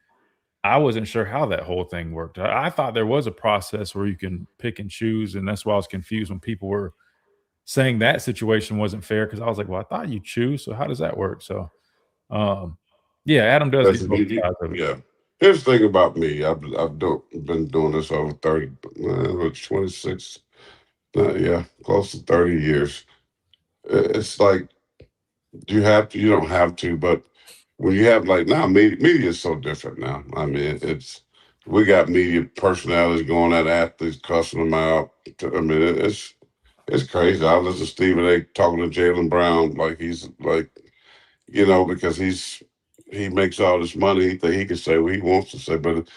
I wasn't sure how that whole thing worked. I thought there was a process where you can pick and choose. And that's why I was confused when people were saying that situation wasn't fair, because I was like, well, I thought you choose. So how does that work? So, yeah, Adam does. Yeah. Here's the thing about me. I've been doing this over 26, close to 30 years. It's like you don't have to, but when you have, like, now media is so different now. I mean, we got media personalities going at athletes, cussing them out. I mean, it's crazy. I listen to Stephen A. talking to Jaylen Brown like he's like, because he makes all this money that he can say what he wants to say. But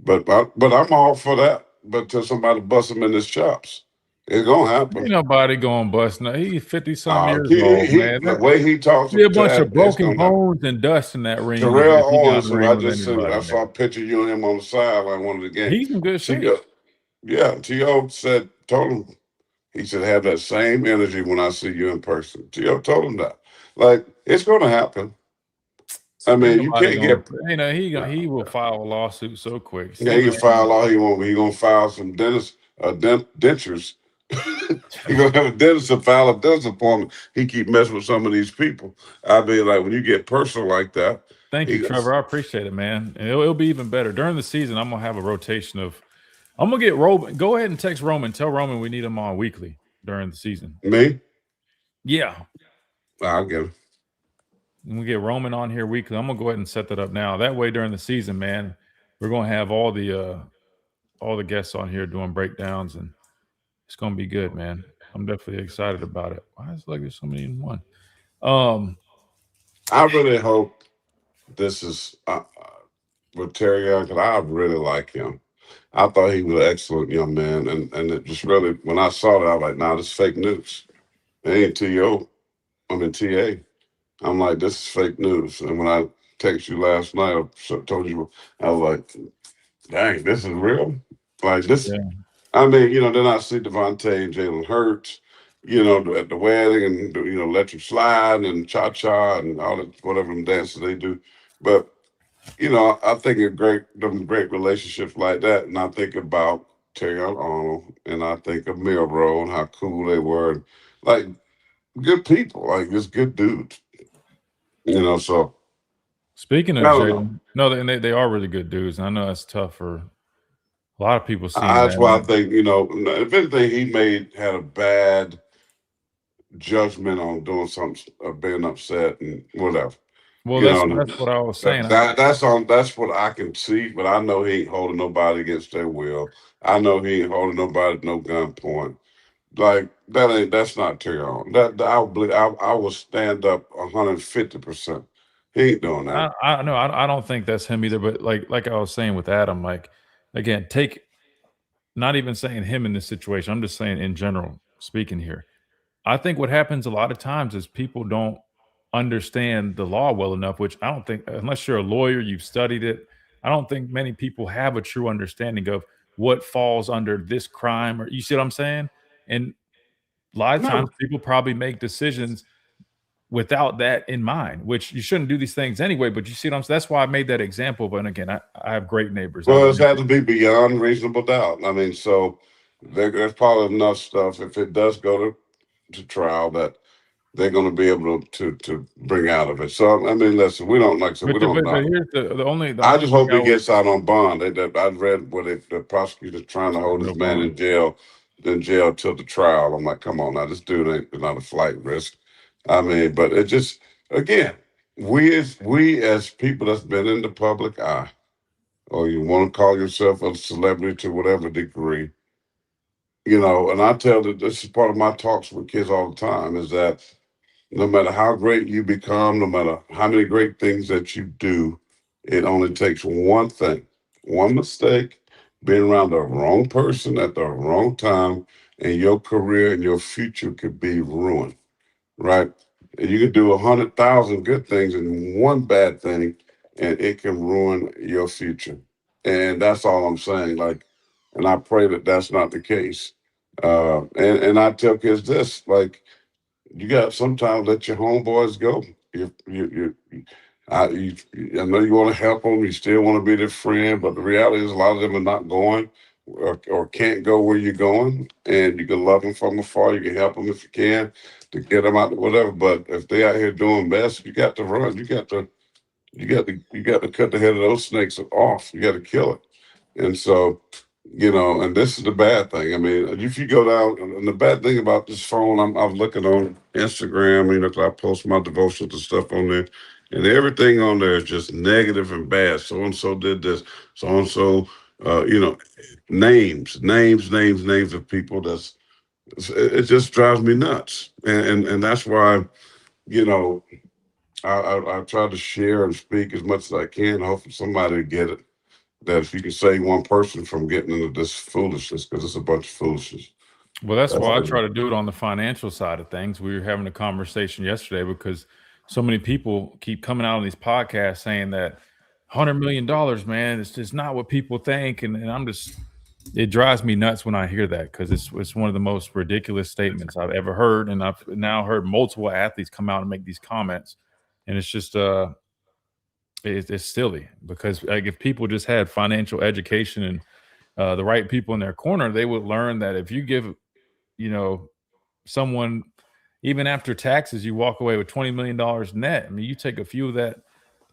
I'm all for that. But till somebody busts him in his chops, it's gonna happen. Ain't nobody gonna bust. No, he's 50-some years old, man. The way he talks, a bunch of broken bones and dust in that ring. Terrell Owens, I saw a picture of you and him on the sideline one of the games. He's in good shape. T.O. told him. He said, have that same energy when I see you in person. T.O. told him that. Like, it's going to happen. I mean, you can't get. He will file a lawsuit so quick. Yeah, he can file all he wants. He's going to file some dentures. He's going to have a dentist to file a dentist appointment. He keep messing with some of these people. I mean, like, when you get personal like that. Thank you, Trevor. I appreciate it, man. And it'll be even better. During the season, I'm going to have a rotation of. I'm going to get Roman. Go ahead and text Roman. Tell Roman we need him on weekly during the season. Me? Yeah. I'll get him. when we get Roman on here weekly, I'm gonna go ahead and set that up now. That way, during the season, man, we're gonna have all the guests on here doing breakdowns, and it's gonna be good, man. I'm definitely excited about it. Why is it like there's so many in one? I really hope this is with Terry Young, because I really like him. I thought he was an excellent young man, and it just really, when I saw that, I was like, nah, this is fake news. It ain't T.O. I'm in TA. I'm like, this is fake news. And when I texted you last night, I told you, I was like, dang, this is real? Like this, I mean, then I see Devontae and Jalen Hurts, at the wedding and, electric slide and cha-cha and all that, whatever them dances they do. But, I think of great relationships like that. And I think about Terry Arnold and I think of Milrow and how cool they were. Like, good people, like just good dudes. So. Speaking of I don't know. Jalen, no, and they are really good dudes. And I know that's tough for a lot of people seeing That's that. why I think, if anything, he had a bad judgment on doing something, being upset and whatever. Well, that's what I was saying. That's what I can see, but I know he ain't holding nobody against their will. I know he ain't holding nobody at no gunpoint. Like that's not Terry on. That I will stand up 150%. He ain't doing that. I don't think that's him either. But like I was saying with Adam, like again, not even saying him in this situation. I'm just saying in general speaking here. I think what happens a lot of times is people don't understand the law well enough, which I don't think, unless you're a lawyer, you've studied it. I don't think many people have a true understanding of what falls under this crime, or you see what I'm saying? And a lot of times people probably make decisions without that in mind, which you shouldn't do these things anyway. But you see what I'm saying? That's why I made that example. But again, I have great neighbors. Well, it's had to be beyond reasonable doubt. I mean, so there's probably enough stuff if it does go to trial that they're going to be able to bring out of it. So I mean, listen, we don't like. So we don't know. Here's the only. I just hope he gets out on bond. I've read where the prosecutor's trying to hold this man in jail till the trial. I'm like, come on now, this dude ain't not a flight risk. I mean, but it just, again, we as people that's been in the public eye, or you want to call yourself a celebrity to whatever degree, and I tell that this is part of my talks with kids all the time, is that no matter how great you become, no matter how many great things that you do, it only takes one thing, one mistake, being around the wrong person at the wrong time, and your career and your future could be ruined, right? And you can do 100,000 good things and one bad thing, and it can ruin your future. And that's all I'm saying. Like, and I pray that that's not the case. And I tell kids this, like, you got to sometimes let your homeboys go. I know you want to help them. You still want to be their friend, but the reality is a lot of them are not going or can't go where you're going. And you can love them from afar. You can help them if you can to get them out, whatever. But if they out here doing best, you got to run. You got to cut the head of those snakes off. You got to kill it. And so, and this is the bad thing. I mean, if you go down, and the bad thing about this phone, I'm looking on Instagram, 'cause I post my devotions and stuff on there, and everything on there is just negative and bad. So and so did this, so and so, names of people. It just drives me nuts, and that's why, I try to share and speak as much as I can. Hopefully, somebody will get it. That if you can save one person from getting into this foolishness, because it's a bunch of foolishness. Well, that's why I try to do it on the financial side of things. We were having a conversation yesterday because so many people keep coming out on these podcasts saying that $100 million, man, it's just not what people think. And it drives me nuts when I hear that, because it's one of the most ridiculous statements I've ever heard. And I've now heard multiple athletes come out and make these comments. And it's just, it's silly, because like, if people just had financial education and the right people in their corner, they would learn that if you give, someone, even after taxes, you walk away with $20 million net. I mean, you take a few of those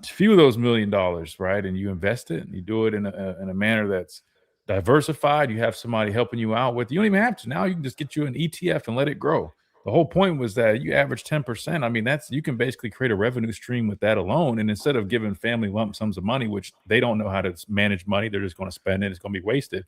$1 million, right, and you invest it, and you do it in a manner that's diversified. You have somebody helping you out with. You don't even have to. Now you can just get you an ETF and let it grow. The whole point was that you average 10%. I mean, you can basically create a revenue stream with that alone. And instead of giving family lump sums of money, which they don't know how to manage money, they're just going to spend it. It's going to be wasted.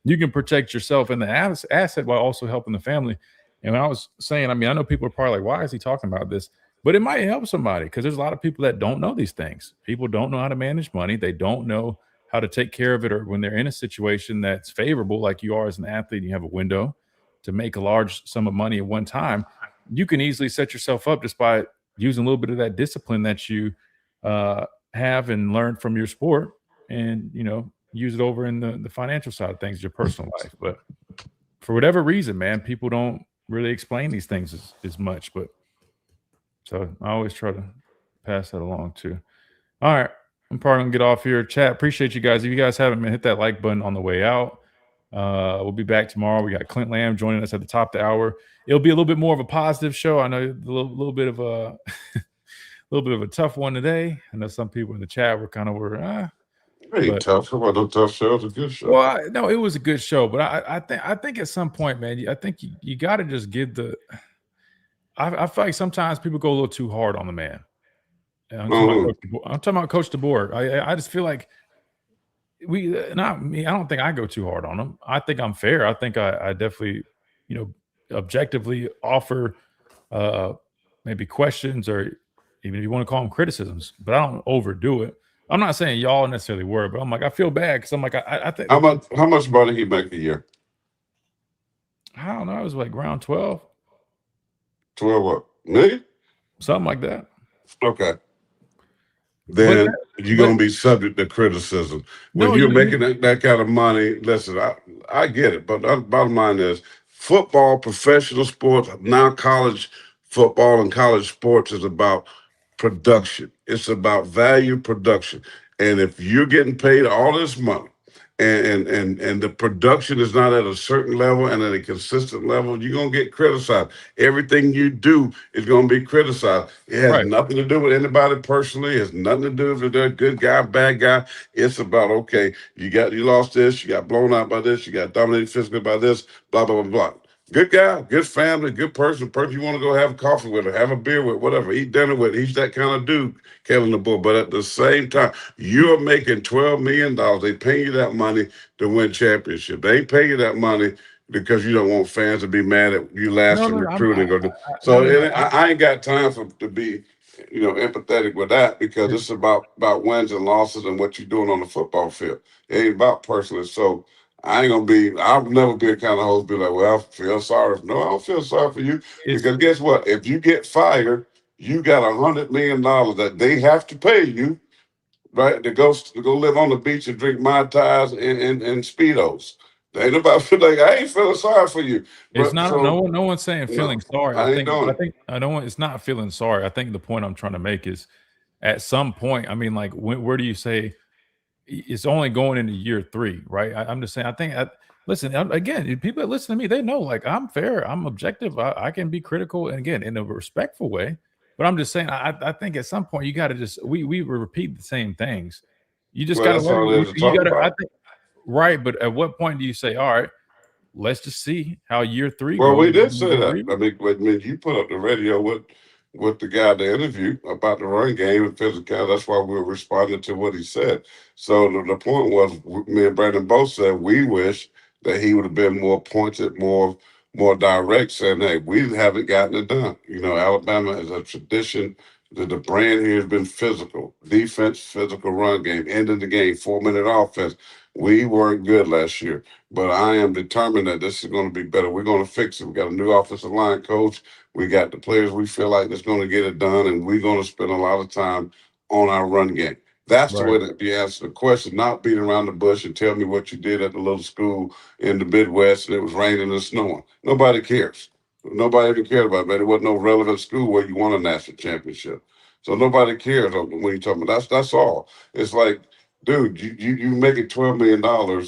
You can protect yourself and the asset while also helping the family. And I was saying, I mean, I know people are probably like, why is he talking about this? But it might help somebody because there's a lot of people that don't know these things. People don't know how to manage money. They don't know how to take care of it, or when they're in a situation that's favorable, like you are as an athlete, and you have a window to make a large sum of money at one time, you can easily set yourself up just by using a little bit of that discipline that you have and learn from your sport, and use it over in the financial side of things, your personal life. But for whatever reason, man, people don't really explain these things as much. But so I always try to pass that along too. All right, I'm probably gonna get off here. Chat, appreciate you guys. If you guys haven't hit that like button on the way out. We'll be back tomorrow. We got Clint Lamb joining us at the top of the hour. It'll be a little bit more of a positive show. I know a little bit of a little bit of a tough one today. I know some people in the chat were tough. Come on, no tough show. It's a good show. Well, no, it was a good show, but I think at some point, man, I think you got to just give the. I feel like sometimes people go a little too hard on the man. I'm talking about Coach DeBoer. I just feel like not me. I don't think I go too hard on him. I think I'm fair. I think I definitely, objectively offer maybe questions, or even if you want to call them criticisms, but I don't overdo it. I'm not saying y'all necessarily were, but I'm like, I feel bad because I'm like, I think. How much money he make a year? I don't know. It was like around 12. 12 what? Million? Something like that. Okay. Then you're going to be subject to criticism. When you're making that kind of money, listen, I get it. But the bottom line is football, professional sports, now college football and college sports is about production. It's about value production. And if you're getting paid all this money and the production is not at a certain level and at a consistent level, you're going to get criticized. Everything you do is going to be criticized. It has nothing to do with anybody personally. It has nothing to do with a good guy, bad guy. It's about, okay, you lost this, you got blown out by this, you got dominated physically by this, blah, blah, blah, blah. Good guy, good family, good person you want to go have a coffee with or have a beer with, whatever, eat dinner with. He's that kind of dude, Kevin DeBoer. But at the same time, you're making $12 million. They pay you that money to win championship. They ain't pay you that money because you don't want fans to be mad at you last in recruiting. I ain't got time to be empathetic with that, because it's about wins and losses and what you're doing on the football field. It ain't about personally. So I'll never be a kind of host be like, well, I feel sorry. No, I don't feel sorry for you. Because guess what? If you get fired, you got $100 million that they have to pay you, right? To go live on the beach and drink Mai Tais and Speedos. They ain't about like, I ain't feeling sorry for you. It's not. No one's saying feeling sorry. I think it's not feeling sorry. I think the point I'm trying to make is, at some point, I mean, like, where do you say it's only going into year 3, right? I'm just saying. I think. Listen, again, people that listen to me, they know, like, I'm fair, I'm objective, I can be critical, and again, in a respectful way. But I'm just saying, I think at some point you got to just we repeat the same things. You just got to. You got to. I think. Right, but at what point do you say, all right, let's just see how year 3 goes? Well, we did say that. I mean, you put up the radio with the guy to interview about the run game and physical. That's why we were responding to what he said. So the point was, me and Brandon both said we wish that he would have been more pointed, more direct, saying, hey, we haven't gotten it done. Alabama is a tradition. The brand here has been physical, defense, physical run game, ending the game, 4-minute offense. We weren't good last year, but I am determined that this is going to be better. We're going to fix it. We got a new offensive line coach. We got the players we feel like that's going to get it done, and we're going to spend a lot of time on our run game. That's the way that you answer the question, not beating around the bush and tell me what you did at the little school in the Midwest and it was raining and snowing. Nobody cares. Nobody even cared about it, man. There wasn't no relevant school where you won a national championship. So nobody cares when you're talking about that's all. It's like, dude, you making $12 million,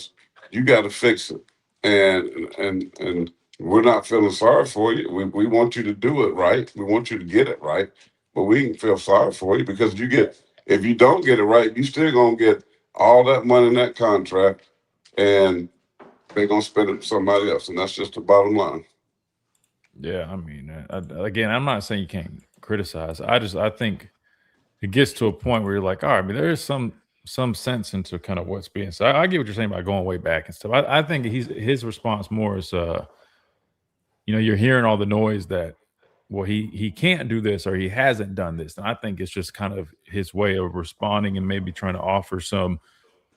you got to fix it, and we're not feeling sorry for you. We want you to do it right. We want you to get it right, but we can feel sorry for you because if you don't get it right, you still gonna get all that money in that contract, and they're gonna spend it for somebody else, and that's just the bottom line. Yeah, I mean, again, I'm not saying you can't criticize. I think it gets to a point where you're like, all right, I mean, there is some sense into kind of what's being said. I get what you're saying about going way back and stuff. I think his response more is, you're hearing all the noise that, well, he can't do this or he hasn't done this. And I think it's just kind of his way of responding and maybe trying to offer some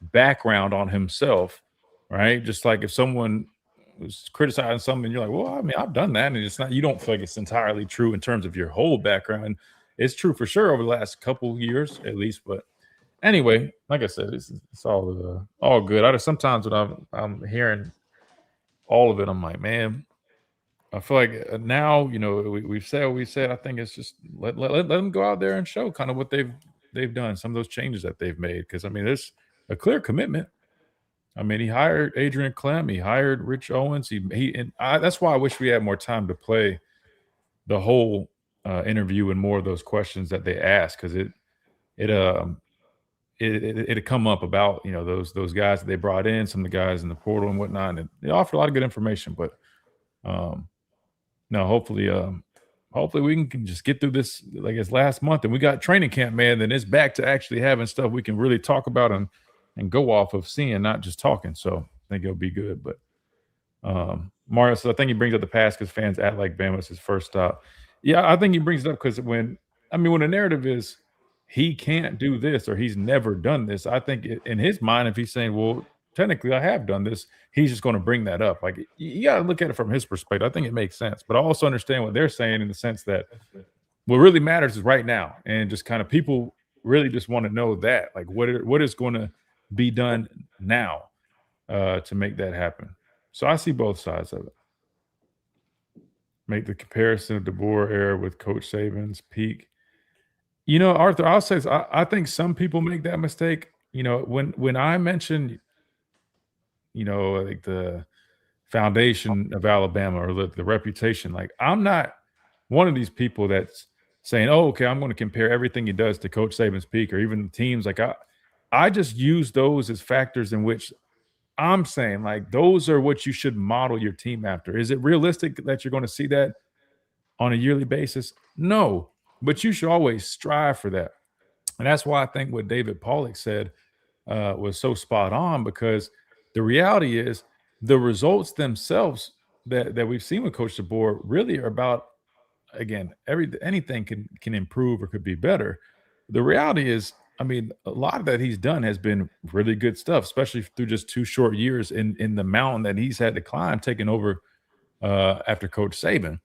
background on himself, right? Just like if someone was criticizing something, you're like, well, I mean, I've done that, and it's not. You don't feel like it's entirely true in terms of your whole background. It's true for sure over the last couple years, at least. But anyway, like I said, it's all good. Sometimes when I'm hearing all of it, I'm like, man, I feel like now, we've said what we said. I think it's just let them go out there and show kind of what they've done, some of those changes that they've made. Because I mean, there's a clear commitment. I mean, he hired Adrian Clem, he hired Rich Owens. That's why I wish we had more time to play the whole interview and more of those questions that they asked, because it'd come up about those guys that they brought in, some of the guys in the portal and whatnot, and they offered a lot of good information. But no, hopefully we can just get through this like it's last month, and we got training camp, man. Then it's back to actually having stuff we can really talk about and go off of seeing, not just talking. So I think it'll be good. But Mario, so I think he brings up the past because fans act like Bama's his first stop. Yeah, I think he brings it up because when the narrative is he can't do this or he's never done this, I think in his mind, if he's saying, well, technically I have done this, he's just going to bring that up. Like, you got to look at it from his perspective. I think it makes sense. But I also understand what they're saying in the sense that what really matters is right now. And just kind of people really just want to know that, like, what is going to be done now to make that happen. So I see both sides of it. Make the comparison of DeBoer era with Coach Saban's peak. Arthur, I'll say this, I think some people make that mistake. When I mentioned, like the foundation of Alabama or the reputation, like I'm not one of these people that's saying, oh, okay, I'm going to compare everything he does to Coach Saban's peak or even the teams. Like I just use those as factors in which I'm saying, like, those are what you should model your team after. Is it realistic that you're going to see that on a yearly basis? No, but you should always strive for that. And that's why I think what David Pollock said was so spot on, because the reality is the results themselves that we've seen with Coach DeBoer really are about, again, anything can improve or could be better. The reality is, a lot of that he's done has been really good stuff, especially through just 2 short years in the mountain that he's had to climb, taking over after Coach Saban.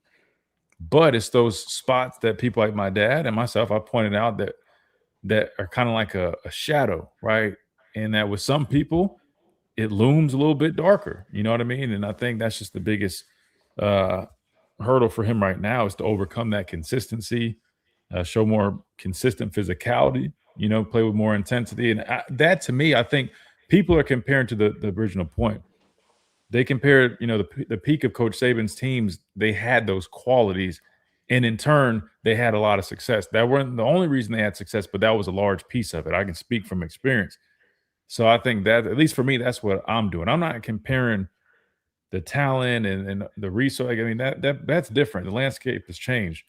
But it's those spots that people like my dad and myself, I pointed out that are kind of like a shadow, right? And that with some people, it looms a little bit darker. You know what I mean? And I think that's just the biggest hurdle for him right now is to overcome that consistency, show more consistent physicality, play with more intensity. And that, to me, I think people are comparing to the original point. They compared, the peak of Coach Saban's teams, they had those qualities. And in turn, they had a lot of success. That weren't the only reason they had success, but that was a large piece of it. I can speak from experience. So I think that, at least for me, that's what I'm doing. I'm not comparing the talent and the resource. That's different. The landscape has changed.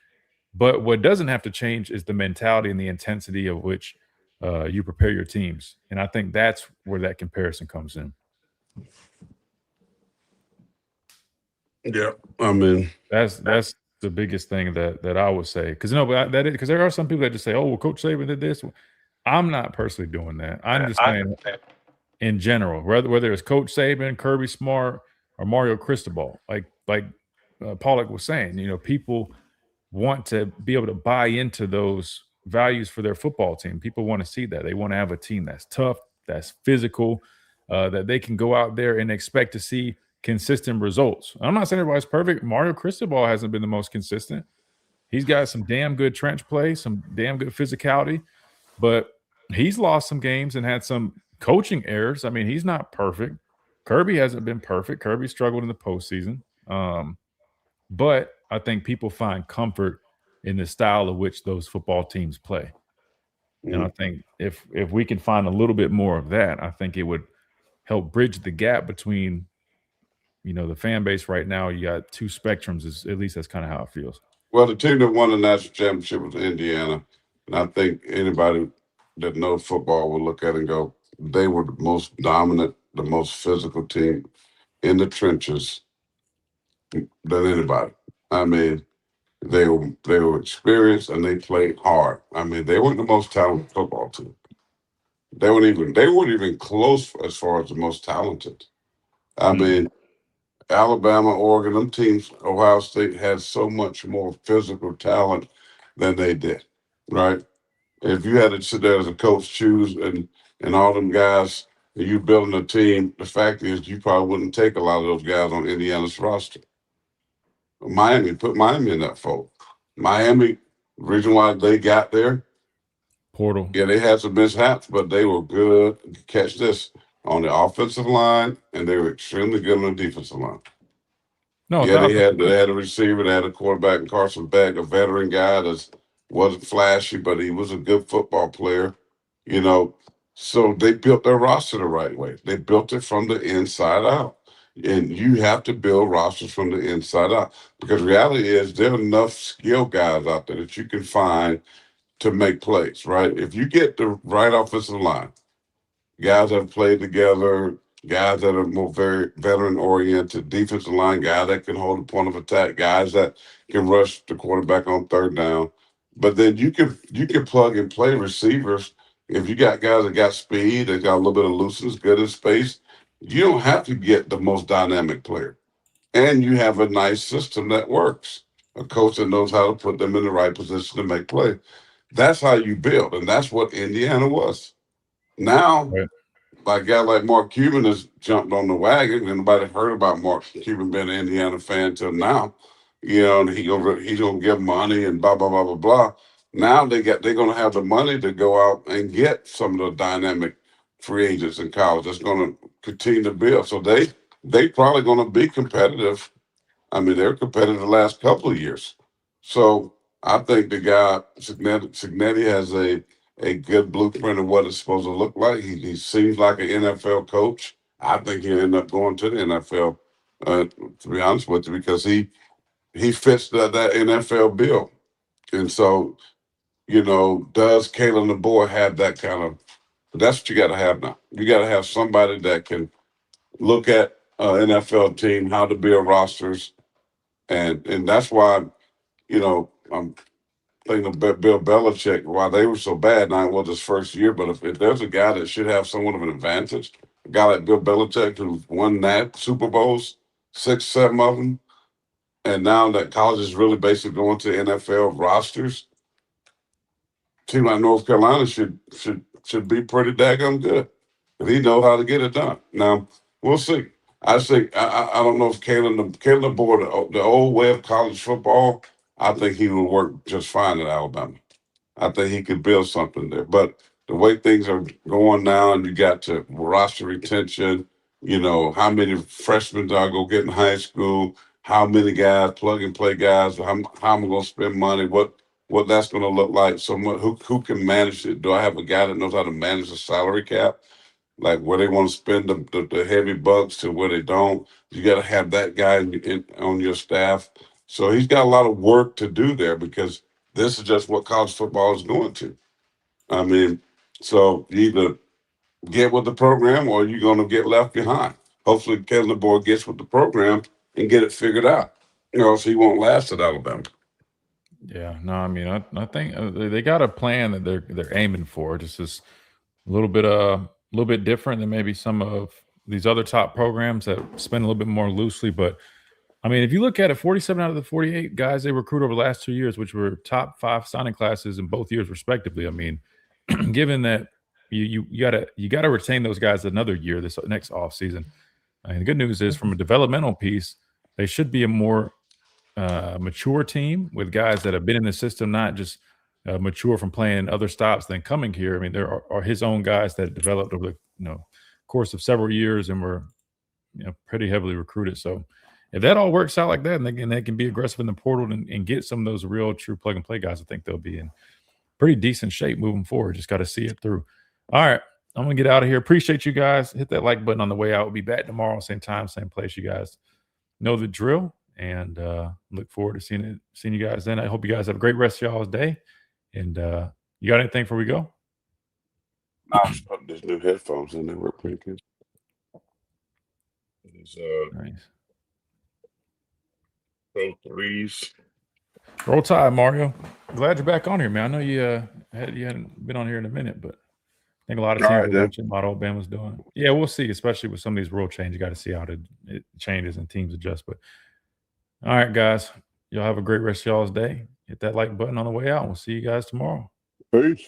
But what doesn't have to change is the mentality and the intensity of which you prepare your teams. And I think that's where that comparison comes in. Yeah, that's the biggest thing that I would say, because because there are some people that just say, "Oh, well, Coach Saban did this." I'm not personally doing that. I'm just saying, in general, whether it's Coach Saban, Kirby Smart, or Mario Cristobal, like Pollock was saying, people want to be able to buy into those values for their football team. People want to see that. They want to have a team that's tough, that's physical, that they can go out there and expect to see consistent results. I'm not saying everybody's perfect. Mario Cristobal hasn't been the most consistent. He's got some damn good trench play, some damn good physicality, but he's lost some games and had some coaching errors. He's not perfect. Kirby hasn't been perfect. Kirby struggled in the postseason. But I think people find comfort in the style of which those football teams play. And I think if we can find a little bit more of that, I think it would help bridge the gap between the fan base right now, you got two spectrums. At least that's kind of how it feels. Well, the team that won the national championship was Indiana, and I think anybody that knows football will look at it and go, they were the most dominant, the most physical team in the trenches than anybody. I mean, they were experienced and they played hard. I mean, they weren't the most talented football team. They weren't even close as far as the most talented. I mean, Alabama, Oregon, them teams, Ohio State had so much more physical talent than they did, right? If you had to sit there as a coach, choose and all them guys, and you building a team, the fact is you probably wouldn't take a lot of those guys on Indiana's roster. Put Miami in that fold. Miami, the reason why they got there, portal. Yeah, they had some mishaps, but they were good. Catch this, on the offensive line, and they were extremely good on the defensive line. No, Yeah, they had a receiver, they had a quarterback, and Carson Beck, a veteran guy that wasn't flashy, but he was a good football player. So they built their roster the right way. They built it from the inside out. And you have to build rosters from the inside out, because reality is there are enough skill guys out there that you can find to make plays, right? If you get the right offensive line, guys that have played together, guys that are more very veteran-oriented, defensive line, guys that can hold the point of attack, guys that can rush the quarterback on third down. But then you can plug and play receivers. If you got guys that got speed, that got a little bit of looseness, good in space, you don't have to get the most dynamic player. And you have a nice system that works, a coach that knows how to put them in the right position to make plays. That's how you build, and that's what Indiana was. Now, a guy like Mark Cuban has jumped on the wagon. Nobody heard about Mark Cuban being an Indiana fan until now. And he's gonna give money and blah blah blah blah blah. Now they're gonna have the money to go out and get some of the dynamic free agents in college that's gonna continue to build. So they probably gonna be competitive. I mean, they're competitive the last couple of years. So I think the guy Cignetti has a good blueprint of what it's supposed to look like. He seems like an NFL coach. I think he'll end up going to the NFL, to be honest with you, because he fits that NFL bill. And so, does Kalen DeBoer have that kind of? That's what you got to have now. You got to have somebody that can look at an NFL team, how to build rosters, and that's why, I'm thinking of Bill Belichick, why they were so bad. Now it was his first year, but if there's a guy that should have somewhat of an advantage, a guy like Bill Belichick who won that Super Bowls, 6, 7 of them, and now that college is really basically going to NFL rosters, team like North Carolina should be pretty daggone good. If he knows how to get it done. Now we'll see. I don't know if Kalen DeBoer, the old way of college football, I think he will work just fine at Alabama. I think he could build something there. But the way things are going now, and you got to roster retention, how many freshmen do I go get in high school? How many guys, plug and play guys? How am I going to spend money? What that's going to look like? Someone who can manage it? Do I have a guy that knows how to manage the salary cap? Like where they want to spend the heavy bucks to where they don't. You got to have that guy on your staff. So he's got a lot of work to do there, because this is just what college football is going to. I mean, so you either get with the program or you're going to get left behind. Hopefully Kevin DeBoer gets with the program and get it figured out, so he won't last at Alabama. Yeah, no, I mean, I think they got a plan that they're aiming for. Just is a little bit different than maybe some of these other top programs that spend a little bit more loosely. But I mean, if you look at it, 47 out of the 48 guys they recruit over the last 2 years, which were top 5 signing classes in both years respectively. I mean, given that you gotta retain those guys another year this next offseason. I mean, the good news is from a developmental piece, they should be a more mature team with guys that have been in the system, not just mature from playing other stops than coming here. I mean, there are his own guys that developed over the course of several years and were pretty heavily recruited. So if that all works out like that, and they can be aggressive in the portal and get some of those real true plug and play guys, I think they'll be in pretty decent shape moving forward. Just got to see it through. All right, I'm gonna get out of here. Appreciate you guys. Hit that like button on the way out. We'll be back tomorrow, same time, same place, you guys. know the drill, and look forward to seeing you guys then. I hope you guys have a great rest of y'all's day. And you got anything before we go? There's new headphones in there. We're pretty good. Nice. Pro 3s. Roll Tide, Mario. Glad you're back on here, man. I know you hadn't been on here in a minute, but I think a lot of teams are watching what Alabama's doing. Yeah, we'll see, especially with some of these rule changes. You got to see how it changes and teams adjust. But all right, guys, y'all have a great rest of y'all's day. Hit that like button on the way out. We'll see you guys tomorrow. Peace.